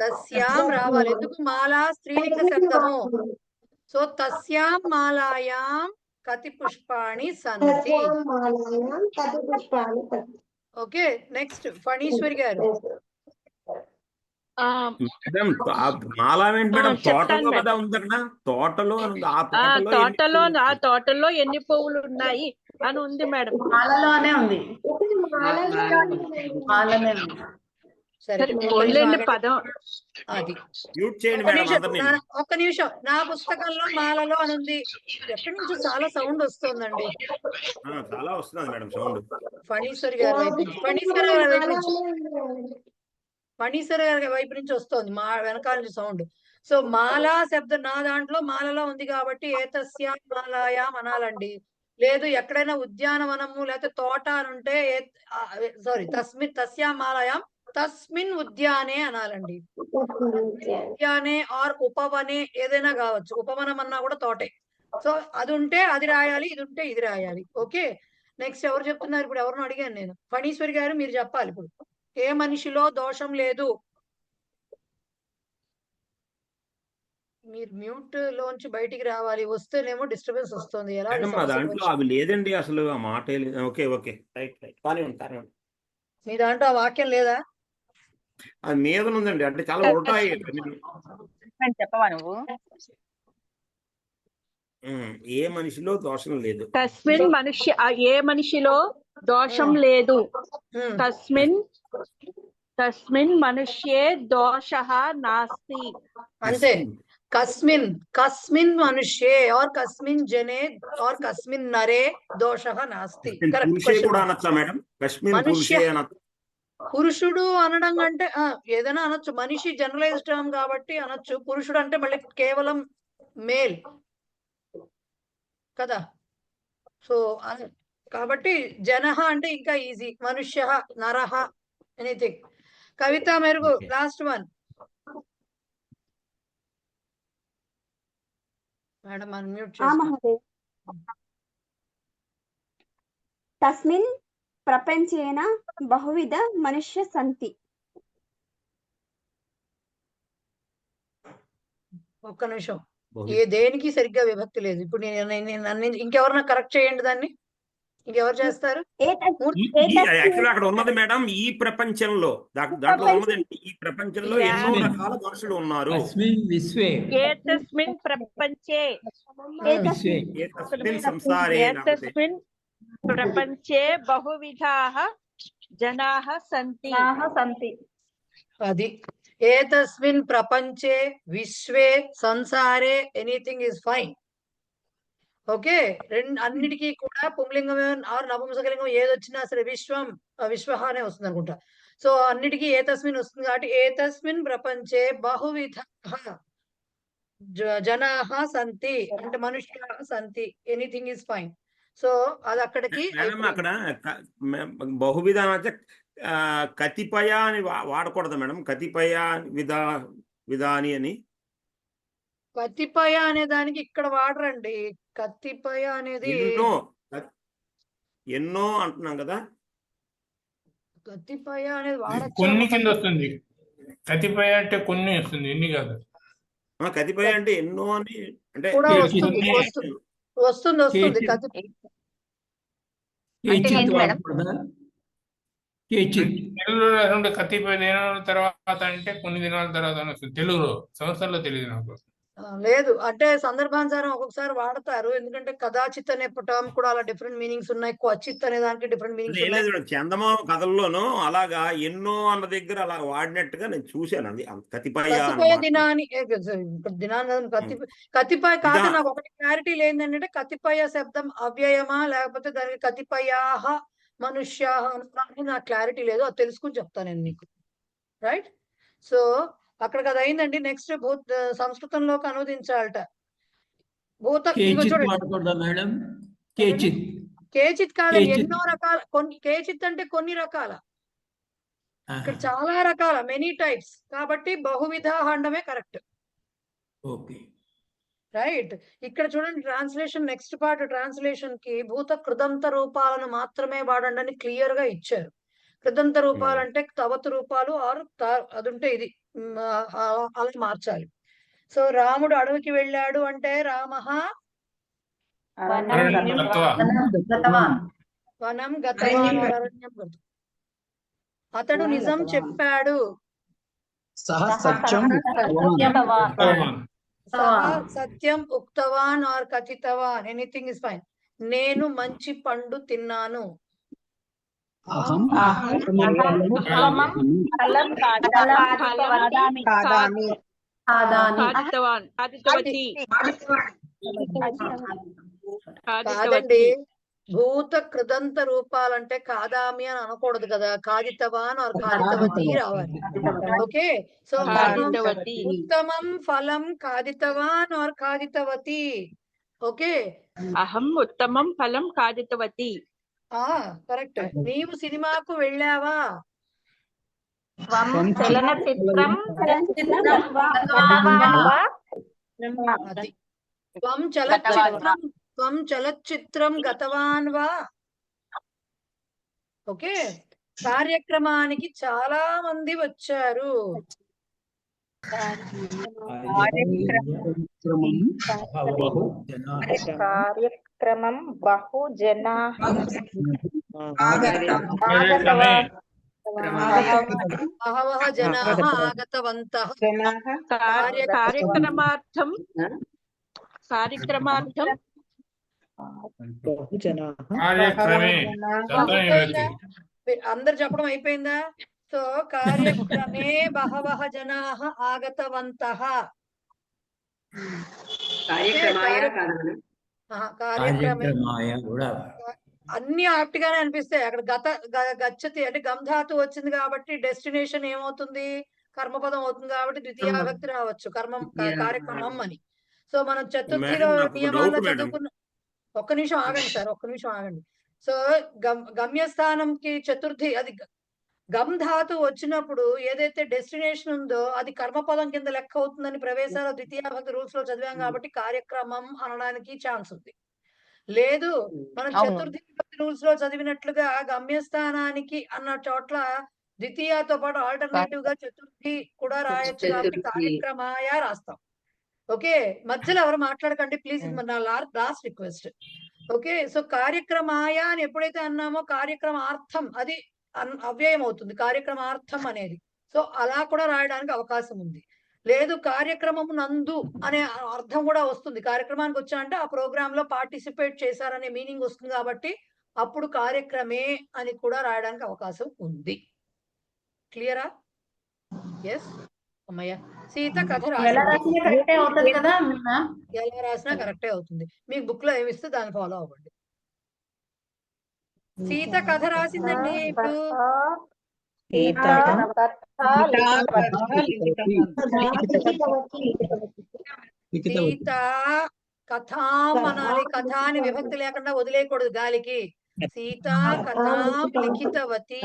తస్యాం రావాలి. ఎందుకు? మాలా స్త్రీలింగ శబ్దము. సో తస్యాం మాలాయాం కతి పుష్పాణి సంతి. ఓకే, నెక్స్ట్ ఫణీశ్వరి గారు. మాలా మేడం తోటలో కదా ఉందన్నా, తోటలో ఆ తోటలో ఎన్ని పువ్వులు ఉన్నాయి అని ఉంది మేడం. మాలలోనే ఉంది. పదం అది. ఒక్క నిమిషం, నా పుస్తకంలో మాలలో అని ఉంది. ఎక్కడి నుంచి చాలా సౌండ్ వస్తుందండి. చాలా వస్తుంది మేడం సౌండ్. ఫణీశ్వరి గారి వైపు నుంచి, ఫణీశ్వరి గారి వైపు నుంచి వస్తుంది మా వెనకాల నుంచి సౌండ్. సో మాలా శబ్దం నా దాంట్లో మాలలో ఉంది కాబట్టి ఏతస్యా మాలాయాం అనాలండి. లేదు ఎక్కడైనా ఉద్యానవనము లేకపోతే తోట అని ఉంటే తస్యా మాలాయాం తస్మిన్ ఉద్యానే అనాలండి. ఉద్యానే ఆర్ ఉపవనే ఏదైనా కావచ్చు, ఉపవనం అన్నా కూడా తోటే. సో అది ఉంటే అది రాయాలి, ఇది ఉంటే ఇది రాయాలి. ఓకే, నెక్స్ట్ ఎవరు చెప్తున్నారు? ఇప్పుడు ఎవరిని అడిగాను నేను. ఫణీశ్వరి గారు మీరు చెప్పాలి ఇప్పుడు. ఏ మనిషిలో దోషం లేదు? మీరు మ్యూట్ లోంచి బయటికి రావాలి, వస్తేనేమో డిస్టర్బెన్స్ వస్తుంది. ఎలా దాంట్లో అవి లేదండి అసలు, ఆ మాట లేదు. ఓకే ఓకే, రైట్ రైట్, కానీ ఉంటారు. మీ దాంట్లో ఆ వాక్యం లేదా? అది మీద ఉందండి, అంటే చాలా ఉంటాయి. చెప్పవా నువ్వు? ఏ మనిషిలో దోషం లేదు. తస్మిన్ మనిషి, ఏ మనిషిలో దోషం లేదు. తస్మిన్ మనుష్యే దోషః నాస్తి. అంతే. కస్మిన్ మనుష్యే और కస్మిన్ జనే और కస్మిన్ నరే దోషః నాస్తి. పురుషుడు అనడం అంటే ఏదైనా అనొచ్చు. మనిషి జనరలైజ్ టర్మ్ కాబట్టి అనొచ్చు. పురుషుడు అంటే మళ్ళీ కేవలం మేల్ కదా. సో కాబట్టి జనః అంటే ఇంకా ఈజీ. మనుష్య, నరః, ఎనీథింగ్. కవిత మెరుగు, లాస్ట్ వన్. మేడం అన్మ్యూట్ ఆ మహోదయ తస్మిన్ ప్రపంచేన బహువిధ మనుష్య సంతి. ఒక్క నిమిషం, ఏ దేనికి సరిగ్గా విభక్తి లేదు. ఇప్పుడు ఇంకెవరన్నా కరెక్ట్ చేయండి దాన్ని. ఇంకెవరు చేస్తారు? యాక్చువల్ అక్కడ ఉన్నది మేడం ఈ ప్రపంచంలో, దాంట్లో ఉన్నది ఈ ప్రపంచంలో ఎన్నో రకాల మనుషులు ఉన్నారు. సంసారే ప్రపంచే బహువిధాః జనాః సంతి. అది ఏతస్మిన్ ప్రపంచే విశ్వే సంసారే ఎనీథింగ్ ఇస్ ఫైన్. ఓకే, అన్నిటికీ కూడా పుంలింగం ఆర్ నపుంసకలింగం ఏదొచ్చినా సరే విశ్వ అనే వస్తుంది అనుకుంటా. సో అన్నిటికీ ఏతస్మిన్ వస్తుంది కాబట్టి ఏతస్మిన్ ప్రపంచే బహువిధ జనాః సంతి అంటే మనుష్యాః సంతి, ఎనీథింగ్ ఇస్ ఫైన్. సో అది అక్కడికి అక్కడ బహువిధ కతిపయ అని వాడకూడదు మేడం. కతిపయ విధాని అని కతిపయ అనే దానికి ఇక్కడ వాడరండి. కతిపయ అనేది ఎన్నో అంటున్నాం కదా. కతిపయ అనేది వాడచ్చు. కొన్ని కింద వస్తుంది. కతిపయ అంటే కొన్ని వస్తుంది, ఎన్ని కాదు. కతిపయ అంటే ఎన్నో అని అంటే వస్తుంది. తెలుగులో కతిపయ దినాల తర్వాత అంటే కొన్ని దినాల తర్వాత వస్తుంది. తెలుగులో సంవత్సరంలో తెలియదు నాకు. లేదు అంటే సందర్భానుసారం ఒక్కొక్కసారి వాడతారు. ఎందుకంటే కదాచిత్ అనే టర్మ్ కూడా అలా డిఫరెంట్ మీనింగ్స్ ఉన్నాయి. క్వచిత్ అనే దానికి డిఫరెంట్ మీనింగ్స్ ఉన్నాయి. చందమామ కథల్లోనూ అలాగా ఎన్నో అన్న దగ్గర అలా వాడినట్టుగా నేను చూశాను. అది కతిపయ దినాన్ని కతిపయ కాదు. నాకు ఒకటి క్లారిటీ లేదంటే కతిపయ శబ్దం అవ్యయమా లేకపోతే దానికి కతిపయాహ మనుష్యాహ అని నాకు క్లారిటీ లేదు. అది తెలుసుకుని చెప్తాను నేను మీకు. రైట్, సో అక్కడికి అది అయిందండి. నెక్స్ట్ సంస్కృతంలోకి అనువదించాలట. కేచిత్ కాదు, ఎన్నో రకాల. కేచిత్ అంటే కొన్ని రకాల, ఇక్కడ చాలా రకాల, మెనీ టైప్స్. కాబట్టి బహువిధ అండమే కరెక్ట్. రైట్, ఇక్కడ చూడండి ట్రాన్స్లేషన్, నెక్స్ట్ పార్ట్ ట్రాన్స్లేషన్ కి భూత కృదంత రూపాలను మాత్రమే వాడండి అని క్లియర్ గా ఇచ్చారు. కృదంత రూపాలు అంటే తవతు రూపాలు ఆరు అది ఉంటే ఇది అలా మార్చాలి. సో రాముడు అడవికి వెళ్ళాడు అంటే రామః వనం గతవాన్ అరణ్యం గత. అతడు నిజం చెప్పాడు. సత్యం ఉక్తవాన్ ఆర్ కథితవాన్, ఎనీథింగ్ ఇస్ ఫైన్. నేను మంచి పండు తిన్నాను. కాదండి, భూత కృదంత రూపాలంటే కాదామి అని అనకూడదు కదా. కాదితవాన్ ఆర్ కాదితవతి రావాలి. ఓకే, సో ఉత్తమం ఫలం కాదితవాన్ ఆర్ కాదితవతి. ఓకే, అహం ఉత్తమం ఫలం కాదితవతి. కరెక్ట్. నీవు సినిమాకు వెళ్ళావా? త్వం చలచిత్రం గతవాన్ వా. ఓకే, కార్యక్రమానికి చాలా మంది వచ్చారు. కార్యక్రమం బహు జనాః బహవః జనాః ఆగతవంతః. కార్యక్రమార్థం అందరు చెప్పడం అయిపోయిందా? సో కార్యక్రమే బహవః జనాః ఆగతవంతః. అన్ని ఆప్ట్ గానే అనిపిస్తాయి. అక్కడ గచ్చతి అంటే గంధాతు వచ్చింది కాబట్టి డెస్టినేషన్ ఏమవుతుంది? కర్మపదం అవుతుంది కాబట్టి ద్వితీయాభక్తి రావచ్చు కార్యక్రమం అని. సో మనం చతుర్థిలో నియమాల్లో చదువుకున్న. ఒక్క నిమిషం ఆగండి సార్, ఒక్క నిమిషం ఆగండి. సో గమ్యస్థానంకి చతుర్థి, అది గమ్ ధాతు వచ్చినప్పుడు ఏదైతే డెస్టినేషన్ ఉందో అది కర్మపదం కింద లెక్క అవుతుందని ప్రవేశాలు ద్వితీయ భక్తి రూల్స్ లో చదివాం కాబట్టి కార్యక్రమం అనడానికి ఛాన్స్ ఉంది. లేదు మనం చతుర్థి విభక్తి రూల్స్ లో చదివినట్లుగా గమ్యస్థానానికి అన్న చోట్ల ద్వితీయతో పాటు ఆల్టర్నేటివ్ గా చతుర్థి కూడా రాయొచ్చు కాబట్టి కార్యక్రమాయ రాస్తాం. ఓకే, మధ్యలో ఎవరు మాట్లాడకండి ప్లీజ్, ఇది నా లాస్ట్ రిక్వెస్ట్. ఓకే, సో కార్యక్రమాయ అని ఎప్పుడైతే అన్నామో కార్యక్రమార్థం అది అవ్యయం అవుతుంది, కార్యక్రమార్థం అనేది. సో అలా కూడా రాయడానికి అవకాశం ఉంది. లేదు కార్యక్రమం నందు అనే అర్థం కూడా వస్తుంది, కార్యక్రమానికి వచ్చా అంటే ఆ ప్రోగ్రామ్ లో పార్టిసిపేట్ చేశారనే మీనింగ్ వస్తుంది కాబట్టి అప్పుడు కార్యక్రమే అని కూడా రాయడానికి అవకాశం ఉంది. క్లియరా? ఎస్ అమ్మయ్య. సీత కథ ఎలా రాసినా కరెక్టే అవుతుంది కదా మ్యామ్? ఎలా రాసినా కరెక్టే అవుతుంది. మీకు బుక్ లో ఏమిస్తే దాన్ని ఫాలో అవ్వండి. సీత కథ రాసిందండి ఇప్పుడు. సీత కథాం అనాలి, కథ అని విభక్తి లేకుండా వదిలేయకూడదు గాలికి. సీత కథాం లిఖితవతి.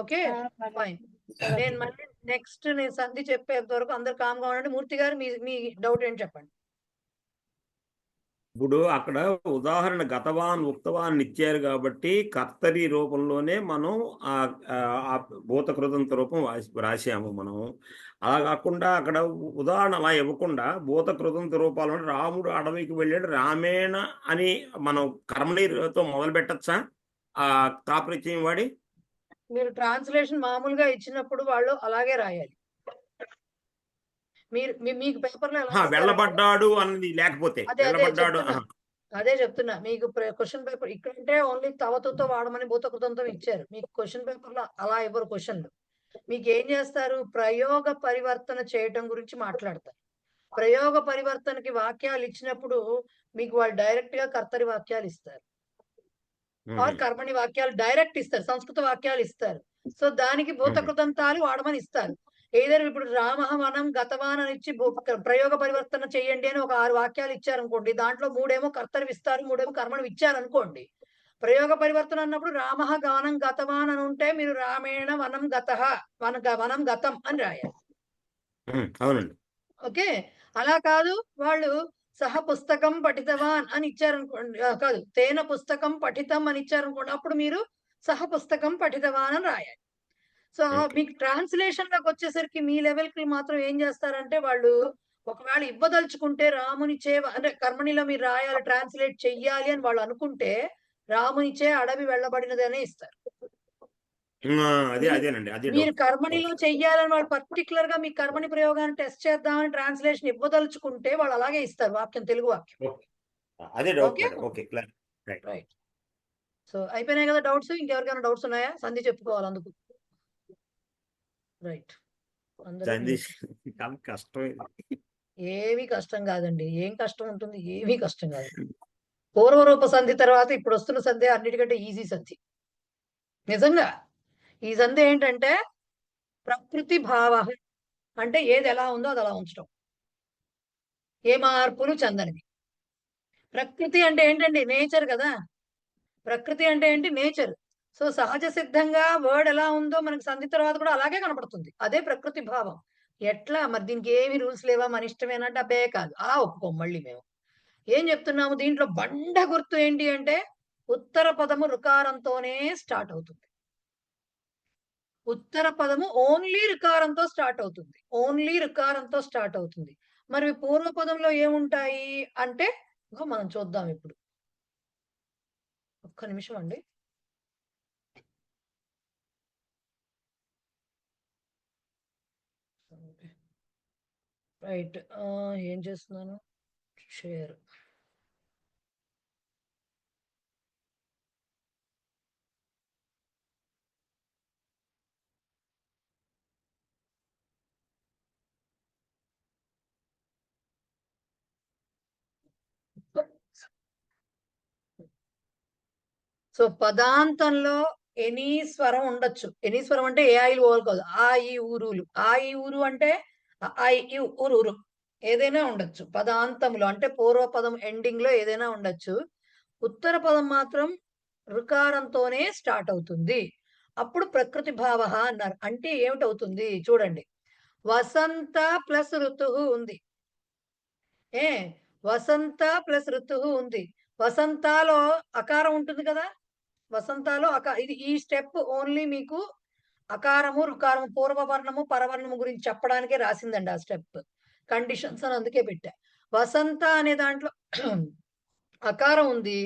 Okay fine. నేను మళ్ళీ నెక్స్ట్ నేను సంధి చెప్పేంత వరకు అందరు కామ్గా ఉండండి. మూర్తి గారు మీ డౌట్ ఏంటి చెప్పండి. ఇప్పుడు అక్కడ ఉదాహరణ గతవాన్ ఉక్తవాన్ ఇచ్చారు కాబట్టి కర్తరి రూపంలోనే మనం ఆ భూతకృతంత రూపం రాసాము మనం. అలా కాకుండా అక్కడ ఉదాహరణ అలా ఇవ్వకుండా భూతకృతంత రూపాలు రాముడు అడవికి వెళ్ళాడు రామేణ అని మనం కర్మణితో మొదలు పెట్టచ్చా ఆ తాపరిచయం వాడి? మీరు ట్రాన్స్లేషన్ మామూలుగా ఇచ్చినప్పుడు వాళ్ళు అలాగే రాయాలి. మీరు మీకు పేపర్ లో వెళ్ళబడ్డాడు అన్నది లేకపోతే వెళ్ళబడ్డాడు. అదే చెప్తున్నా మీకు క్వశ్చన్ పేపర్ ఇక్కడంటే ఓన్లీ తవతుతో వాడమని భూతకృతంతో ఇచ్చారు. మీకు క్వశ్చన్ పేపర్ లో అలా ఇవ్వరు క్వశ్చన్లు. మీకు ఏం చేస్తారు, ప్రయోగ పరివర్తన చేయటం గురించి మాట్లాడతారు. ప్రయోగ పరివర్తనకి వాక్యాలు ఇచ్చినప్పుడు మీకు వాళ్ళు డైరెక్ట్ గా కర్తరి వాక్యాలు ఇస్తారు, కర్మణి వాక్యాలు డైరెక్ట్ ఇస్తారు, సంస్కృత వాక్యాలు ఇస్తారు. సో దానికి భూతకృతంతాలు వాడమని ఇస్తారు. ఏదైనా ఇప్పుడు రామ వనం గతవాన్ అని ఇచ్చి ప్రయోగ పరివర్తన చేయండి అని ఒక 6 వాక్యాలు ఇచ్చారనుకోండి, దాంట్లో 3 కర్తరి ఇస్తారు, 3 కర్మను ఇచ్చారనుకోండి. ప్రయోగ పరివర్తన అన్నప్పుడు రామ గానం గతవాన్ అని ఉంటే మీరు రామేణ వనం గత వనం గతం అని రాయాలి. ఓకే, అలా కాదు వాళ్ళు సహ పుస్తకం పఠితవాన్ అని ఇచ్చారనుకోండి, కాదు తేన పుస్తకం పఠితం అని ఇచ్చారనుకోండి, అప్పుడు మీరు సహ పుస్తకం పఠితవాన్ అని రాయాలి. సో మీకు ట్రాన్స్లేషన్ లోకి వచ్చేసరికి మీ లెవెల్ కి మాత్రం ఏం చేస్తారంటే వాళ్ళు ఒకవేళ ఇవ్వదలుచుకుంటే రామునిచే అంటే కర్మణిలో మీరు రాయాలి, ట్రాన్స్లేట్ చెయ్యాలి అని వాళ్ళు అనుకుంటే రామునిచే అడవి వెళ్ళబడినది అనే ఇస్తారు. మీరు కర్మణిలో చెయ్యాలని వాళ్ళు పర్టికులర్ గా మీ కర్మణి ప్రయోగాన్ని టెస్ట్ చేద్దామని ట్రాన్స్లేషన్ ఇవ్వదలుచుకుంటే వాళ్ళు అలాగే ఇస్తారు వాక్యం, తెలుగు వాక్యం. రైట్. సో అయిపోయినాయి కదా డౌట్స్? ఇంకెవరికైనా డౌట్స్ ఉన్నాయా? సంధి చెప్పుకోవాలి అందుకు. రైట్, ఏవి కష్టం కాదండి. ఏం కష్టం ఉంటుంది? ఏమీ కష్టం కాదు. పూర్వరూప సంధి తర్వాత ఇప్పుడు వస్తున్న సంధి అన్నిటికంటే ఈజీ సంధి. నిజంగా ఈ సంధి ఏంటంటే ప్రకృతి భావ అంటే ఏది ఎలా ఉందో అది అలా ఉంచడం, ఏ మార్పులు చెందనిది. ప్రకృతి అంటే ఏంటండి? నేచర్ కదా. ప్రకృతి అంటే ఏంటి? నేచర్. సో సహజ సిద్ధంగా వర్డ్ ఎలా ఉందో మనకి సంధి తర్వాత కూడా అలాగే కనపడుతుంది. అదే ప్రకృతి భావం. ఎట్లా మరి దీనికి ఏమి రూల్స్ లేవా, మన ఇష్టమేనంటే అబ్బే కాదు, అలా ఒప్పుకోం. మళ్ళీ మేము ఏం చెప్తున్నాము, దీంట్లో బండ గుర్తు ఏంటి అంటే ఉత్తర పదము రుకారంతోనే స్టార్ట్ అవుతుంది. ఉత్తర పదము ఓన్లీ రుకారంతో స్టార్ట్ అవుతుంది, ఓన్లీ రుకారంతో స్టార్ట్ అవుతుంది. మరి పూర్వ పదంలో ఏముంటాయి అంటే మనం చూద్దాం ఇప్పుడు. ఒక్క నిమిషం అండి. రైట్, ఏం చేస్తున్నాను, షేర్. సో పదాంతంలో ఎనీ స్వరం ఉండొచ్చు. ఎనీ స్వరం అంటే ఏ ఆయిల్ ఓవల్ కాదు, ఆ ఈ ఊరులు. ఆ ఈ ఊరు అంటే ఊరు ఏదైనా ఉండొచ్చు పదాంతంలో, అంటే పూర్వ పదం ఎండింగ్ లో ఏదైనా ఉండొచ్చు. ఉత్తర పదం మాత్రం రుకారంతోనే స్టార్ట్ అవుతుంది. అప్పుడు ప్రకృతి భావ అన్నారు. అంటే ఏమిటవుతుంది చూడండి, వసంత ప్లస్ ఋతువు ఉంది. వసంత ప్లస్ ఋతువు ఉంది. వసంతాలో అకారం ఉంటుంది కదా, వసంతాలో ఇది ఈ స్టెప్ ఓన్లీ మీకు అకారము రుకారము పూర్వవర్ణము పరవర్ణము గురించి చెప్పడానికే రాసిందండి ఆ స్టెప్. కండిషన్స్ అని అందుకే పెట్టా. వసంత అనే దాంట్లో అకారం ఉంది,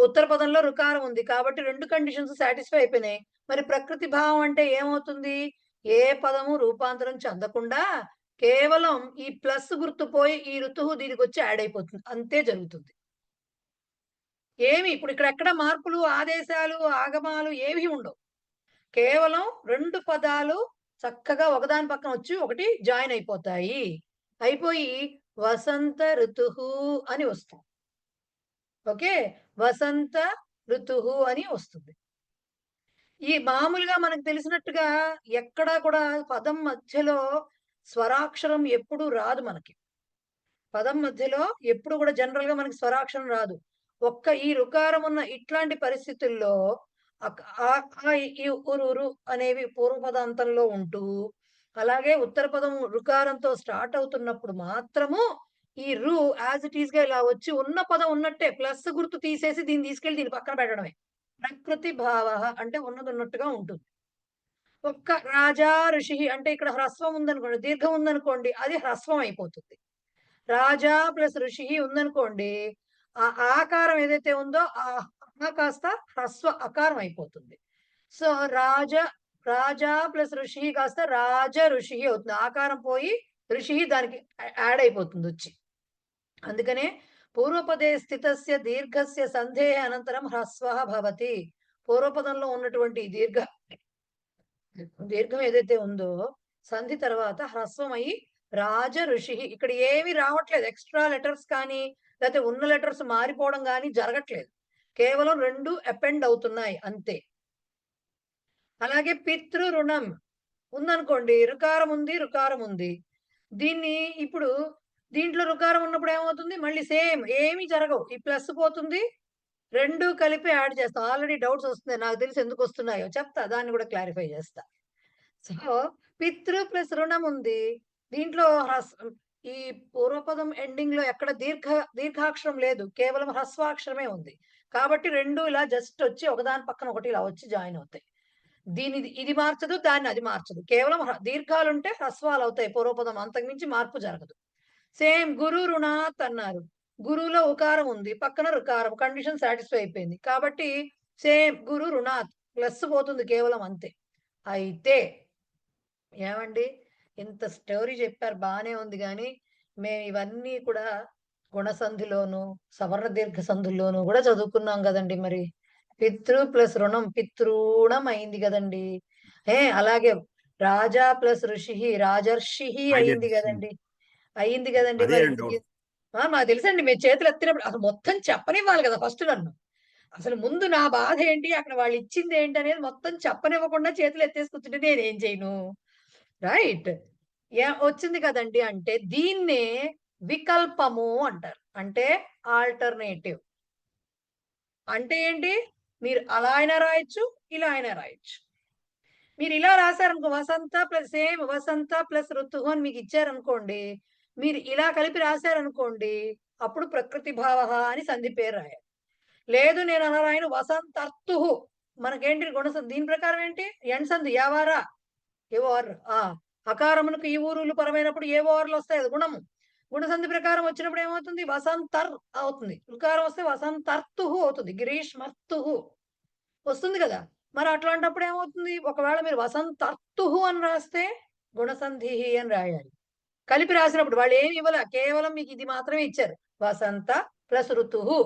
ఉత్తర పదంలో రుకారం ఉంది, కాబట్టి 2 కండిషన్స్ సాటిస్ఫై అయిపోయినాయి. మరి ప్రకృతి భావం అంటే ఏమవుతుంది, ఏ పదము రూపాంతరం చెందకుండా కేవలం ఈ ప్లస్ గుర్తు పోయి ఈ ఋతువు దీనికి వచ్చి యాడ్ అయిపోతుంది, అంతే జరుగుతుంది. ఏమి ఇప్పుడు ఇక్కడ ఎక్కడ మార్పులు ఆదేశాలు ఆగమాలు ఏవి ఉండవు. కేవలం 2 పదాలు చక్కగా ఒకదాని పక్కన వచ్చి ఒకటి జాయిన్ అయిపోతాయి. అయిపోయి వసంత ఋతువు అని వస్తాం. ఓకే, వసంత ఋతువు అని వస్తుంది. ఈ మామూలుగా మనకు తెలిసినట్టుగా ఎక్కడా కూడా పదం మధ్యలో స్వరాక్షరం ఎప్పుడు రాదు. మనకి పదం మధ్యలో ఎప్పుడు కూడా జనరల్ గా మనకి స్వరాక్షరం రాదు. ఒక్క ఈ రుకారం ఉన్న ఇట్లాంటి పరిస్థితుల్లో ఈ ఉరు అనేవి పూర్వపదాంతంలో ఉంటూ, అలాగే ఉత్తర పదం రుకారంతో స్టార్ట్ అవుతున్నప్పుడు మాత్రము ఈ రు యాజ్ ఇట్ ఈస్ గా ఇలా వచ్చి ఉన్న పదం ఉన్నట్టే ప్లస్ గుర్తు తీసేసి దీన్ని తీసుకెళ్లి దీని పక్కన పెట్టడమే. ప్రకృతి భావ అంటే ఉన్నది ఉన్నట్టుగా ఉంటుంది. ఒక్క రాజా ఋషి అంటే ఇక్కడ హ్రస్వం ఉందనుకోండి, దీర్ఘం ఉందనుకోండి, అది హ్రస్వం అయిపోతుంది. రాజా ప్లస్ ఋషి ఉందనుకోండి, ఆ ఆకారం ఏదైతే ఉందో ఆ కాస్త హ్రస్వ అకారం అయిపోతుంది. సో రాజా ప్లస్ ఋషి కాస్త రాజ ఋషి అవుతుంది. ఆకారం పోయి ఋషి దానికి యాడ్ అయిపోతుంది వచ్చి. అందుకనే పూర్వపదే స్థితస్య దీర్ఘస్య సంధేయ అనంతరం హ్రస్వ భవతి. పూర్వపదంలో ఉన్నటువంటి దీర్ఘం ఏదైతే ఉందో సంధి తర్వాత హ్రస్వం అయి రాజ ఋషి. ఇక్కడ ఏమి రావట్లేదు, ఎక్స్ట్రా లెటర్స్ కానీ లేకపోతే ఉన్న లెటర్స్ మారిపోవడం కానీ జరగట్లేదు, కేవలం 2 అపెండ్ అవుతున్నాయి అంతే. అలాగే పితృ రుణం ఉందనుకోండి, రుకారం ఉంది. దీన్ని ఇప్పుడు దీంట్లో రుకారం ఉన్నప్పుడు ఏమవుతుంది, మళ్ళీ సేమ్ ఏమి జరగవు, ఈ ప్లస్ పోతుంది, 2 కలిపి యాడ్ చేస్తాం. ఆల్రెడీ డౌట్స్ వస్తున్నాయి, నాకు తెలిసి ఎందుకు వస్తున్నాయో చెప్తా, దాన్ని కూడా క్లారిఫై చేస్తా. సో పితృ ప్లస్ రుణం ఉంది, దీంట్లో ఈ పూర్వపదం ఎండింగ్ లో ఎక్కడ దీర్ఘాక్షరం లేదు, కేవలం హ్రస్వాక్షరమే ఉంది. కాబట్టి 2 ఇలా జస్ట్ వచ్చి ఒకదాని పక్కన ఒకటి ఇలా వచ్చి జాయిన్ అవుతాయి. ఇది మార్చదు, దాన్ని అది మార్చదు, కేవలం దీర్ఘాలు ఉంటే హ్రస్వాలు అవుతాయి పూర్వపదం, అంతకుమించి మార్పు జరగదు. సేమ్ గురు రుణాత్ అన్నారు, గురువులో ఉకారం ఉంది, పక్కన రుకారం, కండిషన్ సాటిస్ఫై అయిపోయింది. కాబట్టి సేమ్ గురు రుణాత్ ప్లస్ పోతుంది కేవలం, అంతే. అయితే ఏమండి ఇంత స్టోరీ చెప్పారు, బాగానే ఉంది, కానీ మేము ఇవన్నీ కూడా గుణసంధిలోను సవర్ణ దీర్ఘ సంధుల్లోనూ కూడా చదువుకున్నాం కదండి. మరి పితృ ప్లస్ రుణం పితృణం అయింది కదండి. అలాగే రాజా ప్లస్ ఋషి రాజర్షి అయింది కదండి. మరి మాకు తెలుసండి, మీరు చేతులు ఎత్తినప్పుడు అసలు మొత్తం చెప్పనివ్వాలి కదా ఫస్ట్. నన్ను అసలు ముందు నా బాధ ఏంటి, అక్కడ వాళ్ళు ఇచ్చింది ఏంటి అనేది మొత్తం చెప్పనివ్వకుండా చేతులు ఎత్తేసి కూర్చుంటే నేనేం చేయను, రైట్? వచ్చింది కదండి. అంటే దీన్నే వికల్పము అంటారు, అంటే ఆల్టర్నేటివ్. అంటే ఏంటి, మీరు అలా అయినా రాయొచ్చు, ఇలా అయినా రాయొచ్చు. మీరు ఇలా రాశారనుకో, వసంత ప్లస్ సేమ్ వసంత ప్లస్ ఋతువు అని మీకు ఇచ్చారనుకోండి, మీరు ఇలా కలిపి రాశారనుకోండి, అప్పుడు ప్రకృతి భావ అని సంధి పేరు రాయాలి. లేదు నేను అలా రాయను, వసంతర్తుహు మనకేంటి గుణసంధి, దీని ప్రకారం ఏంటి ఎండ్ సంధి యావారా ఏవోర్. అకారములకు ఈ ఊరులు పరమైనప్పుడు ఏ ఓవర్లు వస్తాయి, అది గుణము. గుణసంధి ప్రకారం వచ్చినప్పుడు ఏమవుతుంది, వసంతర్ అవుతుంది. రుకారం వస్తే వసంతర్తుహు అవుతుంది, గ్రీష్మర్తుహు వస్తుంది కదా. మరి అట్లాంటప్పుడు ఏమవుతుంది, ఒకవేళ మీరు వసంతర్తుహు అని రాస్తే గుణసంధి అని రాయాలి. కలిపి రాసినప్పుడు వాళ్ళు ఏమి ఇవ్వాల, కేవలం మీకు ఇది మాత్రమే ఇచ్చారు, వసంత ప్లస్ ఋతువు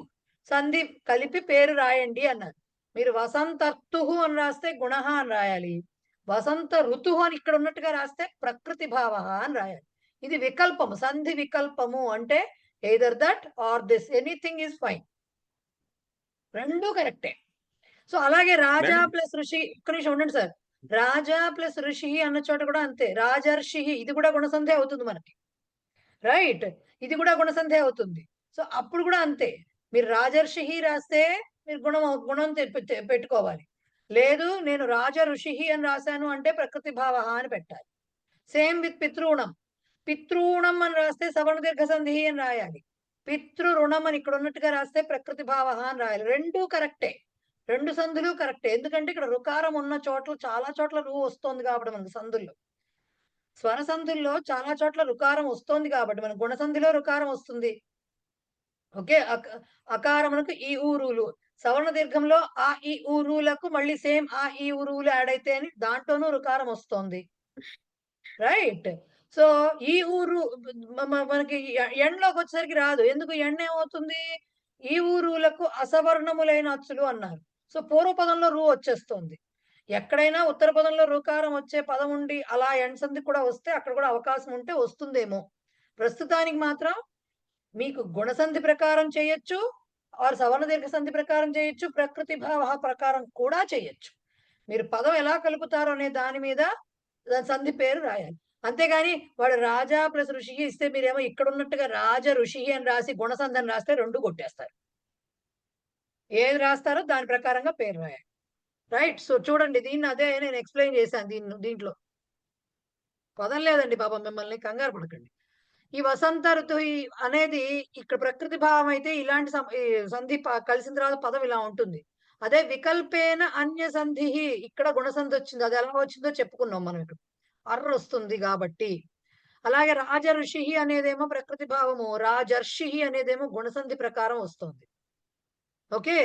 సంధి కలిపి పేరు రాయండి అన్నారు. మీరు వసంతర్తుహు అని రాస్తే గుణ అని రాయాలి, వసంత ఋతువు అని ఇక్కడ ఉన్నట్టుగా రాస్తే ప్రకృతి భావ అని రాయాలి. ఇది వికల్పము, సంధి వికల్పము. అంటే either that or this, anything is fine, రెండు కరెక్టే. సో అలాగే రాజా ప్లస్ ఋషి, ఒక్క నిమిషం ఉండండి సార్, రాజా ప్లస్ ఋషి అన్న చోట కూడా అంతే, రాజర్షి ఇది కూడా గుణసంధి అవుతుంది మనకి, రైట్? ఇది కూడా గుణసంధి అవుతుంది. సో అప్పుడు కూడా అంతే, మీరు రాజర్షి రాస్తే మీరు గుణం పెట్టుకోవాలి. లేదు నేను రాజ ఋషి అని రాశాను అంటే ప్రకృతి భావ అని పెట్టాలి. Same with పితృణం. పితృణం అని రాస్తే సవర్ణ దీర్ఘ సంధి అని రాయాలి. పితృ రుణం అని ఇక్కడ ఉన్నట్టుగా రాస్తే ప్రకృతి భావ అని రాయాలి. రెండూ కరెక్టే, రెండు సంధులు కరెక్టే. ఎందుకంటే ఇక్కడ రుకారం ఉన్న చోట్ల చాలా చోట్ల రు వస్తుంది కాబట్టి మనకు సంధుల్లో, స్వర సంధుల్లో చాలా చోట్ల రుకారం వస్తుంది కాబట్టి మనకు గుణసంధిలో రుకారం వస్తుంది. ఓకే, అకారమునకు ఈ ఊరులు, సవర్ణ దీర్ఘంలో ఆ ఈ ఊరులకు మళ్ళీ సేమ్ ఆ ఈ ఊరులు యాడ్ అయితే అని దాంట్లోనూ రుకారం వస్తుంది. రైట్. సో ఈ ఊరు మనకి ఎండ్లోకి వచ్చేసరికి రాదు. ఎందుకు? ఎండ్ ఏమవుతుంది? ఈ ఊరులకు అసవర్ణములైన అచ్చులు అన్నారు. సో పూర్వపదంలో రు వచ్చేస్తుంది. ఎక్కడైనా ఉత్తర పదంలో రుకారం వచ్చే పదం ఉండి అలా ఎండ్ సంధి కూడా వస్తే అక్కడ కూడా అవకాశం ఉంటే వస్తుందేమో. ప్రస్తుతానికి మాత్రం మీకు గుణసంధి ప్రకారం చేయొచ్చు, ఆరు సవర్ణ దీర్ఘ సంధి ప్రకారం చేయొచ్చు, ప్రకృతి భావ ప్రకారం కూడా చేయొచ్చు. మీరు పదం ఎలా కలుపుతారో అనే దాని మీద సంధి పేరు రాయాలి. అంతేగాని వాడు రాజా ప్లస్ ఋషి ఇస్తే మీరేమో ఇక్కడ ఉన్నట్టుగా రాజ ఋషి అని రాసి గుణసంధి అని రాస్తే రెండు కొట్టేస్తారు. ఏది రాస్తారో దాని ప్రకారంగా పేరు రాయాలి. రైట్. సో చూడండి, దీన్ని అదే నేను ఎక్స్ప్లెయిన్ చేశాను. దీంట్లో పదం లేదండి పాపం, మిమ్మల్ని కంగారు పడకండి. ఈ వసంత ఋతువు అనేది ఇక్కడ ప్రకృతి భావం అయితే ఇలాంటి సంధి కలిసిన తర్వాత పదం ఇలా ఉంటుంది. అదే వికల్పేన అన్య సంధి ఇక్కడ గుణసంధి వచ్చింది. అది ఎలా వచ్చిందో చెప్పుకున్నాం మనం. ఇక్కడ అర్ర వస్తుంది కాబట్టి. అలాగే రాజ ఋషి అనేదేమో ప్రకృతి భావము, రాజర్షి అనేదేమో గుణసంధి ప్రకారం వస్తుంది. ఓకే.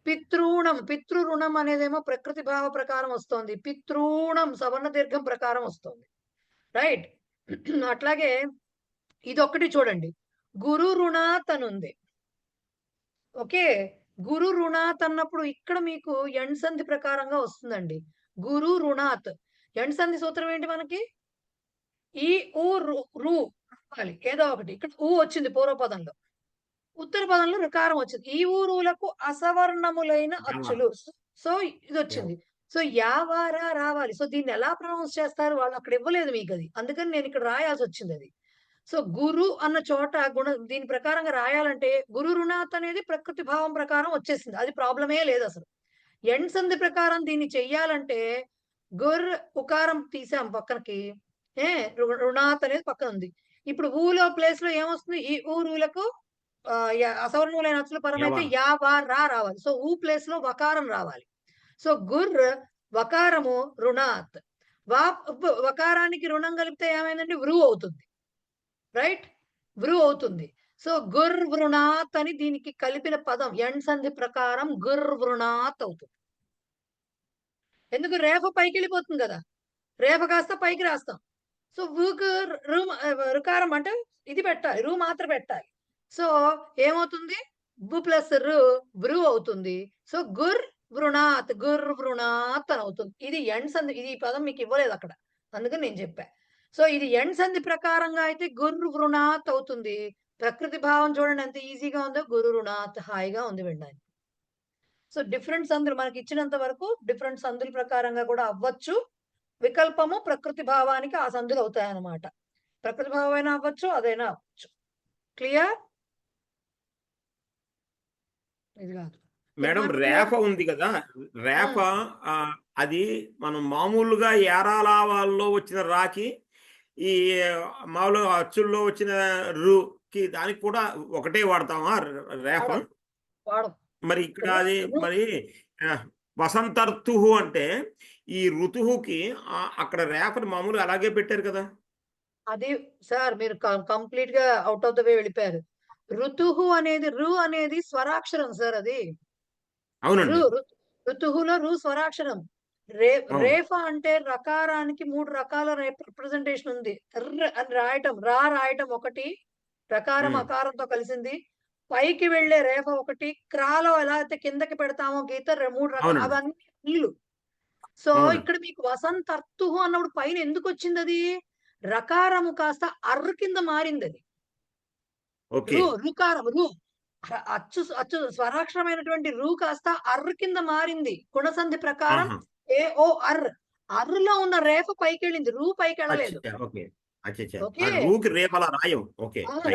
పితృణం, పితృరుణం అనేదేమో ప్రకృతి భావ ప్రకారం వస్తుంది. పితృణం సవర్ణ దీర్ఘం ప్రకారం వస్తుంది. రైట్. అట్లాగే ఇదొక్కటి చూడండి, గురు రుణాత్ అని ఉంది. ఓకే, గురు రుణాత్ అన్నప్పుడు ఇక్కడ మీకు ఎండ్ సంధి ప్రకారంగా వస్తుందండి. గురు రుణాత్ ఎండ్ సంధి సూత్రం ఏంటి మనకి? ఈ ఊ రు రావాలి ఏదో ఒకటి. ఇక్కడ ఊ వచ్చింది పూర్వపదంలో, ఉత్తర పదంలో రుకారం వచ్చింది. ఈ ఊరులకు అసవర్ణములైన అచ్చులు. సో ఇది వచ్చింది. సో యావారా రావాలి. సో దీన్ని ఎలా ప్రొనౌన్స్ చేస్తారు? వాళ్ళు అక్కడ ఇవ్వలేదు మీకు అది, అందుకని నేను ఇక్కడ రాయాల్సి వచ్చింది అది. సో గురు అన్న చోట దీని ప్రకారంగా రాయాలంటే గురు రుణాత్ అనేది ప్రకృతి భావం ప్రకారం వచ్చేసింది. అది ప్రాబ్లమే లేదు అసలు. ఎండ్ సంధి ప్రకారం దీన్ని చెయ్యాలంటే గుర్ ఉకారం తీసాం పక్కనకి, రుణాత్ అనేది పక్కన ఉంది. ఇప్పుడు ఊలో ప్లేస్ లో ఏమొస్తుంది? ఈ ఊరులకు అసవర్ణములైన అచ్చుల పరమైతే యా వా రా రావాలి. సో ఊ ప్లేస్ లో వకారం రావాలి. సో గుర్ వకారము రుణాత్, వకారానికి రుణం కలిపితే ఏమైందంటే వృ అవుతుంది. రైట్, వృ అవుతుంది. సో గుర్ వృణాత్ అని దీనికి కలిపిన పదం ఎండ్ సంధి ప్రకారం గుర్ వృణాత్ అవుతుంది. ఎందుకు? రేఫ పైకి వెళ్ళిపోతుంది కదా, రేఫ కాస్త పైకి రాస్తాం. సో ఊకు రుకారం అంటే ఇది పెట్టాలి, రు మాత్రం పెట్టాలి. సో ఏమవుతుంది? బు ప్లస్ రు వృ అవుతుంది. సో గుర్ వృణాత్, గుర్ వృణాత్ అని అవుతుంది. ఇది ఎండ్ సంధి. ఇది ఈ పదం మీకు ఇవ్వలేదు అక్కడ, అందుకని నేను చెప్పా. సో ఇది ఎండ్ సంధి ప్రకారంగా అయితే గుర్ వృణాత్ అవుతుంది. ప్రకృతి భావం చూడండి ఎంత ఈజీగా ఉందో, గురు రుణాత్ హాయిగా ఉంది వినడానికి. సో డిఫరెంట్ సంధులు మనకి ఇచ్చినంత వరకు డిఫరెంట్ సంధుల ప్రకారంగా కూడా అవ్వచ్చు. వికల్పము ప్రకృతి భావానికి ఆ సంధులు అవుతాయి అన్నమాట. ప్రకృతి భావం అయినా అవ్వచ్చు, అదైనా అవ్వచ్చు. క్లియర్? ఇది కాదు మేడం, రేఫ ఉంది కదా, రేఫ అది మనం మామూలుగా ఏరాలావాల్లో వచ్చిన రాకి ఈ మామూలు అచ్చుల్లో వచ్చిన రుకి దానికి కూడా ఒకటే వాడతామా రేఫ? మరి ఇక్కడ అది మరి వసంత ఋతువు అంటే ఈ ఋతువుకి అక్కడ రేఫని మామూలుగా అలాగే పెట్టారు కదా. అది సార్ మీరు కంప్లీట్ గా అవుట్ ఆఫ్ ద వే వెళ్ళిపోయారు. ఋతువు అనేది రు అనేది స్వరాక్షరం సార్. అది అవునండి, ఋతువులో రు స్వరాక్షరం. రేఫ అంటే రకారానికి 3 రకాల రిప్రజెంటేషన్ ఉంది. అని రాయటం, రా రాయటం ఒకటి, రకారం అకారంతో కలిసింది. పైకి వెళ్లే రేఫ ఒకటి, క్రాలో ఎలా అయితే కిందకి పెడతామో గీత 3 రకాలు, అవన్నీ నీళ్లు. సో ఇక్కడ మీకు వసంత ఋతువు అన్నప్పుడు పైన ఎందుకు వచ్చింది? అది రకారము కాస్త అర్రు కింద మారింది. అది రుకారం, రు అచ్చు స్వరాక్షరమైనటువంటి రు కాస్త అర్రు కింద మారింది. గుణసంధి ప్రకారం ఏ-ఓ అర్, అర్రులో ఉన్న రేఫ పైకి వెళ్ళింది, రూ పైకి వెళ్ళలేదు.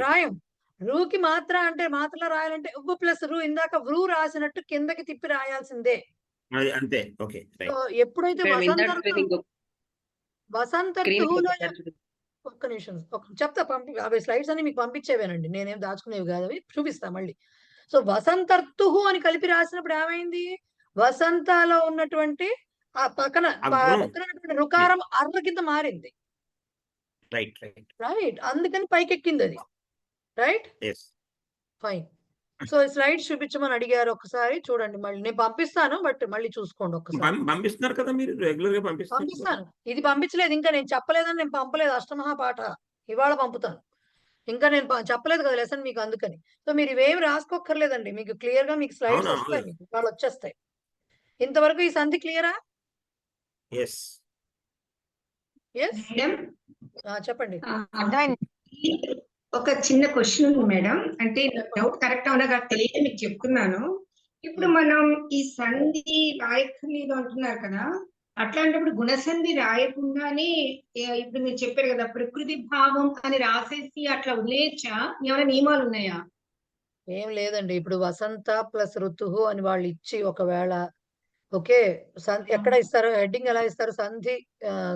రాయం రూకి మాత్ర అంటే మాత్రలో రాయాలంటే ఉబ్బు ప్లస్ రు, ఇందాక వృ రాసినట్టు కిందకి తిప్పి రాయాల్సిందే. అది అంతే. Okay, so right. ఎప్పుడైతే మేడం వసంత ఇందాక ఋతువు వసంత స్క్రీన్ ఋతువులో ఒక్క నిమిషం చెప్తా అవి స్లైడ్స్ అని మీకు పంపించేవేనండి, నేనేం దాచుకునేవి కాదు, అవి చూపిస్తా మళ్ళీ. సో వసంత ఋతువు అని కలిపి రాసినప్పుడు ఏమైంది, వసంతాలో ఉన్నటువంటి ఆ పక్కన ఉన్నటువంటి రుకారం అర్ర కింద మారింది. రైట్ రైట్ రైట్, అందుకని పైకెక్కింది అది. Right, fine. సో స్లైడ్స్ చూపించమని అడిగారు, ఒకసారి చూడండి మళ్ళీ. నేను పంపిస్తాను, బట్ మళ్ళీ చూసుకోండి ఒక్కసారి. పంపిస్తున్నారు కదా మీరు, రెగ్యులర్ గా పంపిస్తాను. ఇది పంపించలేదు ఇంకా, నేను చెప్పలేదని నేను పంపలేదు అష్టమహాపాఠ, ఇవాళ పంపుతాను. ఇంకా నేను చెప్పలేదు కదా లెసన్ మీకు, అందుకని. సో మీరు ఇవేమి రాసుకోక్కర్లేదండి, మీకు క్లియర్ గా మీకు స్లైడ్స్ వస్తాయి, మీకు వాళ్ళు వచ్చేస్తాయి. ఇంతవరకు ఈ సంధి క్లియరా? చెప్పండి. ఒక చిన్న క్వశ్చన్ ఉంది మేడం, అంటే డౌట్ కరెక్ట్ అవునా కాదు తెలియదు, మీకు చెప్తున్నాను. ఇప్పుడు మనం ఈ సంధి రాయక్కర్లేదు అంటున్నారు కదా, అట్లాంటప్పుడు గుణసంధి రాయకుండానే ఇప్పుడు మీరు చెప్పారు కదా ప్రకృతి భావం అని రాసేసి అట్లా వదిలేయచ్చా? ఏమైనా నియమాలు ఉన్నాయా? ఏం లేదండి. ఇప్పుడు వసంత ప్లస్ ఋతువు అని వాళ్ళు ఇచ్చి ఒకవేళ ఓకే ఎక్కడ ఇస్తారు, హెడ్డింగ్ ఎలా ఇస్తారు,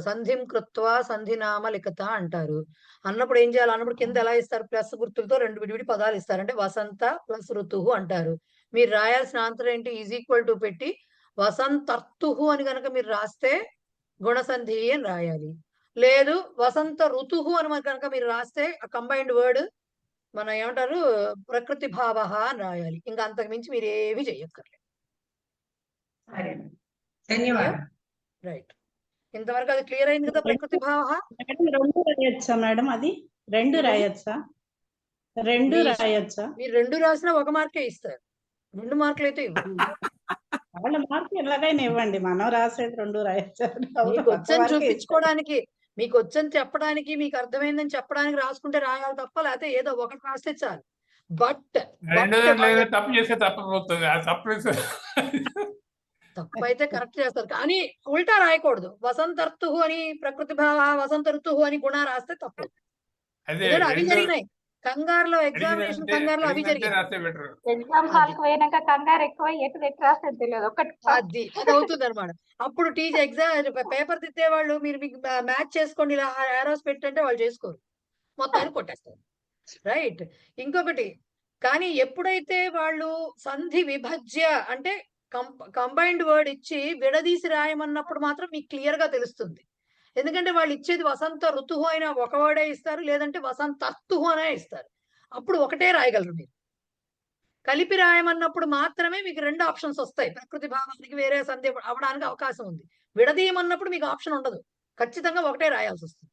సంధిం కృత్వా సంధినామ లిఖత అంటారు. అన్నప్పుడు ఏం చేయాలి, అన్నప్పుడు కింద ఎలా ఇస్తారు, ప్లస్ గుర్తులతో రెండు విడివిడి పదాలు ఇస్తారు, అంటే వసంత ప్లస్ ఋతువు అంటారు. మీరు రాయాల్సిన ఆన్సర్ ఏంటి, ఈజ్ ఈక్వల్ టు పెట్టి వసంతర్తుహు అని కనుక మీరు రాస్తే గుణసంధి అని రాయాలి. లేదు వసంత ఋతువు అని కనుక మీరు రాస్తే ఆ కంబైన్డ్ వర్డ్ మనం ఏమంటారు ప్రకృతి భావ అని రాయాలి. ఇంకా అంతకు మించి మీరు ఏవి చెయ్యక్కర్లేదు. ధన్యవాదాలు. రైట్, ఇంతవరకు అది క్లియర్ అయింది కదా. ప్రకృతి భావ రెండు రాయొచ్చా మేడం? అది రెండు రాయొచ్చా? రెండు రాయొచ్చా? మీరు రెండు రాసినా ఒక మార్కే ఇస్తారు, 2 మార్కులు అయితే ఇవ్వరు. వాళ్ళ మార్కు ఎలాగైనా ఇవ్వండి, మనం రాసేది రెండు రాయొచ్చా? మీకు వచ్చని చూపించుకోవడానికి, మీకు వచ్చని చెప్పడానికి, మీకు అర్థమైందని చెప్పడానికి రాసుకుంటే రాయాలి తప్ప, లేకపోతే ఏదో ఒకటి రాస్తే చాలు. బట్ తప్పు చేస్తే తప్పపోతుంది, తప్పు అయితే కరెక్ట్ చేస్తారు, కానీ ఉల్టా రాయకూడదు. వసంతర్తుహు అని ప్రకృతి భావ, వసంత ఋతువు అని గుణ రాస్తే తప్పు. అవి జరిగినాయి కంగారులో, ఎగ్జామినేషన్ కంగారులో అవి జరిగినాయి. ఎగ్జామ్ హాల్ కి పోయినాక కంగారు ఎక్కువ, ఎటు రాస్తే తెలియదు, అది అవుతుంది అనమాట. అప్పుడు ఎగ్జామ్ పేపర్ తిట్టే వాళ్ళు, మీరు మీకు మ్యాచ్ చేసుకోండి ఇలా ఆరోస్ పెట్టంటే వాళ్ళు చేసుకోరు, మొత్తాన్ని కొట్టేస్తారు. రైట్, ఇంకొకటి, కానీ ఎప్పుడైతే వాళ్ళు సంధి విభజ్య అంటే కంబైన్డ్ వర్డ్ ఇచ్చి విడదీసి రాయమన్నప్పుడు మాత్రం మీకు క్లియర్ గా తెలుస్తుంది. ఎందుకంటే వాళ్ళు ఇచ్చేది వసంత ఋతువు అయినా ఒక వర్డే ఇస్తారు, లేదంటే వసంతర్తుహు అనే ఇస్తారు. అప్పుడు ఒకటే రాయగలరు. మీరు కలిపి రాయమన్నప్పుడు మాత్రమే మీకు 2 ఆప్షన్స్ వస్తాయి. ప్రకృతి భావానికి వేరే సంధి అవడానికి అవకాశం ఉంది. విడదీయమన్నప్పుడు మీకు ఆప్షన్ ఉండదు, ఖచ్చితంగా ఒకటే రాయాల్సి వస్తుంది.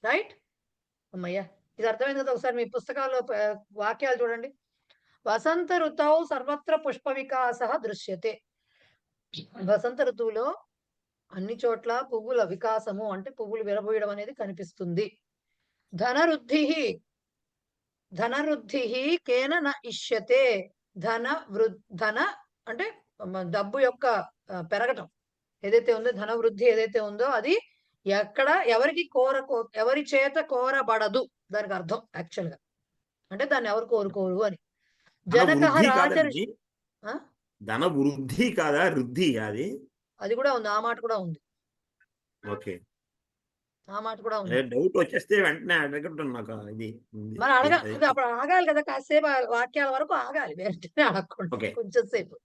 రైట్ అమ్మయ్యా, ఇది అర్థమైంది కదా. ఒకసారి మీ పుస్తకాల్లో వాక్యాలు చూడండి. వసంత ఋతౌ సర్వత్ర పుష్ప వికాస దృశ్యతే. వసంత ఋతువులో అన్ని చోట్ల పువ్వుల వికాసము అంటే పువ్వులు విరబోయడం అనేది కనిపిస్తుంది. ధనవృద్ధి కేన న ఇష్యతే. ధన అంటే డబ్బు యొక్క పెరగటం ఏదైతే ఉందో, ధన వృద్ధి ఏదైతే ఉందో అది ఎక్కడ ఎవరి చేత కోరబడదు, దానికి అర్థం యాక్చువల్ గా అంటే దాన్ని ఎవరు కోరుకోరు అని. జనకః రాజర్షి ధన వృద్ధి కాదా, వృద్ధి అది, అది కూడా ఉంది, ఆ మాట కూడా ఉంది. ఓకే, ఆ మాట కూడా ఉంది. డౌట్ వచ్చేస్తే వెంటనే అడగటం ఇది మరి అప్పుడు ఆగాలి కదా, కాసేపు వాక్యాల వరకు ఆగాలి, వెంటనే అడగకుండా కొంచెం సేపు.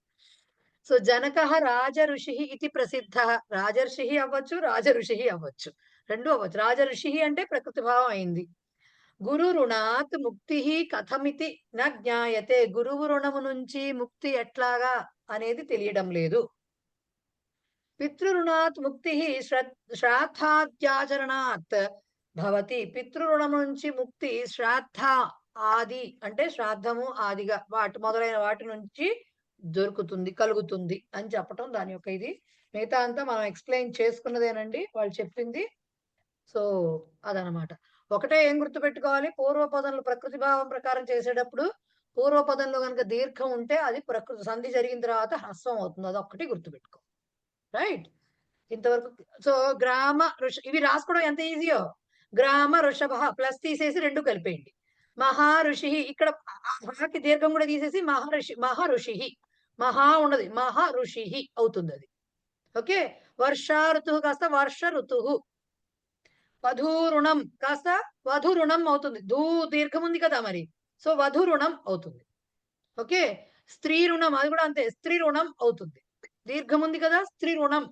సో జనకః రాజ ఋషి ఇది ప్రసిద్ధ. రాజర్షి అవ్వచ్చు, రాజ ఋషి అవ్వచ్చు, రెండు అవ్వచ్చు. రాజ ఋషి అంటే ప్రకృతి భావం అయింది. గురు రుణాత్ ముక్తి కథమితి న జ్ఞాయతే. గురువు రుణము నుంచి ముక్తి ఎట్లాగా అనేది తెలియడం లేదు. పితృరుణాత్ ముక్తి శ్రాద్ధాద్యాచరణాత్ భవతి. పితృరుణము నుంచి ముక్తి శ్రాద్ధ ఆది అంటే శ్రాద్ధము ఆదిగా మొదలైన వాటి నుంచి కలుగుతుంది అని చెప్పటం దాని యొక్క ఇది. మిగతా అంతా మనం ఎక్స్ప్లెయిన్ చేసుకున్నదేనండి, వాళ్ళు చెప్పింది. సో అదనమాట. ఒకటే ఏం గుర్తుపెట్టుకోవాలి, పూర్వపదంలో ప్రకృతి భావం ప్రకారం చేసేటప్పుడు పూర్వపదంలో కనుక దీర్ఘం ఉంటే అది ప్రకృతి సంధి జరిగిన తర్వాత హ్రస్వం అవుతుంది, అది ఒక్కటి గుర్తుపెట్టుకో. రైట్, ఇంతవరకు. సో గ్రామ ఇవి రాసుకోవడం ఎంత ఈజీయో. గ్రామ ఋషభ ప్లస్ తీసేసి 2 కలిపేయండి. మహర్షి, ఇక్కడ దీర్ఘం కూడా తీసేసి మహర్షి. మహా ఉండదు, మహా ఋషి అవుతుంది అది. ఓకే, వర్షా ఋతువు కాస్త వర్ష ఋతువు. వధూరుణం కాస్త వధురుణం అవుతుంది. దీర్ఘం ఉంది కదా మరి, సో వధురుణం అవుతుంది. ఓకే, స్త్రీ రుణం అది కూడా అంతే, స్త్రీ రుణం అవుతుంది. దీర్ఘం ఉంది కదా, స్త్రీ రుణం.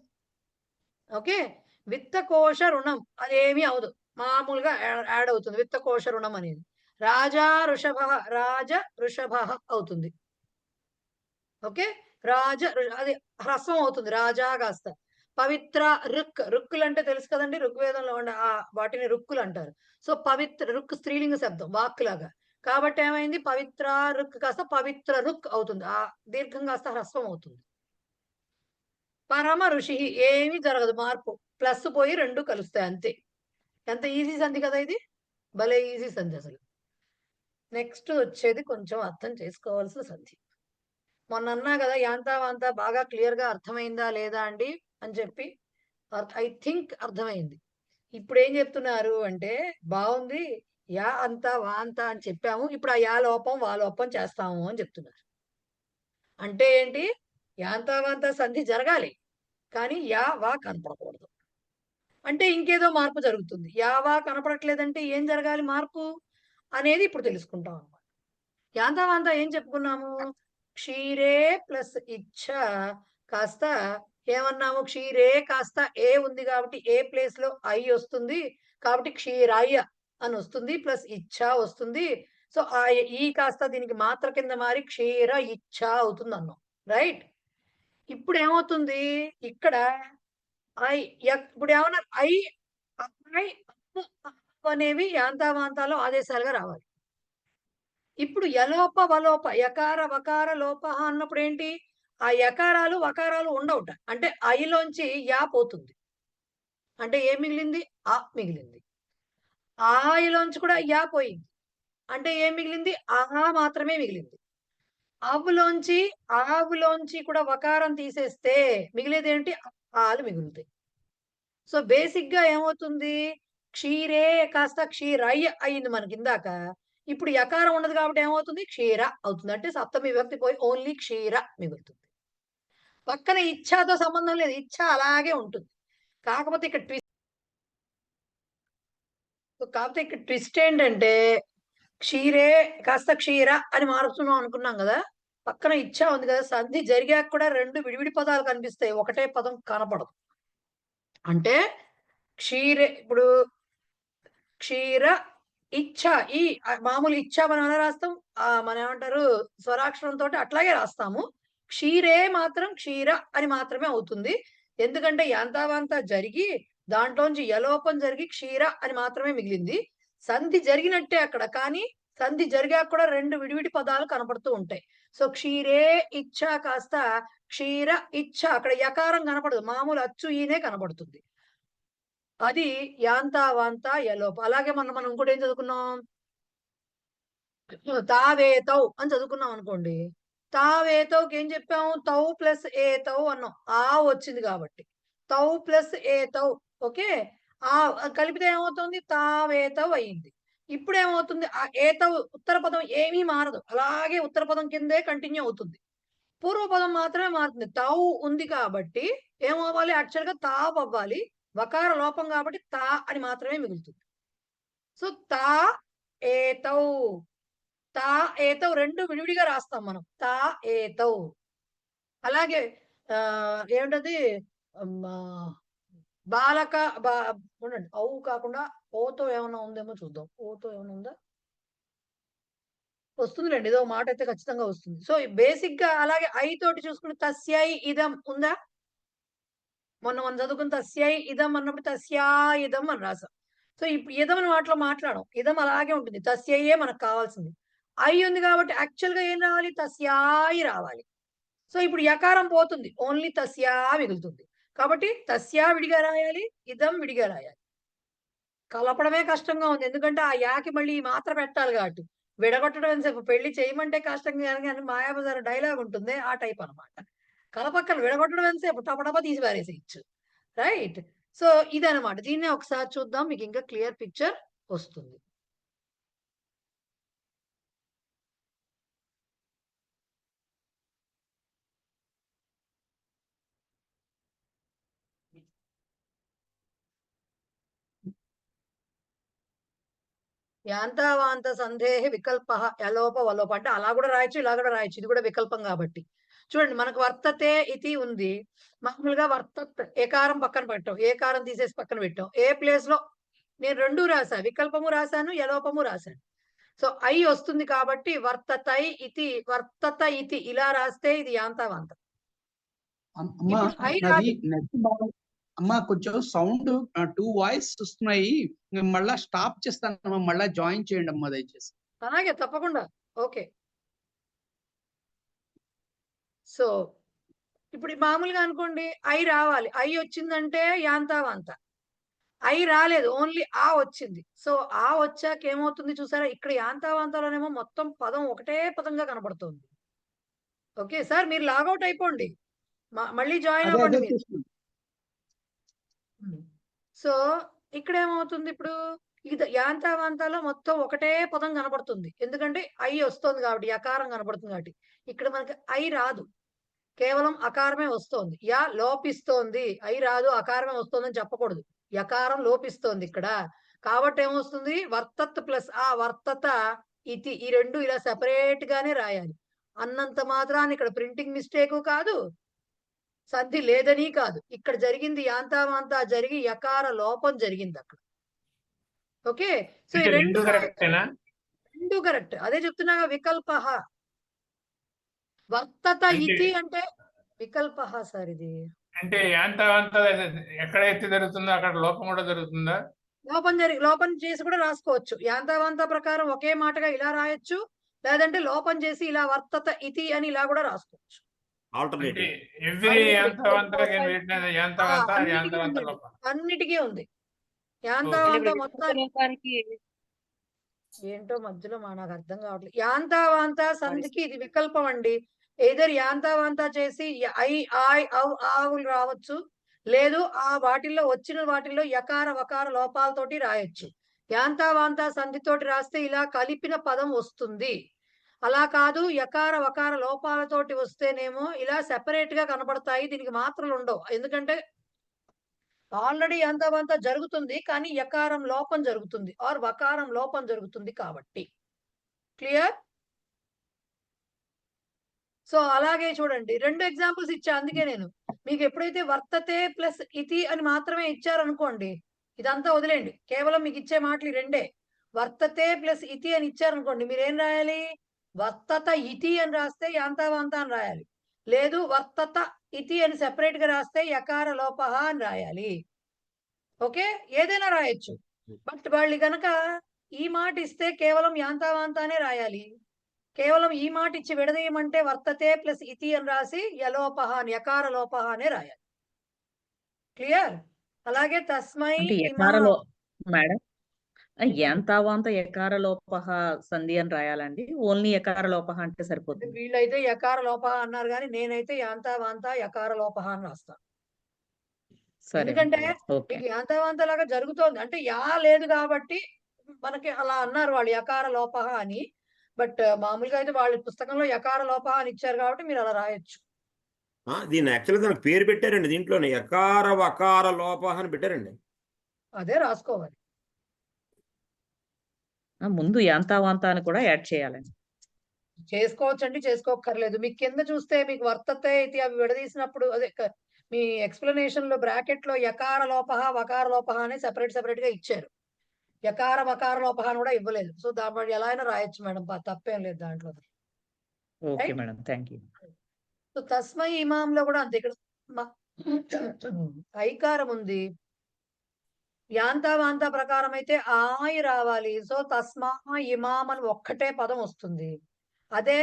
ఓకే, విత్తకోశ రుణం అదేమీ అవదు, మామూలుగా యాడ్ అవుతుంది విత్తకోశ రుణం అనేది. రాజా వృషభ, రాజ వృషభ అవుతుంది. ఓకే, అది హ్రస్వం అవుతుంది, రాజా కాస్త. పవిత్ర రుక్కులు అంటే తెలుసు కదండి, ఋగ్వేదంలో ఉండే వాటిని రుక్కులు అంటారు. సో పవిత్ర రుక్ స్త్రీలింగ శబ్దం వాక్కులాగా, కాబట్టి ఏమైంది, పవిత్ర రుక్ కాస్త పవిత్ర రుక్ అవుతుంది, ఆ దీర్ఘం కాస్త హ్రస్వం అవుతుంది. పరమ ఋషి ఏమీ జరగదు, మార్పు, ప్లస్ పోయి రెండు కలుస్తాయి అంతే. ఎంత ఈజీ సంధి కదా ఇది, భలే ఈజీ సంధి అసలు. నెక్స్ట్ వచ్చేది కొంచెం అర్థం చేసుకోవాల్సిన సంధి. మొన్న అన్నా కదా యాంతావాంతా బాగా క్లియర్ గా అర్థమైందా లేదా అండి అని చెప్పి, ఐ థింక్ అర్థమైంది. ఇప్పుడు ఏం చెప్తున్నారు అంటే, బాగుంది యా అంతా వా అంతా అని చెప్పాము, ఇప్పుడు ఆ యా లోపం వా లోపం చేస్తాము అని చెప్తున్నారు. అంటే ఏంటి, యాంతావాంతా సంధి జరగాలి కానీ యా వా కనపడకూడదు. అంటే ఇంకేదో మార్పు జరుగుతుంది. యా వా కనపడట్లేదంటే ఏం జరగాలి మార్పు అనేది ఇప్పుడు తెలుసుకుంటాం అన్నమాట. యాంతావాంతా ఏం చెప్పుకున్నాము, క్షీరే ప్లస్ ఇచ్ఛ కాస్త ఏమన్నాము, క్షీరే కాస్త ఏ ఉంది కాబట్టి ఏ ప్లేస్ లో ఐ వస్తుంది కాబట్టి క్షీరాయ అని వస్తుంది, ప్లస్ ఇచ్ఛ వస్తుంది. సో ఆ ఈ కాస్త దీనికి మాత్ర కింద మారి క్షీర ఇచ్ఛ అవుతుంది అన్నాం, రైట్. ఇప్పుడు ఏమవుతుంది ఇక్కడ ఐ, ఇప్పుడు ఏమన్నా ఐ అనేవి యాంతావాంతాలో ఆదేశాలుగా రావాలి. ఇప్పుడు యలోప వలోప, యకార వకార లోప అన్నప్పుడు ఏంటి, ఆ యకారాలు వకారాలు ఉండవుట, అంటే ఐలోంచి యా పోతుంది, అంటే ఏం మిగిలింది, ఆ మిగిలింది. ఆలోంచి కూడా యా పోయింది, అంటే ఏం మిగిలింది, ఆహా మాత్రమే మిగిలింది. ఆవులోంచి కూడా వకారం తీసేస్తే మిగిలేది ఏంటి, ఆలు మిగులుతాయి. సో బేసిక్ గా ఏమవుతుంది, క్షీరే కాస్త క్షీరయ్య అయింది మనకి ఇందాక. ఇప్పుడు యకారం ఉండదు కాబట్టి ఏమవుతుంది, క్షీర అవుతుంది, అంటే సప్తమి విభక్తి పోయి ఓన్లీ క్షీర మిగులుతుంది. పక్కన ఇచ్ఛతో సంబంధం లేదు, ఇచ్ఛ అలాగే ఉంటుంది. కాకపోతే ఇక్కడ ట్విస్ట్ ఏంటంటే, క్షీరే కాస్త క్షీర అని మారుతున్నాం అనుకున్నాం కదా, పక్కన ఇచ్ఛ ఉంది కదా, సంధి జరిగాక కూడా రెండు విడివిడి పదాలు కనిపిస్తాయి, ఒకటే పదం కనపడదు. అంటే క్షీరే, ఇప్పుడు క్షీర ఇచ్ఛ, ఈ మామూలు ఇచ్ఛ మనం ఎలా రాస్తాం, మనం ఏమంటారు స్వరాక్షరంతో అట్లాగే రాస్తాము. క్షీరే మాత్రం క్షీర అని మాత్రమే అవుతుంది, ఎందుకంటే యాంతావాంతా జరిగి దాంట్లోంచి యలోపం జరిగి క్షీర అని మాత్రమే మిగిలింది. సంధి జరిగినట్టే అక్కడ, కానీ సంధి జరిగాక కూడా రెండు విడివిడి పదాలు కనపడుతూ ఉంటాయి. సో క్షీరే ఇచ్ఛ కాస్త క్షీర ఇచ్ఛ, అక్కడ యకారం కనపడదు, మామూలు అచ్చు ఈనే కనపడుతుంది. అది యాంతావాంత యలోప. అలాగే మనం ఇంకోటి ఏం చదువుకున్నాం, తావేతౌ అని చదువుకున్నాం అనుకోండి. తావేతౌకి ఏం చెప్పాము, తౌ ప్లస్ ఏ తౌ అన్నాం, ఆ వచ్చింది కాబట్టి తౌ ప్లస్ ఏ తౌ. ఓకే, ఆ కలిపితే ఏమవుతుంది, తావేతౌ అయింది. ఇప్పుడు ఏమవుతుంది, ఆ ఏతౌ ఉత్తర పదం ఏమీ మారదు, అలాగే ఉత్తర పదం కిందే కంటిన్యూ అవుతుంది, పూర్వపదం మాత్రమే మారుతుంది. తౌ ఉంది కాబట్టి ఏమవ్వాలి, యాక్చువల్ గా తావ్ అవ్వాలి, వకార లోపం కాబట్టి తా అని మాత్రమే మిగులుతుంది. సో తా ఏతౌ, తా ఏతౌ రెండు విడివిడిగా రాస్తాం మనం, తా ఏతౌ. అలాగే ఏమిటది, బాలక ఉండండి, ఔ కాకుండా ఓతో ఏమన్నా ఉందేమో చూద్దాం, ఓతో ఏమన్నా ఉందా, వస్తుందిలేండి, ఏదో మాట అయితే ఖచ్చితంగా వస్తుంది. సో బేసిక్ గా అలాగే ఐ తోటి చూసుకుంటే తస్యై ఇదం ఉందా, మొన్న మనం చదువుకున్న తస్యై ఇదం అన్నప్పుడు తస్యా ఇదం అని రాసాం. సో ఇప్పుడు ఇదం అని వాటిలో మాట్లాడడం, ఇదం అలాగే ఉంటుంది, తస్యయే మనకు కావాల్సింది. ఐ ఉంది కాబట్టి యాక్చువల్ గా ఏం రావాలి, తస్యాయి రావాలి. సో ఇప్పుడు యకారం పోతుంది, ఓన్లీ తస్యా మిగులుతుంది, కాబట్టి తస్యా విడిగా రాయాలి, ఇదం విడిగా రాయాలి. కలపడమే కష్టంగా ఉంది, ఎందుకంటే ఆ యాకి మళ్ళీ మాత్ర పెట్టాలి కాబట్టి. విడగొట్టడం ఎంతసేపు, పెళ్లి చేయమంటే కష్టంగా అని మాయాబజార్ డైలాగ్ ఉంటుంది, ఆ టైప్ అనమాట. కలపక్కలు విడగొట్టడం ఎంతసేపు, టపటప తీసి పారేసేయచ్చు, రైట్. సో ఇదనమాట, దీన్నే ఒకసారి చూద్దాం, మీకు ఇంకా క్లియర్ పిక్చర్ వస్తుంది. యాంతావాంత సంధేహ వికల్ప యలోప వలోప అంటే అలా కూడా రాయొచ్చు, ఇలా కూడా రాయొచ్చు. ఇది కూడా వికల్పం కాబట్టి. చూడండి, మనకు వర్తతే ఇది ఉంది. మామూలుగా ఏకారం పక్కన పెట్టాం, ఏకారం తీసేసి పక్కన పెట్టాం. ఏ ప్లేస్ లో నేను రెండు రాశాను, వికల్పము రాశాను, యలోపము రాశాను. సో ఐ వస్తుంది కాబట్టి వర్తతై ఇతి, వర్తత ఇతి ఇలా రాస్తే ఇది యాంతావాంతం. అమ్మా అమ్మా కొంచెం సౌండ్ 2 వాయిస్ వస్తున్నాయి, నేను మళ్ళా స్టాప్ చేస్తాను, మళ్ళా జాయిన్ చేయండి అమ్మా దయచేసి. అలాగే తప్పకుండా. ఓకే. సో ఇప్పుడు మామూలుగా అనుకోండి, ఐ రావాలి, ఐ వచ్చిందంటే యాంతావాంత. ఐ రాలేదు, ఓన్లీ ఆ వచ్చింది. సో ఆ వచ్చాక ఏమవుతుంది చూసారా, ఇక్కడ యాంతావాంతాలోనేమో మొత్తం పదం ఒకటే పదంగా కనబడుతుంది. ఓకే సార్, మీరు లాగౌట్ అయిపోండి, మళ్ళీ జాయిన్ అవ్వండి మీరు. సో ఇక్కడ ఏమవుతుంది, ఇప్పుడు ఇది యాంతావాంతాలో మొత్తం ఒకటే పదం కనబడుతుంది, ఎందుకంటే ఐ వస్తుంది కాబట్టి, యకారం కనబడుతుంది కాబట్టి. ఇక్కడ మనకి ఐ రాదు, కేవలం అకారమే వస్తోంది. యా లోపిస్తోంది, ఐ రాదు, అకారమే వస్తోందని చెప్పకూడదు, యకారం లోపిస్తోంది ఇక్కడ. కాబట్టి ఏమొస్తుంది, వర్తత్ ప్లస్ ఆ వర్తత ఇతి, ఈ రెండు ఇలా సెపరేట్ గానే రాయాలి. అన్నంత మాత్రాన్ని ఇక్కడ ప్రింటింగ్ మిస్టేక్ కాదు, సంధి లేదని కాదు. ఇక్కడ జరిగింది యాంతావాంతా జరిగి యకార లోపం జరిగింది అక్కడ. ఓకే. సో ఈ రెండు కరెక్ట్. అదే చెప్తున్నా, వికల్ప వర్తత ఇతి అంటే వికల్ప సార్. ఇది అంటే యాంతావాంత ఎక్కడైతే జరుగుతుందో అక్కడ లోపం కూడా జరుగుతుందా? లోపం చేసి కూడా రాసుకోవచ్చు. యాంతావాంత ప్రకారం ఒకే మాటగా ఇలా రాయొచ్చు, లేదంటే లోపం చేసి ఇలా వర్తత ఇతి అని ఇలా కూడా రాసుకోవచ్చు. అన్నిటికీ ఉంది. యాంతావాంత మొత్తానికి ఏంటో మధ్యలో నాకు అర్థం కావట్లేదు. యాంతావాంత సంధికి ఇది వికల్పం అండి. ఏదర్ యాంతావాంత చేసి ఐ ఆయ్ ఆవులు రావచ్చు, లేదు ఆ వాటిల్లో వచ్చిన వాటిల్లో యకార వకార లోపాలతోటి రాయొచ్చు. యాంతావాంత సంధితోటి రాస్తే ఇలా కలిపిన పదం వస్తుంది. అలా కాదు, యకార వకార లోపాలతోటి వస్తేనేమో ఇలా సెపరేట్ గా కనబడతాయి, దీనికి మాత్రలు ఉండవు. ఎందుకంటే ఆల్రెడీ యాంతావాంత జరుగుతుంది, కానీ యకారం లోపం జరుగుతుంది ఆర్ వకారం లోపం జరుగుతుంది కాబట్టి. క్లియర్? సో అలాగే చూడండి, రెండు ఎగ్జాంపుల్స్ ఇచ్చా. అందుకే నేను మీకు ఎప్పుడైతే వర్తతే ప్లస్ ఇతి అని మాత్రమే ఇచ్చారనుకోండి, ఇదంతా వదిలేండి, కేవలం మీకు ఇచ్చే మాటలు రెండే. వర్తతే ప్లస్ ఇతి అని ఇచ్చారనుకోండి, మీరేం రాయాలి, వర్తత ఇతి అని రాస్తే యాంతావాంత అని రాయాలి, లేదు వర్తత ఇతి అని సెపరేట్ గా రాస్తే యకార లోప అని రాయాలి. ఓకే, ఏదైనా రాయొచ్చు. బట్ వాళ్ళు గనక ఈ మాట ఇస్తే కేవలం యాంతావాంతానే రాయాలి, కేవలం ఈ మాట ఇచ్చి విడదీయమంటే వర్తతే ప్లస్ ఇతి అని రాసి యలోపహ అని యకార లోపహ అనే రాయాలి. క్లియర్? అలాగే తస్మై మేడం, యాంతావాంత యకార లోపహ సంధి అని రాయాలండి, ఓన్లీ యకార లోపహ అంటే సరిపోతుంది? వీళ్ళైతే యకార లోపహ అన్నారు, కానీ నేనైతే యాంతావాంత యకార లోపహ అని రాస్తాను. ఎందుకంటే యాంతావాంత లాగా జరుగుతోంది అంటే యా లేదు కాబట్టి మనకి అలా అన్నారు వాళ్ళు, యకార లోపహ అని. బట్ మామూలుగా అయితే వాళ్ళ పుస్తకంలో యకార లోపహ అని ఇచ్చారు కాబట్టి మీరు అలా రాయొచ్చు. దీన్ని యాక్చువల్గా దానికి పేరు పెట్టారండి, దీంట్లోనే యకార వకార లోపహ అని పెట్టారండి. అదే రాసుకోవాలి. ముందు యాంతావాంత అని కూడా యాడ్ చేయాలండి. చేసుకోవచ్చు అండి, చేసుకోక్కర్లేదు. మీకు కింద చూస్తే మీకు వర్తతే ఇది అవి విడదీసినప్పుడు అదే మీ ఎక్స్ప్లెనేషన్ లో బ్రాకెట్ లో యకార లోపహ వకార లోపహ అని సెపరేట్ గా ఇచ్చారు. యకార వకార లోపహ అని కూడా ఇవ్వలేదు. సో దాని ఎలా అయినా రాయొచ్చు మేడం, తప్పేం లేదు దాంట్లో. Okay madam, thank you. So తస్మై ఇమాంలో కూడా అంతే, ఇక్కడ ఐకారం ఉంది. యాంతావాంత ప్రకారం అయితే ఆయి రావాలి. సో తస్మా ఇమాం అని ఒక్కటే పదం వస్తుంది. అదే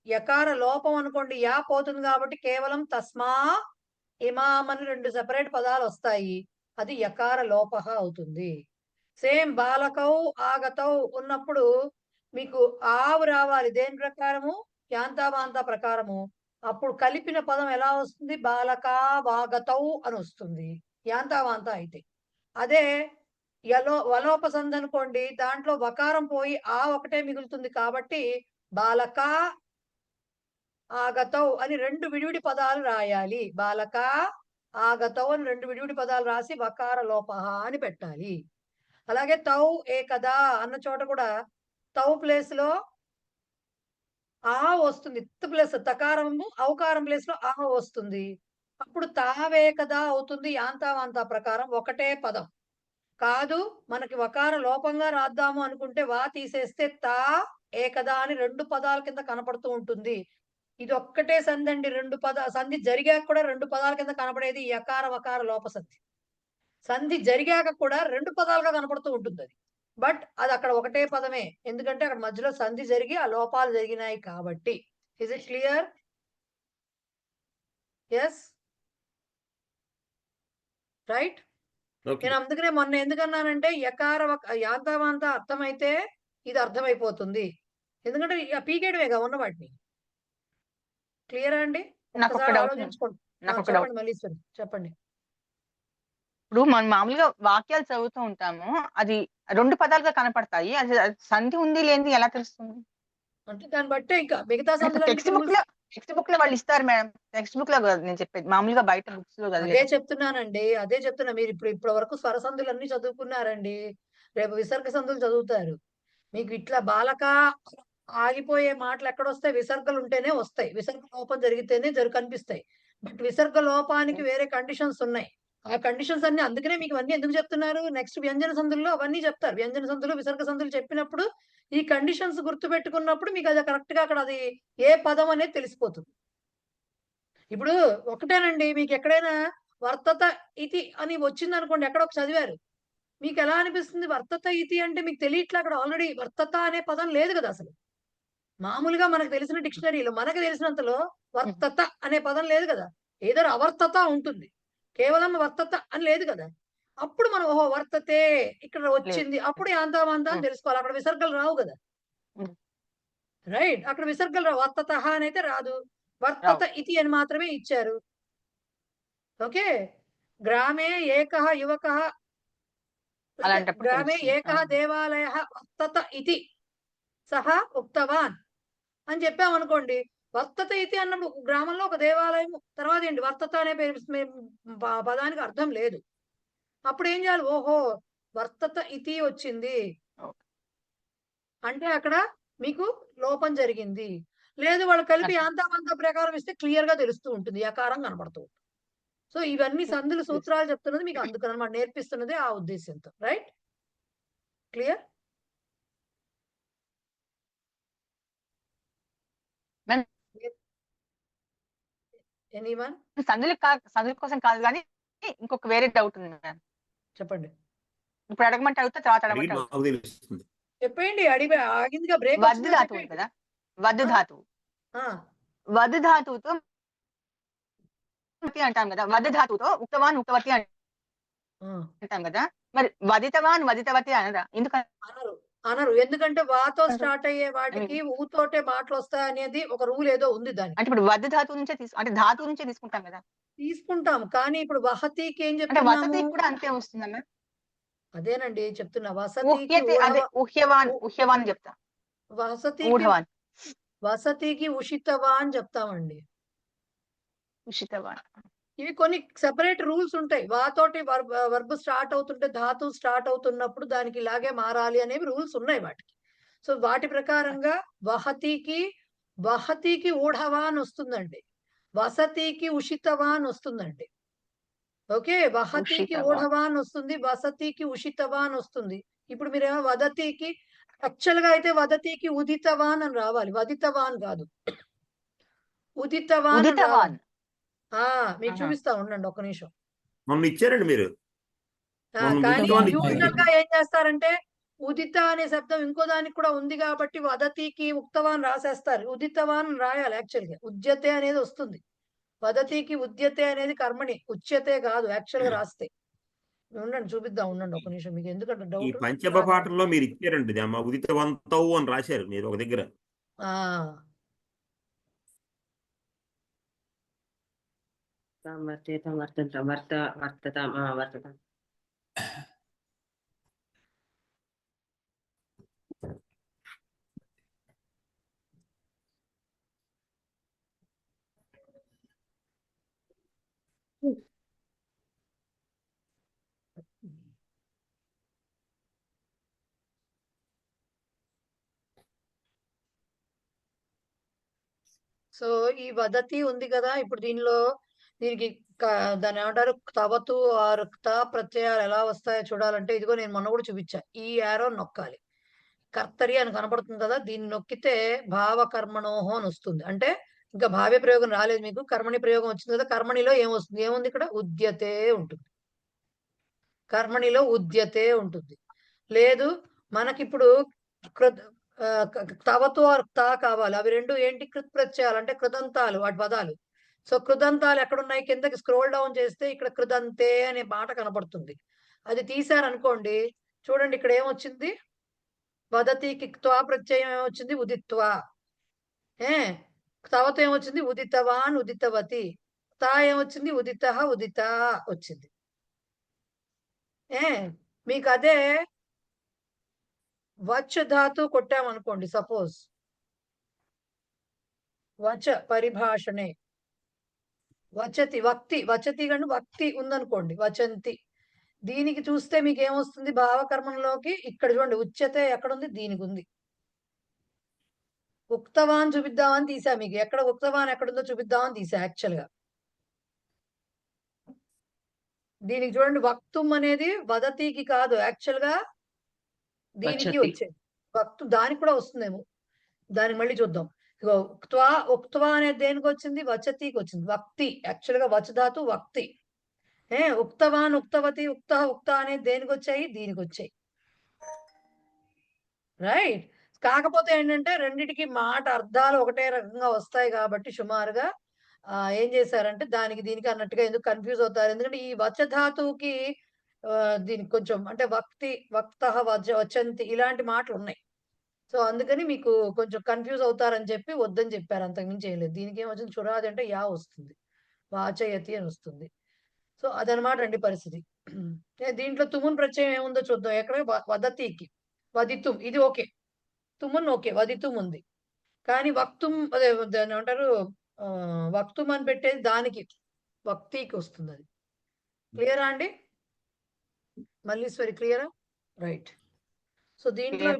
యకార లోపం అనుకోండి, యా పోతుంది కాబట్టి కేవలం తస్మా ఇమాం అని రెండు సెపరేట్ పదాలు వస్తాయి, అది యకార లోపహ అవుతుంది. సేమ్ బాలకౌ ఆగతౌ ఉన్నప్పుడు మీకు ఆవు రావాలి, దేని ప్రకారము, యాంతావాంత ప్రకారము. అప్పుడు కలిపిన పదం ఎలా వస్తుంది, బాలకా వాగతౌ అని వస్తుంది యాంతావాంత అయితే. అదే వలోపసంధి అనుకోండి, దాంట్లో వకారం పోయి ఆ ఒకటే మిగులుతుంది కాబట్టి బాలకా ఆగతౌ అని రెండు విడివిడి పదాలు రాయాలి. బాలకా ఆగతౌ అని రెండు విడివిడి పదాలు రాసి వకార లోపహ అని పెట్టాలి. అలాగే తౌ ఏకదా అన్న చోట కూడా తౌ ప్లేస్ లో ఆ వస్తుంది, ఇత్ ప్లేస్ తకారము ఔకారం ప్లేస్ లో ఆ వస్తుంది. అప్పుడు తావేకదా అవుతుంది. యాంతావాంతా ప్రకారం ఒకటే పదం కాదు. మనకి వకార లోపంగా రాద్దాము అనుకుంటే వా తీసేస్తే తా ఏకదా అని 2 పదాల కింద కనపడుతూ ఉంటుంది. ఇది ఒక్కటే సంధి అండి. 2 సంధి జరిగాక కూడా 2 పదాల కింద కనపడేది యకార వకార లోప సంధి. సంధి జరిగాక కూడా 2 పదాలుగా కనపడుతూ ఉంటుంది అది. బట్ అది అక్కడ ఒకటే పదమే, ఎందుకంటే అక్కడ మధ్యలో సంధి జరిగి ఆ లోపాలు జరిగినాయి కాబట్టి. Is it clear? Yes, right. నేను అందుకనే మొన్న ఎందుకన్నానంటే యకార యాంతావాంత అర్థమైతే ఇది అర్థమైపోతుంది, ఎందుకంటే పీకేయడమేగా ఉన్న వాటిని. క్లియరా అండి? ఒక్కసారి ఆలోచించుకోండి. చెప్పండి మళ్ళీ చెప్పండి. ఇప్పుడు మనం మామూలుగా వాక్యాలు చదువుతూ ఉంటాము, అది 2 పదాలుగా కనపడతాయి. అది సంధి ఉంది లేనిది ఎలా తెలుస్తుంది? అంటే దాన్ని బట్టే ఇంకా మిగతా టెక్స్ట్ బుక్ లో వాళ్ళు ఇస్తారు మేడం. టెక్స్ట్ బుక్ లో నేను చెప్పేది మామూలుగా బయట బుక్స్ లో అదే చెప్తున్నానండి, అదే చెప్తున్నా. మీరు ఇప్పటి వరకు స్వర సంధులు అన్ని చదువుకున్నారండి, రేపు విసర్గ సంధులు చదువుతారు. మీకు ఇట్లా బాలక ఆగిపోయే మాటలు ఎక్కడొస్తాయి? విసర్గలు ఉంటేనే వస్తాయి, విసర్గ లోపం జరిగితేనే కనిపిస్తాయి. బట్ విసర్గ లోపానికి వేరే కండిషన్స్ ఉన్నాయి. ఆ కండిషన్స్ అన్ని అందుకనే మీకు అన్ని ఎందుకు చెప్తున్నారు? నెక్స్ట్ వ్యంజన సంధుల్లో అవన్నీ చెప్తారు. వ్యంజన సంధులు విసర్గ సంధులు చెప్పినప్పుడు ఈ కండిషన్స్ గుర్తు పెట్టుకున్నప్పుడు మీకు అది కరెక్ట్ గా అక్కడ అది ఏ పదం అనేది తెలిసిపోతుంది. ఇప్పుడు ఒకటేనండి, మీకు ఎక్కడైనా వర్తత ఇతి అని వచ్చింది అనుకోండి, ఎక్కడ ఒక చదివారు, మీకు ఎలా అనిపిస్తుంది? వర్తత ఇతి అంటే మీకు తెలియట్లే, అక్కడ ఆల్రెడీ వర్తత అనే పదం లేదు కదా అసలు. మామూలుగా మనకు తెలిసిన డిక్షనరీలో మనకు తెలిసినంతలో వర్తత అనే పదం లేదు కదా, ఏదో అవర్తత ఉంటుంది, కేవలం వర్తత అని లేదు కదా. అప్పుడు మనం ఓహో వర్తతే ఇక్కడ వచ్చింది, అప్పుడు యాంతావాంతా అని తెలుసుకోవాలి. అక్కడ విసర్గలు రావు కదా, రైట్. అక్కడ విసర్గలు రావు, వర్తత అని అయితే రాదు, వర్తత ఇతి అని మాత్రమే ఇచ్చారు. ఓకే. గ్రామే ఏకః యువకః గ్రామే ఏకః దేవాలయః వర్తత ఇతి సహ ఉక్తవాన్ అని చెప్పామనుకోండి, వర్తత ఇతి అన్నప్పుడు గ్రామంలో ఒక దేవాలయం, తర్వాత ఏంటి వర్తత అనే పదానికి అర్థం లేదు. అప్పుడు ఏం చేయాలి? ఓహో వర్తత ఇతి వచ్చింది అంటే అక్కడ మీకు లోపం జరిగింది. లేదు వాళ్ళు కలిపి యాంతావాంతా ప్రకారం ఇస్తే క్లియర్ గా తెలుస్తూ ఉంటుంది, యకారం కనబడుతూ ఉంటుంది. సో ఇవన్నీ సంధులు సూత్రాలు చెప్తున్నది మీకు అందుకనమాట, నేర్పిస్తున్నది ఆ ఉద్దేశంతో. Right, clear? ఎనీవన్? సంధుల కోసం కాదు కానీ ఇంకొక వేరే డౌట్ ఉంది మ్యామ్. చెప్పండి. ఇప్పుడు అడగమంటే అడుగుతా, తర్వాత అడగమంటే చెప్పండి. ఆగిందిగా బ్రేక్. వద్దు ధాతువు కదా, వద్దు ధాతువు, వద్దు ధాతువుతో అంటాం కదా, వద్దు ధాతువుతో ఉక్తవాన్ ఉక్తవతి అంటాం కదా, మరి వదితవాన్ వదితవతి అనరా? ఎందుకంటే అనరు, ఎందుకంటే వాతో స్టార్ట్ అయ్యే వాటికి ఊతోటే మాటలు వస్తాయి అనేది ఒక రూల్ ఏదో ఉంది దానికి. అంటే ఇప్పుడు వద్దు ధాతువు నుంచే అంటే ధాతువు నుంచే తీసుకుంటాం కదా. తీసుకుంటాం, కానీ ఇప్పుడు వహతికి ఏం చెప్తున్నాము? వసతి కూడా అంతే వస్తుందన్న. అదేనండి చెప్తున్నా, వసతికి ఉహ్యవాన్ చెప్తా, వసతికి ఉషితవా అని చెప్తామండి. ఉషితవాన్ ఇవి కొన్ని సెపరేట్ రూల్స్ ఉంటాయి. వాతోటి వర్బ్ స్టార్ట్ అవుతుంటే ధాతు స్టార్ట్ అవుతున్నప్పుడు దానికి ఇలాగే మారాలి అనేవి రూల్స్ ఉన్నాయి వాటికి. సో వాటి ప్రకారంగా వహతికి ఊఢవాన్ వస్తుందండి, వసతికి ఉషితవాన్ వస్తుందండి. ఓకే, వహతికి ఊఢవాన్ వస్తుంది, వసతికి ఉషితవాన్ వస్తుంది. ఇప్పుడు మీరేమో వదతికి, యాక్చువల్ గా అయితే వదతికి ఉదితవాన్ అని రావాలి, వదితవాన్ కాదు, ఉదితవాన్. మీకు చూపిస్తా ఉండండి ఒక్క నిమిషం. ఇచ్చారండి మీరు. కానీ యూజువల్ గా ఏం చేస్తారంటే ఉదిత అనే శబ్దం ఇంకో దానికి కూడా ఉంది కాబట్టి వదతికి ఉక్తవాన్ రాసేస్తారు, ఉదితవాన్ రాయాలి. యాక్చువల్ గా ఉద్యతే అనేది వస్తుంది, వదతికి ఉద్యతే అనేది కర్మని, ఉచ్యతే కాదు యాక్చువల్ గా రాస్తే. ఉండండి చూపిద్దాం, ఉండండి ఒక నిమిషం. మీకు ఎందుకంటే ఈ డౌట్. పంచమ పాఠంలో మీరు ఇచ్చారండి, అమ్మ ఉదితవంతవు అని రాశారు మీరు ఒక దగ్గర. వర్తత సో ఈ వదతి ఉంది కదా, ఇప్పుడు దీనికి దాన్ని ఏమంటారు, తవతు ఆర్ త ప్రత్యయాలు ఎలా వస్తాయో చూడాలంటే ఇదిగో నేను మొన్న కూడా చూపించా, ఈ యారో నొక్కాలి. కర్తరి అని కనపడుతుంది కదా, దీన్ని నొక్కితే భావ కర్మణోహో అని వస్తుంది. అంటే ఇంకా భావ్య ప్రయోగం రాలేదు మీకు, కర్మణి ప్రయోగం వచ్చింది కదా. కర్మణిలో ఏమొస్తుంది, ఏముంది ఇక్కడ, ఉద్యతే ఉంటుంది. కర్మణిలో ఉద్యతే ఉంటుంది. లేదు మనకిప్పుడు తవతో తా కావాలి, అవి రెండు ఏంటి, కృత్ ప్రత్యయాలు అంటే కృదంతాలు, వాటి పదాలు. సో కృదంతాలు ఎక్కడున్నాయి, కిందకి స్క్రోల్ డౌన్ చేస్తే ఇక్కడ కృదంతే అనే మాట కనపడుతుంది. అది తీశారనుకోండి, చూడండి ఇక్కడ ఏమొచ్చింది, వదతికి త్వా ప్రత్యయం ఏమొచ్చింది, ఉదిత్వా. తవతో ఏమొచ్చింది, ఉదితవాన్ ఉదితవతి. తా ఏమొచ్చింది, ఉదిత ఉదిత వచ్చింది. మీకు అదే వచ్ ధాతు కొట్టామనుకోండి, సపోజ్ వచ పరిభాషణే వచతి వక్తి, వచతి కంటే వక్తి ఉందనుకోండి, వచంతి. దీనికి చూస్తే మీకు ఏమొస్తుంది, భావకర్మంలోకి ఇక్కడ చూడండి, ఉచ్యతే ఎక్కడుంది, దీనికి ఉంది. ఉక్తవాన్ చూపిద్దామని తీసా మీకు, ఎక్కడ ఉక్తవాన్ ఎక్కడుందో చూపిద్దామని తీసా యాక్చువల్ గా. దీనికి చూడండి, వక్తుం అనేది వదతికి కాదు, యాక్చువల్ గా దీనికి వచ్చేది. వక్తు దానికి కూడా వస్తుందేమో, దానికి మళ్ళీ చూద్దాం. ఉక్త్వా అనేది దేనికి వచ్చింది, వచతికి వచ్చింది. వక్తి యాక్చువల్ గా వచధాతు వక్తి. ఉక్తవాన్ ఉక్తవతి ఉక్త ఉక్త అనేది దేనికి వచ్చాయి, దీనికి వచ్చాయి. రైట్. కాకపోతే ఏంటంటే రెండిటికి మాట అర్థాలు ఒకటే రకంగా వస్తాయి కాబట్టి సుమారుగా ఏం చేశారంటే దానికి దీనికి అన్నట్టుగా ఎందుకు కన్ఫ్యూజ్ అవుతారు, ఎందుకంటే ఈ వచధాతువుకి దీనికి కొంచెం అంటే వక్తి వక్త వచంతి ఇలాంటి మాటలు ఉన్నాయి. సో అందుకని మీకు కొంచెం కన్ఫ్యూజ్ అవుతారని చెప్పి వద్దని చెప్పారు, అంతకుమించి ఏం లేదు. దీనికి ఏమొచ్చింది, చురాది అంటే యా వస్తుంది, వాచయతి అని వస్తుంది. సో అదనమాట అండి పరిస్థితి. దీంట్లో తుమున్ ప్రత్యయం ఏముందో చూద్దాం. ఎక్కడ వదతికి వదితుం, ఇది ఓకే, తుమున్ ఓకే, వదితుం ఉంది. కానీ వక్తుం అదే దాన్ని ఏమంటారు, వక్తుం అని పెట్టేది దానికి వక్తికి వస్తుంది. అది క్లియరా అండి మల్లీశ్వరి, క్లియరా? రైట్. సో దీంట్లో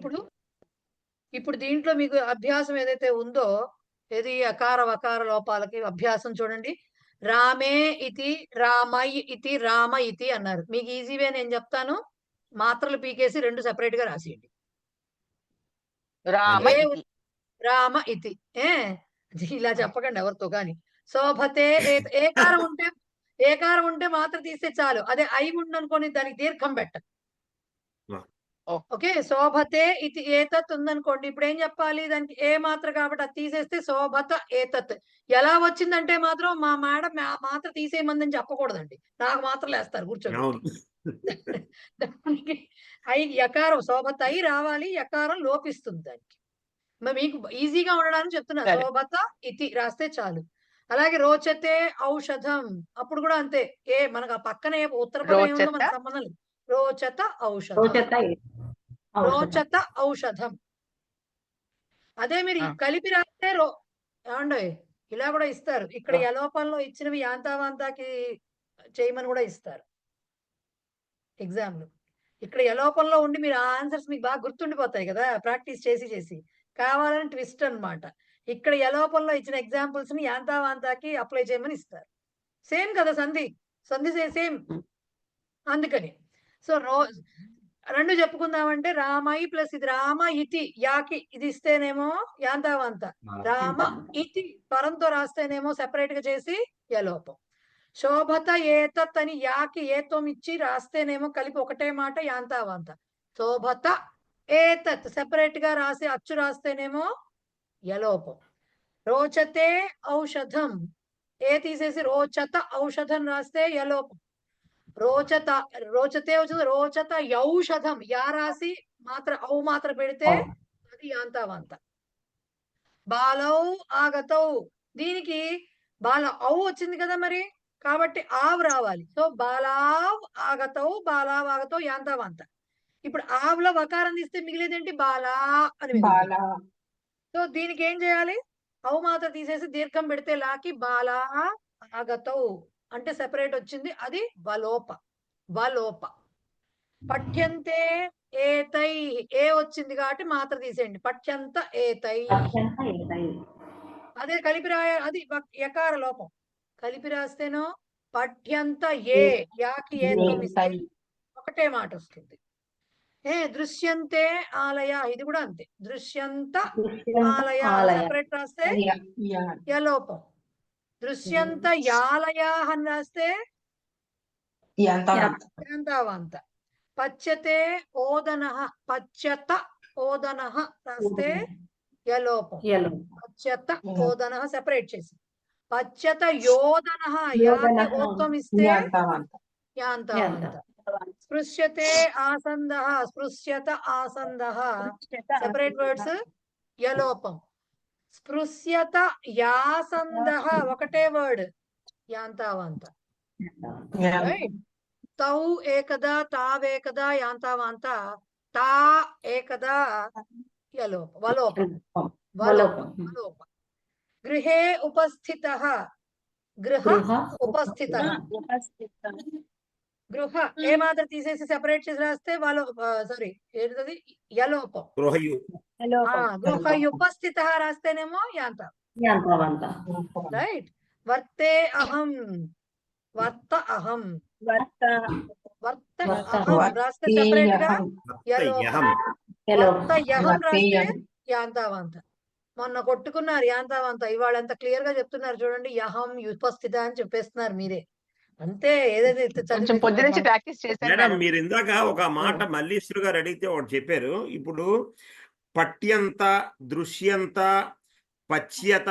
ఇప్పుడు దీంట్లో మీకు అభ్యాసం ఏదైతే ఉందో, ఏది అకార వకార లోపాలకి అభ్యాసం చూడండి. రామే ఇతి రామై ఇతి రామ ఇతి అన్నారు. మీకు ఈజీవే, నేను చెప్తాను, మాత్రలు పీకేసి రెండు సెపరేట్ గా రాసేయండి. రామ ఇతి ఇలా చెప్పకండి ఎవరితో కానీ. శోభతే ఏకారం ఉంటే మాత్ర తీస్తే చాలు, అదే ఐ ఉండనుకోని దానికి దీర్ఘం పెట్టండి. ఓకే, శోభతే ఇది ఏతత్ ఉందనుకోండి, ఇప్పుడు ఏం చెప్పాలి, దానికి ఏ మాత్ర కాబట్టి అది తీసేస్తే శోభత ఏతత్. ఎలా వచ్చిందంటే మాత్రం మా మేడం మాత్ర తీసేయమందని చెప్పకూడదండి, నాకు మాత్రలు వేస్తారు కూర్చోండి. దానికి ఐ యకారం శోభత అయి రావాలి, యకారం లోపిస్తుంది దానికి. మీకు ఈజీగా ఉండడానికి చెప్తున్నా, శోభత ఇతి రాస్తే చాలు. అలాగే రోచతే ఔషధం, అప్పుడు కూడా అంతే, మనకు ఆ పక్కన ఉత్తర పదం ఏముందో మనకు సంబంధం లేదు. రోచత ఔషధం, రోచత ఔషధం. అదే మీరు కలిపి రాస్తే ఏమండో ఇలా కూడా ఇస్తారు. ఇక్కడ యలోపంలో ఇచ్చినవి యాంతావాంతాకి చేయమని కూడా ఇస్తారు ఎగ్జామ్ లో. ఇక్కడ యలోపంలో ఉండి మీరు ఆ ఆన్సర్స్ మీకు బాగా గుర్తుండిపోతాయి కదా, ప్రాక్టీస్ చేసి కావాలని ట్విస్ట్ అన్నమాట. ఇక్కడ యలోపంలో ఇచ్చిన ఎగ్జాంపుల్స్ ని యాంతావాంతాకి అప్లై చేయమని ఇస్తారు. సేమ్ కదా, సంధి సేమ్. అందుకని సో రెండు చెప్పుకుందామంటే రామై ప్లస్ ఇది రామ ఇతి యాకి ఇది ఇస్తేనేమో యాంతావాంత, రామ ఇతి పరంతో రాస్తేనేమో సెపరేట్ గా చేసి యలోపం. శోభత ఏతత్ అని యాకి ఏతం ఇచ్చి రాస్తేనేమో కలిపి ఒకటే మాట యాంతావాంత. శోభత ఏతత్ సెపరేట్ గా రాసి అచ్చు రాస్తేనేమో యలోపం. రోచతే ఔషధం తీసేసి రోచత ఔషధం రాస్తే యలోపం. రోచతే వచ్చింది, రోచత యౌషధం యా రాసి మాత్ర ఔ మాత్ర పెడితే అది యాంతావాంత. బాలౌ ఆగతౌ, దీనికి బాల ఔ వచ్చింది కదా మరి, కాబట్టి ఆవ్ రావాలి. సో బాలావ్ ఆగతౌ, బాలావ్ ఆగతౌ యాంతావాంత. ఇప్పుడు ఆవ్లో వకారం తీస్తే మిగిలేదేంటి, బాలా అని. సో దీనికి ఏం చేయాలి, ఔ మాత్ర తీసేసి దీర్ఘం పెడితే లాకి బాలా ఆగతౌ అంటే సెపరేట్ వచ్చింది, అది వలోప. పఠ్యంతే ఏతై వచ్చింది కాబట్టి మాత్ర తీసేయండి, పఠ్యంత ఏతై. అదే కలిపి రాయ, అది యకార లోపం. కలిపి రాస్తేనో పఠ్యంత ఏ, యాకి ఏత్వం ఇస్తే ఒకటే మాట వస్తుంది. దృశ్యంతే ఆలయ, ఇది కూడా అంతే. దృశ్యంత ఆలయ సెపరేట్ రాస్తే యలోపం. దృశ్యంత యాలయ అని రాస్తే యాంతావాంత. పచ్యతే ఓదన, పచ్యత ఓదన రాస్తే యలోపం. పచ్యత ఓదన సెపరేట్ చేసి. పచ్యత యోదన, యాకి ఓత్వం ఇస్తే యాంతావాంత. స్పృశ్యతే ఆసంద, స్పృశ్యత ఆసంద సెపరేట్ వర్డ్స్ యలోపం. స్పృశ్యత యాసంద ఒకటే వర్డ్ యాంతావాంత. తౌ ఏకదా, తావేకదా యాంతావాంత. తా ఏకదా యలోపం, వలోపం. వలోప. గృహే ఉపస్థితః, గృహ ఉపస్థితః. గృహ ఏ మాత్రం తీసేసి సెపరేట్ చేసి రాస్తే సారీ ఏంటది యలోపం. గృహయుపస్థిత రాస్తేనేమో యాంతావాంత. రైట్. వర్తే అహం, వర్త అహం, వర్త అహం రాస్తే సెపరేట్ గా యలోపం. వర్త యహం రాస్తే యాంతావాంత. మొన్న కొట్టుకున్నారు యాంతావాంత, ఇవాళ ఎంత క్లియర్ గా చెప్తున్నారు చూడండి. యహం ఉపస్థిత అని చెప్పేస్తున్నారు మీరే. అంతే. ఏదైతే మేడం మీరు ఇందాక ఒక మాట మల్లీశ్వర్ గారు అడిగితే ఒకటి చెప్పారు. ఇప్పుడు పట్యంత, దృశ్యంత, పచ్యత,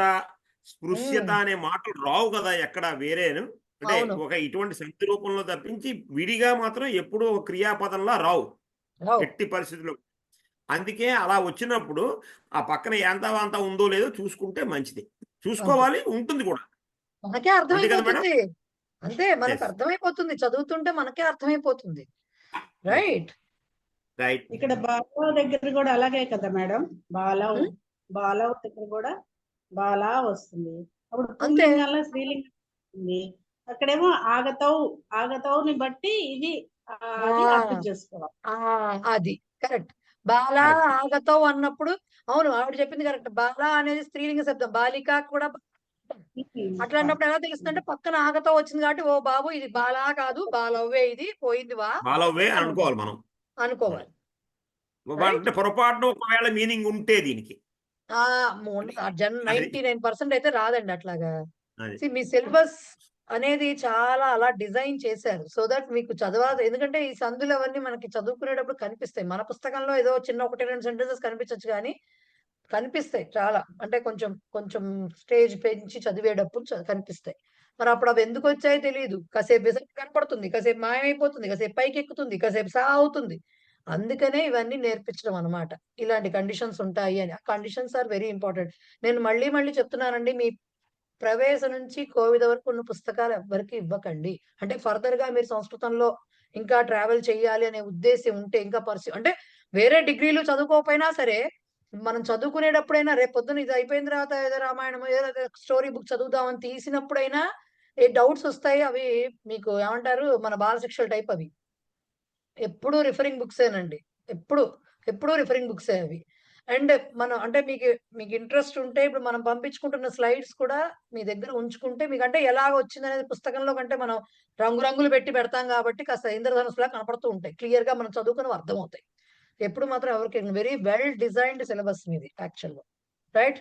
స్పృశ్యత అనే మాటలు రావు కదా ఎక్కడ వేరేను. అంటే ఒక ఇటువంటి సంధి రూపంలో తప్పించి విడిగా మాత్రం ఎప్పుడూ ఒక క్రియాపదంలా రావు ఎట్టి పరిస్థితుల్లో. అందుకే అలా వచ్చినప్పుడు ఆ పక్కన యాంతావాంత ఉందో లేదో చూసుకుంటే మంచిది. చూసుకోవాలి, ఉంటుంది కూడా. మనకే అర్థమైపోతుంది. అంతే, మనకు అర్థమైపోతుంది. చదువుతుంటే మనకే అర్థమైపోతుంది. రైట్. రైట్. ఇక్కడ బాలవ దగ్గర కూడా అలాగే కదా మేడం. బాలవ దగ్గర కూడా బాలా వస్తుంది. అప్పుడు పుల్లింగంలో స్త్రీలింగం వస్తుంది. అక్కడేమో ఆగతవుని బట్టి ఇది అర్థం చేసుకోవాలి. అది కరెక్ట్. బాలా ఆగతవు అన్నప్పుడు అవును, ఆవిడ చెప్పింది కరెక్ట్. బాలా అనేది స్త్రీలింగ శబ్దం. బాలిక కూడా అట్లా అన్నప్పుడు ఎలా తెలుస్తుందంటే పక్కన ఆగతో వచ్చింది కాబట్టి ఓ బాబు ఇది బాలా కాదు బాలవ్వే, ఇది పోయింది వా బాలవ్వే అనుకోవాలి మనం. అనుకోవాలి. అంటే పొరపాటున ఒకవేళ మీనింగ్ ఉంటే దీనికి 99% అయితే రాదండి అట్లాగా. మీ సిలబస్ అనేది చాలా అలా డిజైన్ చేశారు సో దట్ మీకు చదవాలి. ఎందుకంటే ఈ సందులు అవన్నీ మనకి చదువుకునేటప్పుడు కనిపిస్తాయి. మన పుస్తకంలో ఏదో చిన్న 1-2 సెంటెన్సెస్ కనిపించచ్చు కానీ కనిపిస్తాయి చాలా. అంటే కొంచెం కొంచెం స్టేజ్ పెంచి చదివేటప్పుడు కనిపిస్తాయి. మరి అప్పుడు అవి ఎందుకు వచ్చాయో తెలియదు. కాసేపు కనపడుతుంది, కాసేపు మాయమైపోతుంది, కాసేపు పైకి ఎక్కుతుంది, కాసేపు సా అవుతుంది. అందుకనే ఇవన్నీ నేర్పించడం అనమాట. ఇలాంటి కండిషన్స్ ఉంటాయి అని. ఆ కండిషన్స్ ఆర్ వెరీ ఇంపార్టెంట్. నేను మళ్ళీ మళ్ళీ చెప్తున్నానండి, మీ ప్రవేశ నుంచి కోవిద వరకు ఉన్న పుస్తకాలు ఎవ్వరికి ఇవ్వకండి. అంటే ఫర్దర్ గా మీరు సంస్కృతంలో ఇంకా ట్రావెల్ చేయాలి అనే ఉద్దేశం ఉంటే ఇంకా అంటే వేరే డిగ్రీలు చదువుకోకపోయినా సరే మనం చదువుకునేటప్పుడైనా రేపు పొద్దున ఇది అయిపోయిన తర్వాత ఏదో రామాయణం ఏదో స్టోరీ బుక్ చదువుదామని తీసినప్పుడైనా ఏ డౌట్స్ వస్తాయి. అవి మీకు ఏమంటారు, మన బాలశిక్షల టైప్. అవి ఎప్పుడు రిఫరింగ్ బుక్సేనండి. ఎప్పుడు రిఫరింగ్ బుక్సే అవి. అండ్ మనం అంటే మీకు ఇంట్రెస్ట్ ఉంటే ఇప్పుడు మనం పంపించుకుంటున్న స్లైడ్స్ కూడా మీ దగ్గర ఉంచుకుంటే మీకు అంటే ఎలాగ వచ్చింది అనేది పుస్తకంలో కంటే మనం రంగురంగులు పెట్టి పెడతాం కాబట్టి కాస్త ఇంద్రధనుసులా కనపడుతూ ఉంటాయి. క్లియర్ గా మనం చదువుకుని అర్థమవుతాయి. ఎప్పుడు మాత్రం ఎవరికి వెరీ వెల్ డిజైన్డ్ సిలబస్ మీది యాక్చువల్ గా. రైట్.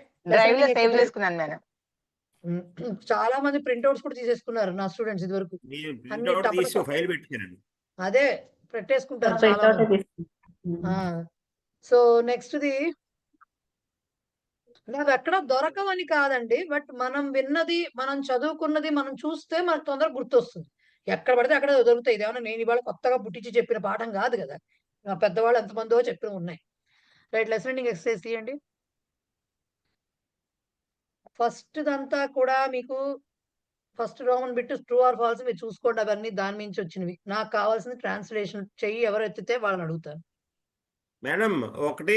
చాలా మంది ప్రింట్అవుట్స్ కూడా తీసేసుకున్నారు నా స్టూడెంట్స్ ఇది వరకు. అదే పెట్టేసుకుంటారు చాలా మంది. సో నెక్స్ట్ ది నాకు ఎక్కడ దొరకవని కాదండి, బట్ మనం విన్నది మనం చదువుకున్నది మనం చూస్తే మనకు తొందరగా గుర్తొస్తుంది. ఎక్కడ పడితే అక్కడ దొరుకుతాయి. ఇదేమన్నా నేను ఇవాళ కొత్తగా పుట్టించి చెప్పిన పాఠం కాదు కదా. పెద్దవాళ్ళు ఎంతమందో చెప్పిన ఉన్నాయి. రైట్. లెసనింగ్ ఎక్సర్సైజ్ తీయండి. ఫస్ట్ దంతా కూడా మీకు first Roman bit true or false మీరు చూసుకోండి. అవన్నీ దాని నుంచి వచ్చినవి. నాకు కావాల్సిన ట్రాన్స్లేషన్ చెయ్యి ఎవరు ఎత్తితే వాళ్ళని అడుగుతాను. మేడం ఒకటి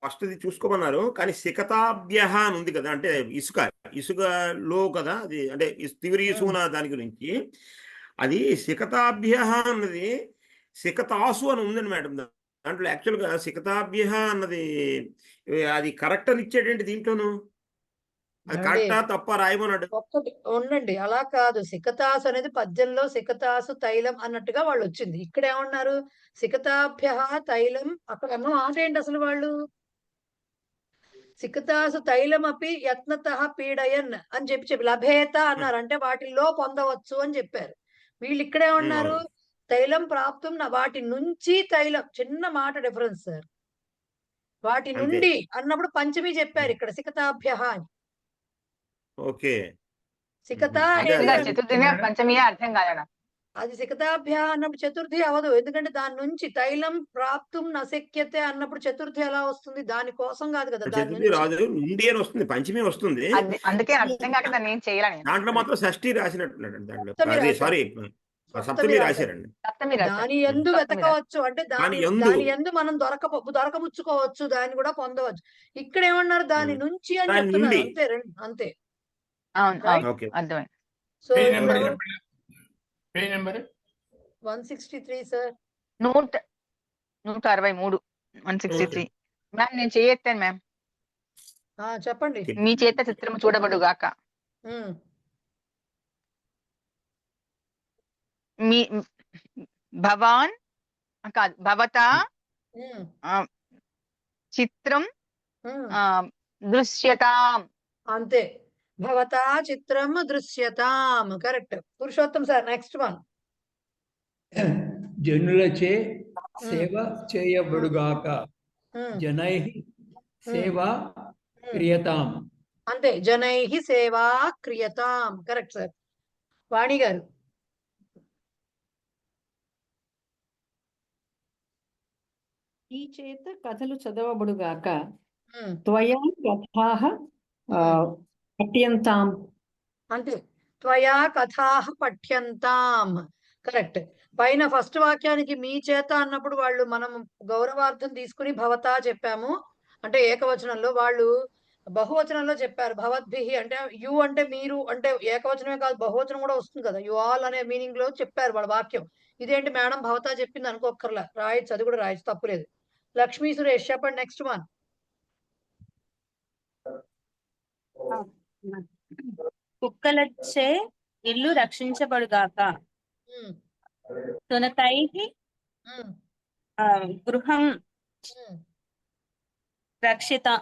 ఫస్ట్ ఇది చూసుకోమన్నారు కానీ సికతాభ్య అని ఉంది కదా, అంటే ఇసుకలో కదా అది, అంటే తివిరి ఇసుకున్న దాని గురించి. అది సికతాభ్య అన్నది సికతాసు అని ఉందండి మేడం. దాంట్లో యాక్చువల్గా సికతాభ్య అన్నది అది కరెక్ట్ అని ఇచ్చేటండి దీంట్లోను. అది కరెక్టా తప్ప రాయమన్నాడు. ఒక్కటి ఉండండి, అలా కాదు. సికతాసు అనేది పద్యంలో సికతాసు తైలం అన్నట్టుగా వాళ్ళు వచ్చింది. ఇక్కడ ఏమన్నారు? సికతాభ్య తైలం. అక్కడ ఏమో మాట ఏంటి అసలు? వాళ్ళు సికతాసు తైలం అపి యత్నత పీడయన్ అని చెప్పి లభేత అన్నారు. అంటే వాటిల్లో పొందవచ్చు అని చెప్పారు. వీళ్ళు ఇక్కడే ఉన్నారు తైలం ప్రాప్తం. వాటి నుంచి తైలం, చిన్న మాట డిఫరెన్స్ సార్. వాటి నుండి అన్నప్పుడు పంచమి చెప్పారు, ఇక్కడ సికతాభ్య అని. ఓకే, సికత పంచమి అర్థం కాదా? అది సికతాభ్య అన్నప్పుడు చతుర్థి అవదు. ఎందుకంటే దాని నుంచి తైలం ప్రాప్తం నశక్యతే అన్నప్పుడు చతుర్థి ఎలా వస్తుంది? దాని కోసం కాదు కదా, చతుర్థి రాదు, నుండి అని వస్తుంది, పంచమి వస్తుంది. అందుకే అర్థం కాక దాన్ని ఏం చేయాలని. దాంట్లో మాత్రం షష్ఠి రాసినట్టున్నాడు. దాంట్లో సారీ సప్తమి రాశారండి. దాని యందు వెతకవచ్చు అంటే దాని యందు మనం దొరకముచ్చుకోవచ్చు, దాన్ని కూడా పొందవచ్చు. ఇక్కడ ఏమన్నారు? దాని నుంచి అని చెప్తున్నారు. అంతే అంతే. So 163 sir, 163 163. మ్యామ్ నేను చేయెత్తాను మ్యామ్. చెప్పండి. మీ చేత చిత్రము చూడబడుగాక. మీ భవాన్ కాదు, భవతా చిత్రం దృశ్యతాం. అంతే, భవతా చిత్రం దృశ్యతాం. Correct. Purushottam sir, next one. జనులచే సేవ చేయబడుగాక. జనై సేవ క్రియతాం. అంతే, జనై సేవా క్రియతాం. Correct sir. వాణి గారు. ఈ చేత కథలు చదవబడుగాక. త్వయా కథాః పఠ్యంతాం. అంతే, త్వయా కథాః పఠ్యంతాం. కరెక్ట్. పైన ఫస్ట్ వాక్యానికి మీ చేత అన్నప్పుడు వాళ్ళు మనం గౌరవార్థం తీసుకుని భవతా చెప్పాము, అంటే ఏకవచనంలో. వాళ్ళు బహువచనంలో చెప్పారు భవద్భిహి, అంటే యు అంటే మీరు, అంటే ఏకవచనమే కాదు బహువచనం కూడా వస్తుంది కదా. యు ఆల్ అనే మీనింగ్ లో చెప్పారు వాళ్ళ వాక్యం. ఇదేంటి మేడం భవతా చెప్పింది అనుకోక్కర్లా, రాయొచ్చు, అది కూడా రాయొచ్చు, తప్పులేదు. లక్ష్మీ సురేష్ చెప్పండి, నెక్స్ట్ వన్. కుక్కలచే ఇల్లు రక్షించబడుగాక. సునకైః గృహం రక్ష్యతాం.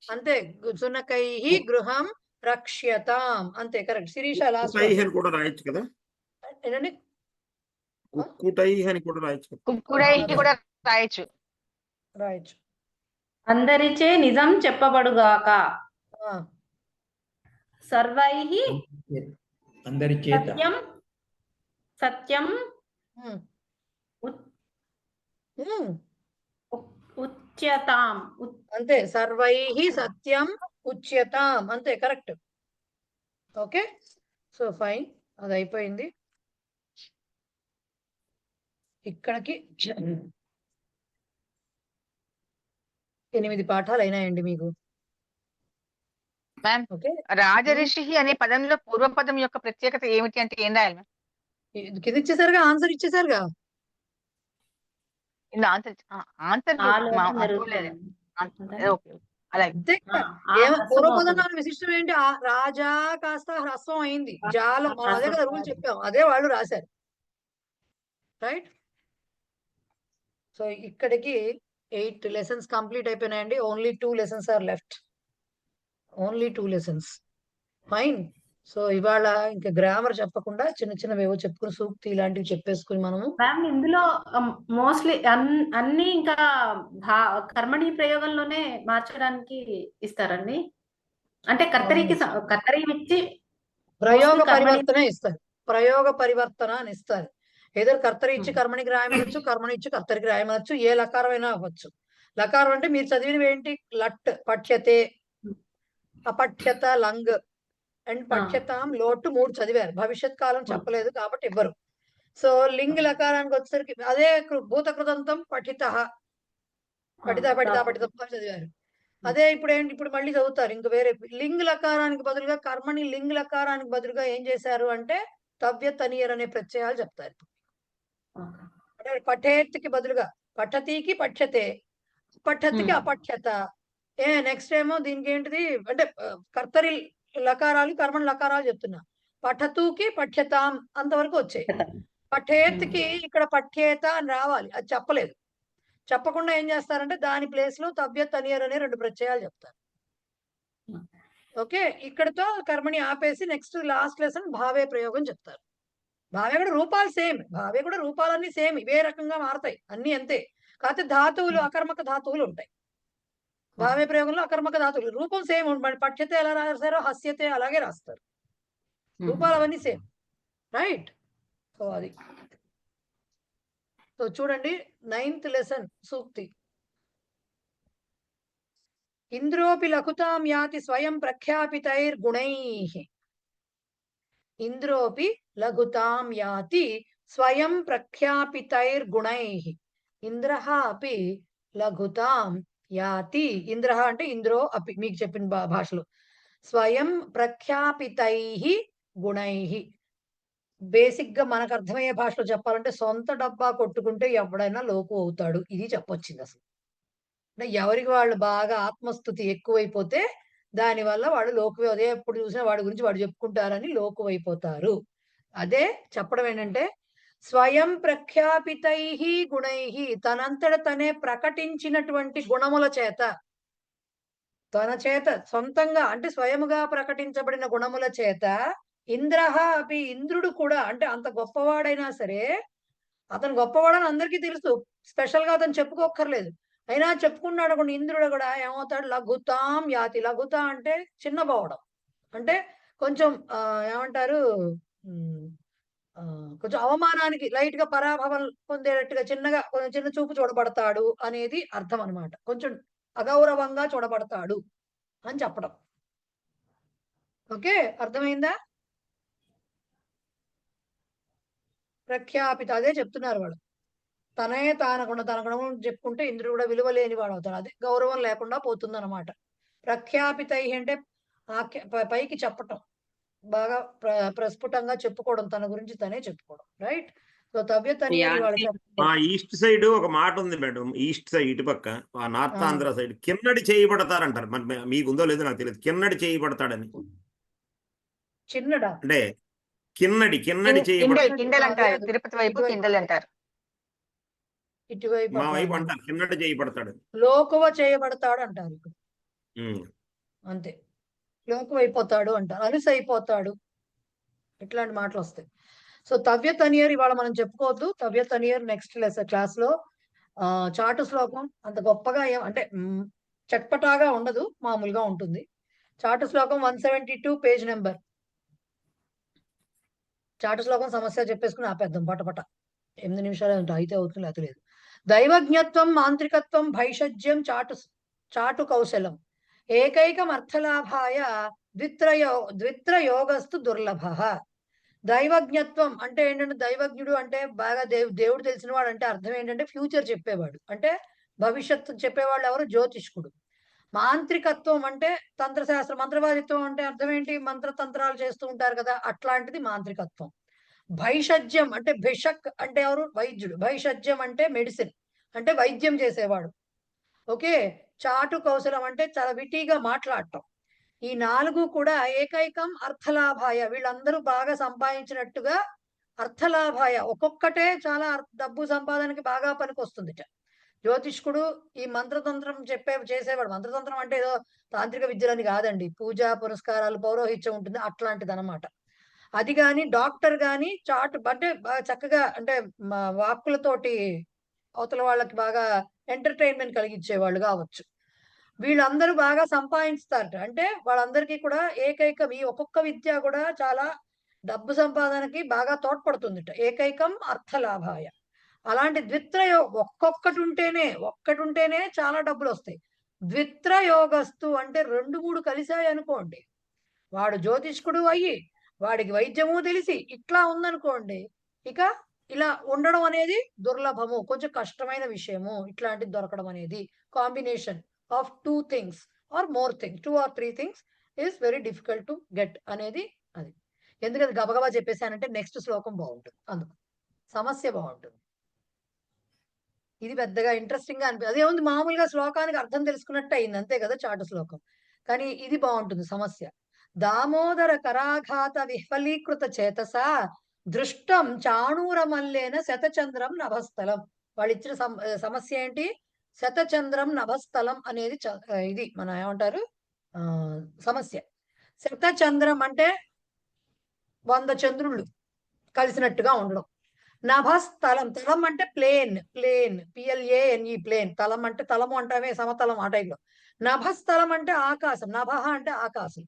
అంతే, సునకైః గృహం రక్ష్యతాం. అంతే, కరెక్ట్. శిరీష లాస్ట్ కూడా రాయొచ్చు కదా. ఏంటండి? కుక్కుటై అని కూడా రాయొచ్చు. కుక్కుడై కూడా రాయొచ్చు. అందరిచే నిజం చెప్పబడుగాక. సర్వైః అందరి చేత సత్యం ఉచ్యతాం. అంతే, సర్వైః సత్యం ఉచ్యతాం. అంతే, కరెక్ట్. ఓకే, సో ఫైన్, అది అయిపోయింది. ఇక్కడికి 8 పాఠాలు అయినాయండి మీకు. మ్యామ్, రాజర్షి అనే పదంలో పూర్వపదం యొక్క ప్రత్యేకత ఏమిటి అంటే ఏం రాయాలి మ్యామ్? కింద ఇచ్చేసారుగా, ఆన్సర్ ఇచ్చేసారుగా. పూర్వపదం విశిష్టం ఏంటి? రాజా కాస్త హ్రస్వం అయింది, జాలం. మనం అదే కదా రూల్ చెప్పాం, అదే వాళ్ళు రాశారు. రైట్. సో ఇక్కడికి 8 లెసన్స్ కంప్లీట్ అయిపోయినాయండి. Only 2 lessons are left. Only 2 lessons. Fine. So ఇవాళ ఇంకా గ్రామర్ చెప్పకుండా చిన్న చిన్నవి ఏవో చెప్పుకుని సూక్తి ఇలాంటివి చెప్పేసుకుని మనము. మ్యామ్, ఇందులో మోస్ట్లీ అన్ని ఇంకా కర్మణి ప్రయోగంలోనే మార్చడానికి ఇస్తారండి. అంటే కర్తరి ఇచ్చి ప్రయోగ పరివర్తన ఇస్తారు. ప్రయోగ పరివర్తన అని ఇస్తారు. ఏదో కర్తరి ఇచ్చి కర్మనికి రాయమనొచ్చు, కర్మని ఇచ్చి కర్తరికి రాయమనొచ్చు, ఏ లకారమైనా అవ్వచ్చు. లకారం అంటే మీరు చదివినవి ఏంటి? లట్, పఠ్యతే, అపఠ్యత, లంగ్ అండ్ పఠ్యతాం, లోటు 3 చదివారు. భవిష్యత్ కాలం చెప్పలేదు కాబట్టి ఇవ్వరు. సో లింగ్ లకారానికి వచ్చేసరికి అదే భూతకృతంతం పఠిత చదివారు. అదే ఇప్పుడు ఏంటి? ఇప్పుడు మళ్ళీ చదువుతారు ఇంక వేరే. లింగ్ లకారానికి బదులుగా కర్మని లింగ్ లకారానికి బదులుగా ఏం చేశారు అంటే తవ్య తనియర్ అనే ప్రత్యయాలు చెప్తారు. అంటే పఠేత్కి బదులుగా పఠతికి పఠ్యతే, పఠతికి అపఠ్యత, నెక్స్ట్ ఏమో దీనికి ఏంటిది అంటే కర్తరి లకారాలు కర్మణ లకారాలు చెప్తున్నా. పఠతుకి పఠ్యతాం అంతవరకు వచ్చాయి. పఠేత్కి ఇక్కడ పఠ్యేత అని రావాలి, అది చెప్పలేదు. చెప్పకుండా ఏం చేస్తారంటే దాని ప్లేస్ లో తవ్య తనియర్ అనే 2 ప్రత్యయాలు చెప్తారు. ఓకే, ఇక్కడతో కర్మని ఆపేసి నెక్స్ట్ లాస్ట్ లెసన్ భావే ప్రయోగం చెప్తారు. భావే కూడా రూపాలు సేమ్, భావే కూడా రూపాలన్నీ సేమ్, ఇవే రకంగా మారతాయి అన్ని అంతే. కాకపోతే ధాతువులు అకర్మక ధాతువులు ఉంటాయి. భావే ప్రయోగంలో అకర్మక ధాతువులు, రూపం సేమ్ ఉంటుంది. పఠ్యతే ఎలా రాస్తారో హస్యతే అలాగే రాస్తారు, రూపాలు అవన్నీ సేమ్, రైట్? సో అది. సో చూడండి 9th లెసన్ సూక్తి. ఇంద్రోపి లఘుతాం యాతి స్వయం ప్రఖ్యాపితైర్గుణైః. ఇంద్రోపి లఘుతాం యాతి స్వయం ప్రఖ్యాపితైర్గుణైః. ఇంద్రః అపి లఘుతాం యాతి. ఇంద్రః అంటే ఇంద్రో అపి, మీకు చెప్పిన భాషలో. స్వయం ప్రఖ్యాపితైః గుణైః. బేసిక్ గా మనకు అర్థమయ్యే భాషలో చెప్పాలంటే సొంత డబ్బా కొట్టుకుంటే ఎవడైనా లోకు అవుతాడు, ఇది చెప్పొచ్చింది. అసలు అంటే ఎవరికి వాళ్ళు బాగా ఆత్మస్థుతి ఎక్కువైపోతే దానివల్ల వాడు లోకువే, అదే ఎప్పుడు చూసినా వాడి గురించి వాడు చెప్పుకుంటారని లోకువైపోతారు. అదే చెప్పడం ఏంటంటే స్వయం ప్రఖ్యాపితైః గుణైః, తనంతట తనే ప్రకటించినటువంటి గుణముల చేత, తన చేత సొంతంగా అంటే స్వయముగా ప్రకటించబడిన గుణముల చేత. ఇంద్రః అపి, ఇంద్రుడు కూడా అంటే అంత గొప్పవాడైనా సరే, అతను గొప్పవాడని అందరికీ తెలుసు, స్పెషల్ గా అతను చెప్పుకోక్కర్లేదు, అయినా చెప్పుకున్నాడు అనుకోండి. ఇంద్రుడు కూడా ఏమవుతాడు? లఘుతాం యాతి. లఘుత అంటే చిన్నబోవడం, అంటే కొంచెం ఏమంటారు, కొంచెం అవమానానికి లైట్ గా పరాభవం పొందేటట్టుగా చిన్నగా కొంచెం చిన్న చూపు చూడబడతాడు అనేది అర్థం అన్నమాట. కొంచెం అగౌరవంగా చూడబడతాడు అని చెప్పడం. ఓకే, అర్థమైందా? ప్రఖ్యాపిత అదే చెప్తున్నారు వాళ్ళు. తనే తన గుణం చెప్పుకుంటే ఇంద్రుడు కూడా విలువ లేని వాడు అవుతాడు, అదే గౌరవం లేకుండా పోతుంది అనమాట. ప్రఖ్యాపితై అంటే పైకి చెప్పటం, బాగా ప్రస్ఫుటంగా చెప్పుకోవడం, తన గురించి తనే చెప్పుకోవడం, రైట్? సో తవ్య ఈస్ట్ సైడ్ ఒక మాట ఉంది మేడం, ఈస్ట్ సైడ్ ఇటుపక్క నార్త్ ఆంధ్ర సైడ్ కిన్నడి చేయబడతారంటారు. మరి మీకు ఉందో లేదో నాకు తెలియదు, కిన్నడి చేయబడతాడని. చిన్నడా అంటే కిన్నడి అంటారు, తిరుపతి వైపు కిండల్ అంటారు, ఇటువైపు మా వైపు అంటారు కిన్నడి చేయబడతాడు, లోకువ చేయబడతాడు అంటారు. అంతే, లోకువైపోతాడు అంటారు, అలుసైపోతాడు, ఇట్లాంటి మాటలు వస్తాయి. సో తవ్య తనియర్ ఇవాళ మనం చెప్పుకోవద్దు. తవ్య తనియర్ నెక్స్ట్ క్లాస్ లో చాటు శ్లోకం అంత గొప్పగా అంటే చట్పటాగా ఉండదు, మామూలుగా ఉంటుంది. చాటు శ్లోకం 172 పేజ్ నెంబర్. చాటు శ్లోకం సమస్య చెప్పేసుకుని ఆపేద్దాం పటపట. 8 నిమిషాలు అయితే అవుతుంది, లేకపోతే లేదు. దైవజ్ఞత్వం మాంత్రికత్వం భైషజ్యం చాటు కౌశలం ఏకైకం అర్థలాభాయ ద్విత్రయోగస్తు దుర్లభ. దైవజ్ఞత్వం అంటే ఏంటంటే, దైవజ్ఞుడు అంటే బాగా దేవుడు తెలిసిన వాడు అంటే అర్థం ఏంటంటే ఫ్యూచర్ చెప్పేవాడు, అంటే భవిష్యత్తు చెప్పేవాళ్ళు ఎవరు? జ్యోతిష్కుడు. మాంత్రికత్వం అంటే తంత్రశాస్త్రం, మంత్రవాదిత్వం అంటే అర్థం ఏంటి? మంత్రతంత్రాలు చేస్తూ ఉంటారు కదా, అట్లాంటిది మాంత్రికత్వం. భైషజ్యం అంటే భిషక్ అంటే ఎవరు? వైద్యుడు. భైషజ్యం అంటే మెడిసిన్, అంటే వైద్యం చేసేవాడు. ఓకే, చాటు కౌశలం అంటే చాలా విటీగా మాట్లాడటం. ఈ 4 కూడా ఏకైకం అర్థలాభాయ, వీళ్ళందరూ బాగా సంపాదించినట్టుగా అర్థలాభాయ, ఒక్కొక్కటే చాలా డబ్బు సంపాదనకి బాగా పనికొస్తుందిట. జ్యోతిష్కుడు ఈ మంత్రతంత్రం చేసేవాడు. మంత్రతంత్రం అంటే ఏదో తాంత్రిక విద్యలని కాదండి, పూజా పురస్కారాలు పౌరోహిత్యం ఉంటుంది, అట్లాంటిది అనమాట. అది గాని డాక్టర్ గాని చాటు అంటే చక్కగా అంటే వాక్కులతోటి అవతల వాళ్ళకి బాగా ఎంటర్టైన్మెంట్ కలిగించేవాళ్ళు కావచ్చు. వీళ్ళందరూ బాగా సంపాదిస్తారట, అంటే వాళ్ళందరికీ కూడా ఏకైకం, ఈ ఒక్కొక్క విద్య కూడా చాలా డబ్బు సంపాదనకి బాగా తోడ్పడుతుందిట. ఏకైకం అర్థలాభాయ. అలాంటి ఒక్కటి ఉంటేనే చాలా డబ్బులు వస్తాయి. ద్విత్రయోగస్తు అంటే 2-3 కలిసాయి అనుకోండి, వాడు జ్యోతిష్కుడు అయ్యి వాడికి వైద్యము తెలిసి ఇట్లా ఉందనుకోండి, ఇక ఇలా ఉండడం అనేది దుర్లభము, కొంచెం కష్టమైన విషయము. ఇట్లాంటిది దొరకడం అనేది combination of 2 things or more things, 2 or 3 things is very difficult to get అనేది అది. ఎందుకంటే గబగబా చెప్పేసానంటే నెక్స్ట్ శ్లోకం బాగుంటుంది, అందుకు సమస్య బాగుంటుంది. ఇది పెద్దగా ఇంట్రెస్టింగ్ గా అదేముంది, మామూలుగా శ్లోకానికి అర్థం తెలుసుకున్నట్టు అయింది అంతే కదా చాటు శ్లోకం. కానీ ఇది బాగుంటుంది సమస్య. దామోదర కరాఘాత విఫలీకృత చేతస దృష్టం చాణూరమల్లేన శతచంద్రం నభస్థలం. వాళ్ళు ఇచ్చిన సమస్య ఏంటి? శతచంద్రం నభస్థలం అనేది ఇది మన ఏమంటారు సమస్య. శతచంద్రం అంటే 100 చంద్రుళ్ళు కలిసినట్టుగా ఉండడం. నభస్థలం, తలం అంటే ప్లేన్, PLANE ప్లేన్. తలం అంటే తలము అంటామే, సమతలం ఆ టైంలో. నభస్థలం అంటే ఆకాశం, నభః అంటే ఆకాశం.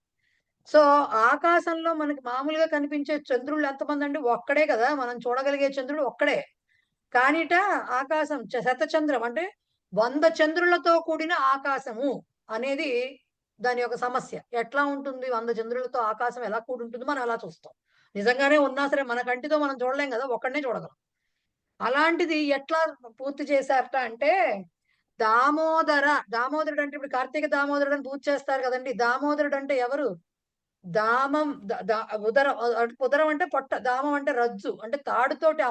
సో ఆకాశంలో మనకి మామూలుగా కనిపించే చంద్రుళ్ళు ఎంతమంది అండి? ఒక్కడే కదా, మనం చూడగలిగే చంద్రుడు ఒక్కడే. కానిట ఆకాశం శతచంద్రం అంటే 100 చంద్రులతో కూడిన ఆకాశము అనేది దాని యొక్క సమస్య. ఎట్లా ఉంటుంది? 100 చంద్రులతో ఆకాశం ఎలా కూడి ఉంటుంది? మనం ఎలా చూస్తాం? నిజంగానే ఉన్నా సరే మన కంటితో మనం చూడలేం కదా, ఒక్కడనే చూడగలం. అలాంటిది ఎట్లా పూర్తి చేశారట అంటే దామోదరుడు అంటే ఇప్పుడు కార్తీక దామోదరుడు అని పూజ చేస్తారు కదండి. దామోదరుడు అంటే ఎవరు? దామం ఉదరం అంటే పొట్ట, దామం అంటే రజ్జు, అంటే తాడుతోటి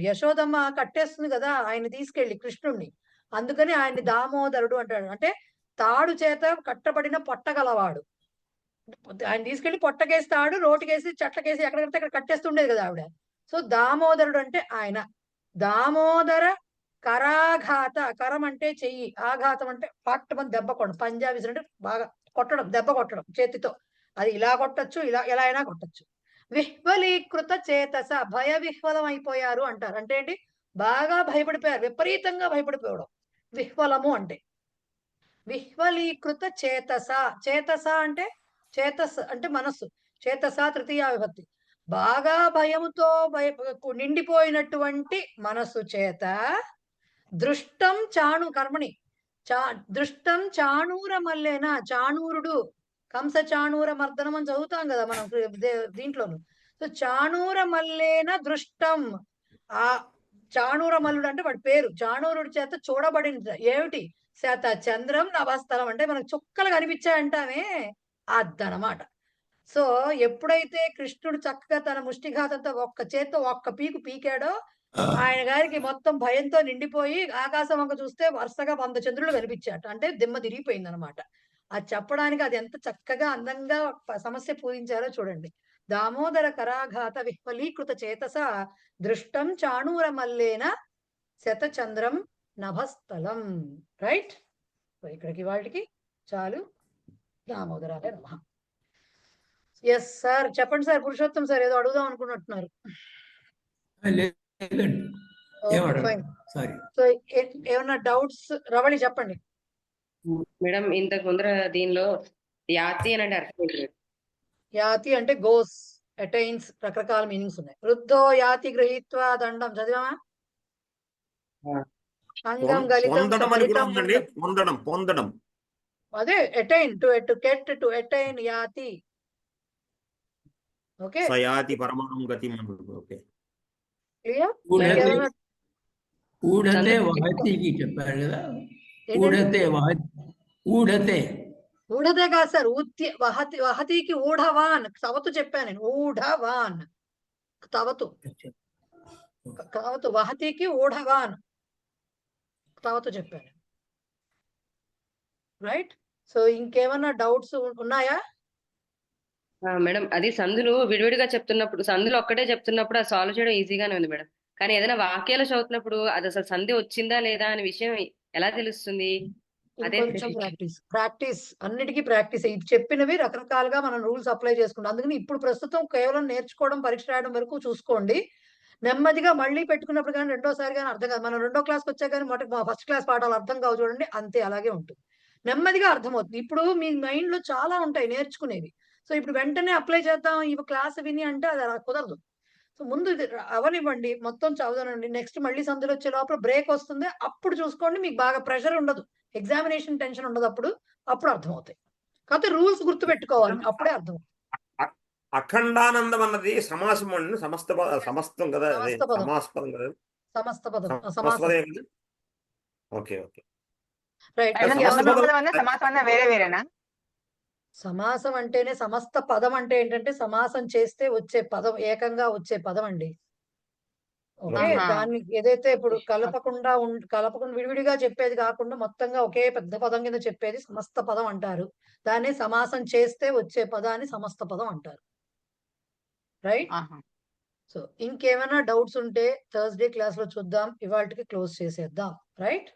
యశోదమ్మ కట్టేస్తుంది కదా ఆయన తీసుకెళ్లి కృష్ణుణ్ణి. అందుకని ఆయన్ని దామోదరుడు అంటాడు. అంటే తాడు చేత కట్టబడిన పొట్ట గలవాడు. ఆయన తీసుకెళ్లి పొట్టకేసి తాడు, రోటికేసి చెట్లకేసి ఎక్కడికంటే అక్కడ కట్టేస్తుండేది కదా ఆవిడ. సో దామోదరుడు అంటే ఆయన. దామోదర కరాఘాత, కరం అంటే చెయ్యి, ఆఘాతం అంటే పట్టమని దెబ్బ కొట్టడం, పంజాబీ అంటే బాగా కొట్టడం, దెబ్బ కొట్టడం చేతితో. అది ఇలా కొట్టచ్చు, ఎలా అయినా కొట్టచ్చు. విహ్వలీకృత చేతస, భయ విహ్వలం అయిపోయారు అంటారు. అంటే ఏంటి? బాగా భయపడిపోయారు, విపరీతంగా భయపడిపోవడం విహ్వలము అంటే. విహ్వలీకృత చేతస, చేతస అంటే చేతస్ అంటే మనస్సు, చేతస తృతీయ విభక్తి. బాగా భయముతో నిండిపోయినటువంటి మనస్సు చేత దృష్టం కర్మణి దృష్టం చాణూర మల్లేన, చాణూరుడు కంస చాణూర మర్దనం అని చదువుతాం కదా మనం దీంట్లోను. సో చాణూర మల్లేన దృష్టం, ఆ చాణూర మల్లుడు అంటే వాడి పేరు, చాణూరుడి చేత చూడబడింది. ఏమిటి? శత చంద్రం నభస్థలం అంటే మనకు చుక్కలు కనిపించాయంటామే అదనమాట. సో ఎప్పుడైతే కృష్ణుడు చక్కగా తన ముష్టిఘాతంతో ఒక్క చేత్తో ఒక్క పీకు పీకాడో ఆయన గారికి మొత్తం భయంతో నిండిపోయి ఆకాశం వంక చూస్తే వరుసగా 100 చంద్రులు కనిపించాట. అంటే దిమ్మ తిరిగిపోయింది అనమాట. అది చెప్పడానికి అది ఎంత చక్కగా అందంగా సమస్య పూరించారో చూడండి. దామోదర కరాఘాత విహ్వలీకృత చేతస దృష్టం చాణూర మల్లేన శతచంద్రం నభస్థలం. రైట్? ఇక్కడికి వాటికి చాలు. దామోదరాలే నమః. ఎస్ సార్, చెప్పండి సార్. పురుషోత్తం సార్ ఏదో అడుగుదాం అనుకున్నట్టున్నారు. సో ఏమన్నా డౌట్స్? రవళి చెప్పండి మేడం. ఇంతకు ముందర దీనిలో యాతి అని అంటే అర్థం ఏంటి? యాతి అంటే గోస్, అటైన్స్, రకరకాల మీనింగ్స్ ఉన్నాయి. వృద్ధో యాతి గృహీత్వా దండం చదివామా? అంగం పొందడం అదే attain, to get, to attain యాతి. ఓకే, సయాతి పరమాణం గతి. Okay, clear? ఊడతే వహతికి చెప్పారు కదా. ఊఢతే కాదు సార్, వహతికి ఊఢవాన్, తవతు చెప్పాను నేను. ఊఢవాన్ తవతు, వహతికి ఊఢవాన్ తవతు చెప్పాను. రైట్? సో ఇంకేమన్నా డౌట్స్ ఉన్నాయా మేడం? అది సందులు విడివిడిగా చెప్తున్నప్పుడు, సందులు ఒక్కటే చెప్తున్నప్పుడు అది సాల్వ్ చేయడం ఈజీగానే ఉంది మేడం. కానీ ఏదైనా వాక్యాలు చదువుతున్నప్పుడు అది అసలు సంధి వచ్చిందా లేదా అనే విషయం ఎలా తెలుస్తుంది? అదే ప్రాక్టీస్, అన్నిటికీ ప్రాక్టీస్. ఇది చెప్పినవి రకరకాలుగా మనం రూల్స్ అప్లై చేసుకుంటాం. అందుకని ఇప్పుడు ప్రస్తుతం కేవలం నేర్చుకోవడం, పరీక్ష రాయడం వరకు చూసుకోండి. నెమ్మదిగా మళ్ళీ పెట్టుకున్నప్పుడు కానీ రెండోసారి కానీ అర్థం కాదు. మనం రెండో క్లాస్కి వచ్చా కానీ ఫస్ట్ క్లాస్ పాఠాలు అర్థం కావు చూడండి, అంతే అలాగే ఉంటుంది. నెమ్మదిగా అర్థమవుతుంది. ఇప్పుడు మీ మైండ్ లో చాలా ఉంటాయి నేర్చుకునేవి. సో ఇప్పుడు వెంటనే అప్లై చేద్దాం ఈ క్లాస్ విని అంటే అది అలా కుదరదు. సో ముందు ఇది అవనివ్వండి, మొత్తం చదవనండి. నెక్స్ట్ మళ్ళీ సందులో వచ్చే లోపల బ్రేక్ వస్తుంది, అప్పుడు చూసుకోండి. మీకు బాగా ప్రెషర్ ఉండదు, ఎగ్జామినేషన్ టెన్షన్ ఉండదు. అప్పుడు అర్థమవుతాయి. కాకపోతే రూల్స్ గుర్తు పెట్టుకోవాలి, అప్పుడే అర్థం. అఖండానందం అన్నది సమాసం అండి, సమస్తం కదా, సమాస్పదం కదా, సమస్త పదం. Okay okay right. వేరే వేరేనా? సమాసం అంటేనే సమస్త పదం అంటే ఏంటంటే సమాసం చేస్తే వచ్చే పదం, ఏకంగా వచ్చే పదం అండి. ఓకే, దాన్ని ఏదైతే ఇప్పుడు కలపకుండా విడివిడిగా చెప్పేది కాకుండా మొత్తంగా ఒకే పెద్ద పదం కింద చెప్పేది సమస్త పదం అంటారు. దాన్ని సమాసం చేస్తే వచ్చే పదాన్ని సమస్త పదం అంటారు. రైట్? సో ఇంకేమైనా డౌట్స్ ఉంటే థర్స్డే క్లాస్ లో చూద్దాం. ఇవాళకి క్లోజ్ చేసేద్దాం. రైట్?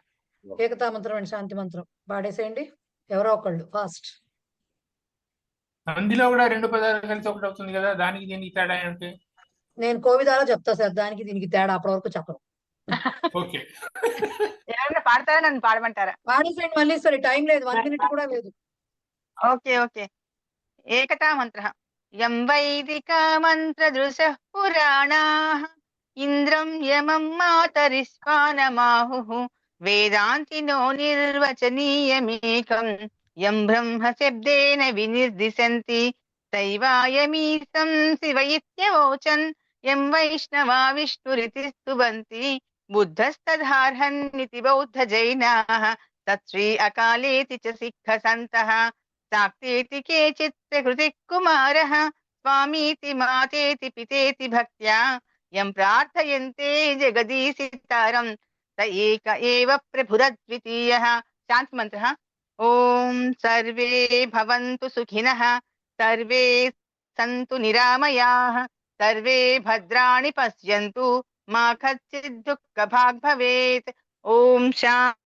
ఏకతా మంత్రం అండ్ శాంతి మంత్రం పాడేసేయండి ఎవరో ఒకళ్ళు ఫాస్ట్. సంధిలో కూడా రెండు పదాలు కలిసి ఒకటి అవుతుంది కదా, దానికి దీనికి తేడా ఏంటి? నేను కోవిదాలో చెప్తా సార్, దానికి దీనికి తేడా అప్పటి వరకు చెప్పను. ఓకే, ఎవరైనా పాడతారా, నన్ను పాడమంటారా? పాడేసేయండి మళ్ళీ. సరే, టైం లేదు, 1 minute కూడా లేదు. Okay okay. ఏకతా మంత్ర. యం వైదిక మంత్ర దృశ పురాణాః ఇంద్రం యమం మాతరిస్పానమాహుః వేదాంతినో నిర్వచనీయమేకం యం బ్రహ్మ శబ్దేన వినిర్దిశంతి తైవాయమీశం శివ ఇత్యవోచన్ యం వైష్ణవా విష్ణురితి స్తువంతి బుద్ధస్తధార్హన్నితి బౌద్ధ జైనాః తత్శ్రీ అకాలేతి చ సిద్ధ సంతః సాక్తేతి కేచిత్ ప్రకృతి కుమారః స్వామీతి మాతేతి పితేతి భక్త్యా యం ప్రార్థయంతే జగదీశితారం త ఏక ఏవ ప్రభురద్వితీయః. శాంతి మంత్రః. ఓం సర్వే భవంతు సుఖినః, సర్వే సంతు నిరామయాః, సర్వే భద్రాణి పశ్యంతు, మా కచ్చిద్ దుఃఖ భాగ్ భవేత్. ఓం శాంతి.